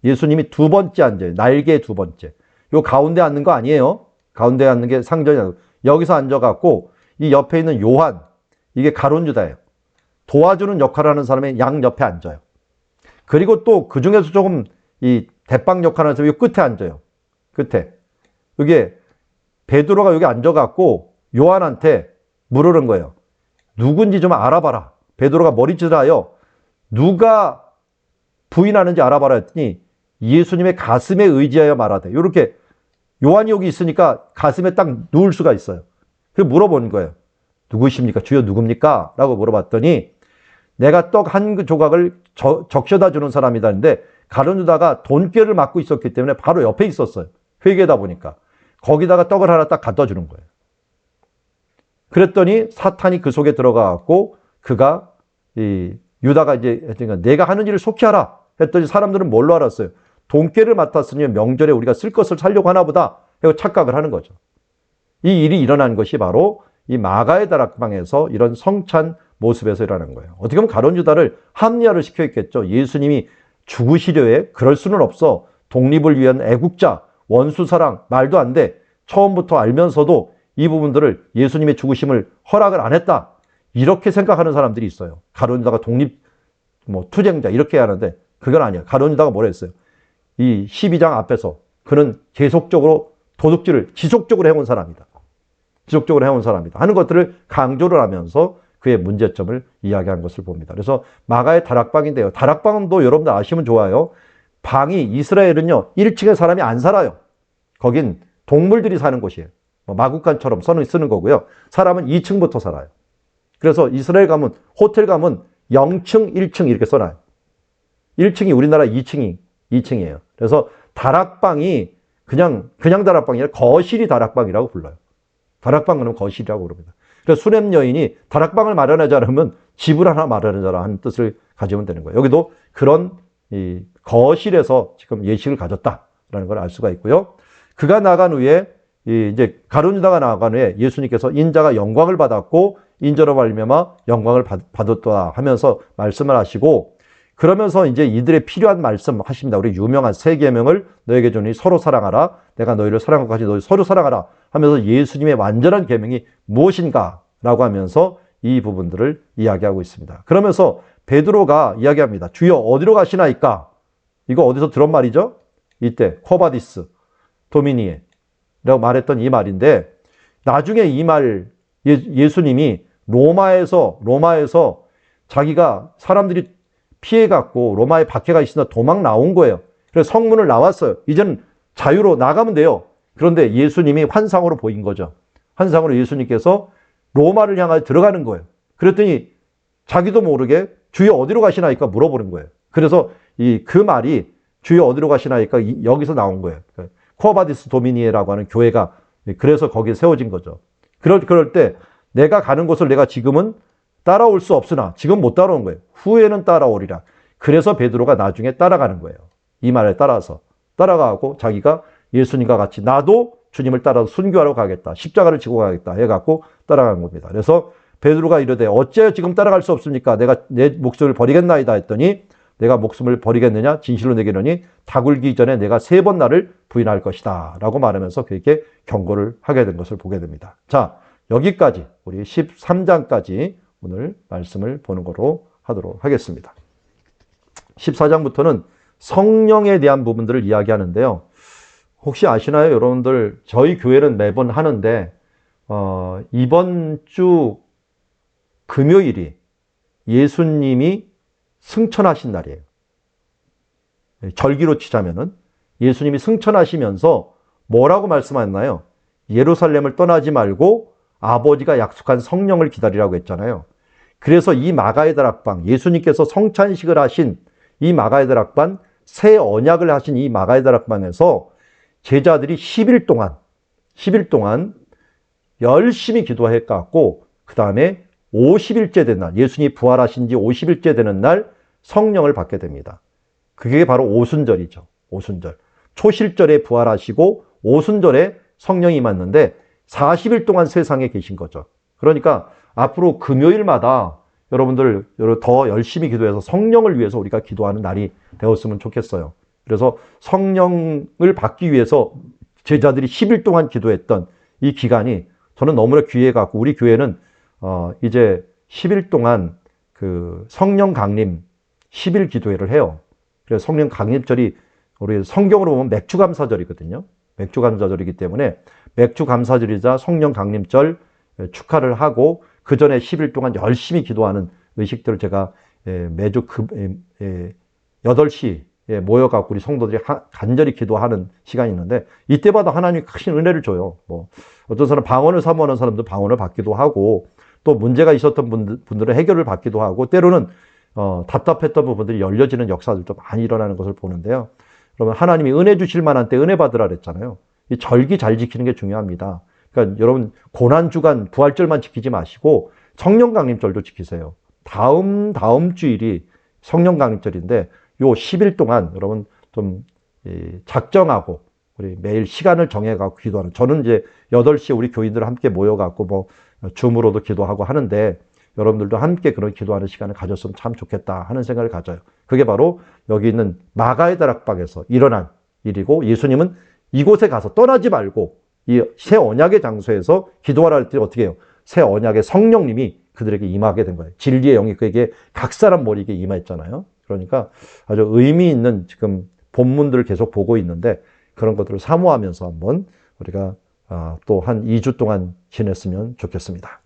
예수님이 두 번째 앉아요. 날개 두 번째. 요 가운데 앉는 거 아니에요. 가운데 앉는 게 상전이 아니고 여기서 앉아갖고 이 옆에 있는 요한, 이게 가룟 유다예요. 도와주는 역할을 하는 사람이 양 옆에 앉아요. 그리고 또 그 중에서 조금 이 대빵 역할을 하는 사람이 요 끝에 앉아요. 끝에. 이게 베드로가 여기 앉아갖고 요한한테 물으는 거예요. 누군지 좀 알아봐라. 베드로가 머리짓을 하여 누가 부인하는지 알아봐라 했더니 예수님의 가슴에 의지하여 말하되, 이렇게 요한이 여기 있으니까 가슴에 딱 누울 수가 있어요. 그래서 물어본 거예요. 누구십니까? 주여 누굽니까? 라고 물어봤더니 내가 떡 한 조각을 적셔다 주는 사람이다 했는데 가룟 유다가 돈꾀를 맡고 있었기 때문에 바로 옆에 있었어요. 회개다 보니까. 거기다가 떡을 하나 딱 갖다 주는 거예요. 그랬더니 사탄이 그 속에 들어가갖고 그가 유다가 이제 내가 하는 일을 속히 하라 했더니 사람들은 뭘로 알았어요? 돈꾀를 맡았으니 명절에 우리가 쓸 것을 살려고 하나 보다 하고 착각을 하는 거죠. 이 일이 일어난 것이 바로 이 마가의 다락방에서 이런 성찬 모습에서 일어나는 거예요. 어떻게 보면 가룟 유다를 합리화를 시켜있겠죠. 예수님이 죽으시려에 그럴 수는 없어. 독립을 위한 애국자, 원수 사랑, 말도 안 돼. 처음부터 알면서도 이 부분들을 예수님의 죽으심을 허락을 안 했다. 이렇게 생각하는 사람들이 있어요. 가룟 유다가 독립 투쟁자 이렇게 하는데 그건 아니에요. 가룟 유다가 뭐라 했어요? 이 12장 앞에서 그는 계속적으로 도둑질을 지속적으로 해온 사람이다. 지속적으로 해온 사람이다 하는 것들을 강조를 하면서 그의 문제점을 이야기한 것을 봅니다. 그래서 마가의 다락방인데요. 다락방도 여러분들 아시면 좋아요. 방이 이스라엘은요 1층에 사람이 안 살아요. 거긴 동물들이 사는 곳이에요. 마구간처럼 쓰는 거고요. 사람은 2층부터 살아요. 그래서 이스라엘 가면 호텔 가면 0층, 1층 이렇게 써놔요. 1층이 우리나라 2층이에요. 그래서 다락방이 그냥 다락방이 아니라 거실이 다락방이라고 불러요. 다락방 그러면 거실이라고 그럽니다. 그래서 수렘 여인이 다락방을 마련하자면 집을 하나 마련하자라 하는 뜻을 가지면 되는 거예요. 여기도 그런 이 거실에서 지금 예식을 가졌다라는 걸 알 수가 있고요. 그가 나간 후에 이제 가룟 유다가 나간 후에 예수님께서 인자가 영광을 받았고 인자로 말미암아 영광을 받았다 하면서 말씀을 하시고, 그러면서 이제 이들의 필요한 말씀 하십니다. 우리 유명한 세 계명을 너에게 주니 서로 사랑하라. 내가 너희를 사랑한 것 같이 너희 서로 사랑하라 하면서 예수님의 완전한 계명이 무엇인가 라고 하면서 이 부분들을 이야기하고 있습니다. 그러면서 베드로가 이야기합니다. 주여 어디로 가시나이까? 이거 어디서 들은 말이죠? 이때 코바디스. 도미니에 라고 말했던 이 말인데, 나중에 이 말 예수님이 로마에서 자기가 사람들이 피해갖고 로마에 박해가 있으나 도망 나온 거예요. 그래서 성문을 나왔어요. 이제는 자유로 나가면 돼요. 그런데 예수님이 환상으로 보인 거죠. 환상으로 예수님께서 로마를 향하여 들어가는 거예요. 그랬더니 자기도 모르게 주여 어디로 가시나이까 물어보는 거예요. 그래서 그 말이 주여 어디로 가시나이까 여기서 나온 거예요. 코어바디스 도미니에라고 하는 교회가 그래서 거기에 세워진 거죠. 그럴 때 내가 가는 곳을 내가 지금은 따라올 수 없으나 지금 못 따라온 거예요. 후에는 따라오리라. 그래서 베드로가 나중에 따라가는 거예요. 이 말에 따라서 따라가고 자기가 예수님과 같이 나도 주님을 따라서 순교하러 가겠다. 십자가를 지고 가겠다 해갖고 따라간 겁니다. 그래서 베드로가 이르되 어째 지금 따라갈 수 없습니까? 내가 내 목숨을 버리겠나이다 했더니 내가 목숨을 버리겠느냐? 진실로 내게 이르노니 다 굴기 전에 내가 3번 나를 부인할 것이다 라고 말하면서 그에게 경고를 하게 된 것을 보게 됩니다. 자, 여기까지 우리 13장까지 오늘 말씀을 보는 거로 하도록 하겠습니다. 14장부터는 성령에 대한 부분들을 이야기하는데요. 혹시 아시나요? 여러분들 저희 교회는 매번 하는데 이번 주 금요일이 예수님이 승천하신 날이에요. 절기로 치자면은 예수님이 승천하시면서 뭐라고 말씀하셨나요? 예루살렘을 떠나지 말고 아버지가 약속한 성령을 기다리라고 했잖아요. 그래서 이 마가의 다락방, 예수님께서 성찬식을 하신 이 마가의 다락방, 새 언약을 하신 이 마가의 다락방에서 제자들이 10일 동안 열심히 기도했고 그 다음에 50일째 된 날, 예수님이 부활하신 지 50일째 되는 날 성령을 받게 됩니다. 그게 바로 오순절이죠. 오순절. 초실절에 부활하시고 오순절에 성령이 임했는데 40일 동안 세상에 계신 거죠. 그러니까 앞으로 금요일마다 여러분들 더 열심히 기도해서 성령을 위해서 우리가 기도하는 날이 되었으면 좋겠어요. 그래서 성령을 받기 위해서 제자들이 10일 동안 기도했던 이 기간이 저는 너무나 귀해갖고 우리 교회는 이제 10일 동안 그 성령 강림 10일 기도회를 해요. 그래서 성령 강림절이 우리 성경으로 보면 맥주감사절이거든요. 맥주감사절이기 때문에 맥주감사절이자 성령 강림절 축하를 하고 그 전에 10일 동안 열심히 기도하는 의식들을 제가 매주 8시에 모여갖고 우리 성도들이 간절히 기도하는 시간이 있는데 이때마다 하나님이 큰 은혜를 줘요. 뭐 어떤 사람 방언을 사모하는 사람도 방언을 받기도 하고 또 문제가 있었던 분들은 해결을 받기도 하고 때로는 답답했던 부분들이 열려지는 역사들도 많이 일어나는 것을 보는데요. 그러면 하나님이 은혜 주실 만한 때 은혜 받으라 그랬잖아요. 이 절기 잘 지키는 게 중요합니다. 그러니까 여러분 고난주간 부활절만 지키지 마시고 성령 강림절도 지키세요. 다음 주일이 성령 강림절인데 요 10일 동안 여러분 좀 작정하고 우리 매일 시간을 정해갖고 기도하는. 저는 이제 8시에 우리 교인들 함께 모여갖고 뭐 줌으로도 기도하고 하는데 여러분들도 함께 그런 기도하는 시간을 가졌으면 참 좋겠다 하는 생각을 가져요. 그게 바로 여기 있는 마가의 다락방에서 일어난 일이고 예수님은 이곳에 가서 떠나지 말고 이 새 언약의 장소에서 기도하라 할 때 어떻게 해요? 새 언약의 성령님이 그들에게 임하게 된 거예요. 진리의 영이 그에게 각 사람 머리에 임했잖아요. 그러니까 아주 의미 있는 지금 본문들을 계속 보고 있는데 그런 것들을 사모하면서 한번 우리가 또 한 2주 동안 지냈으면 좋겠습니다.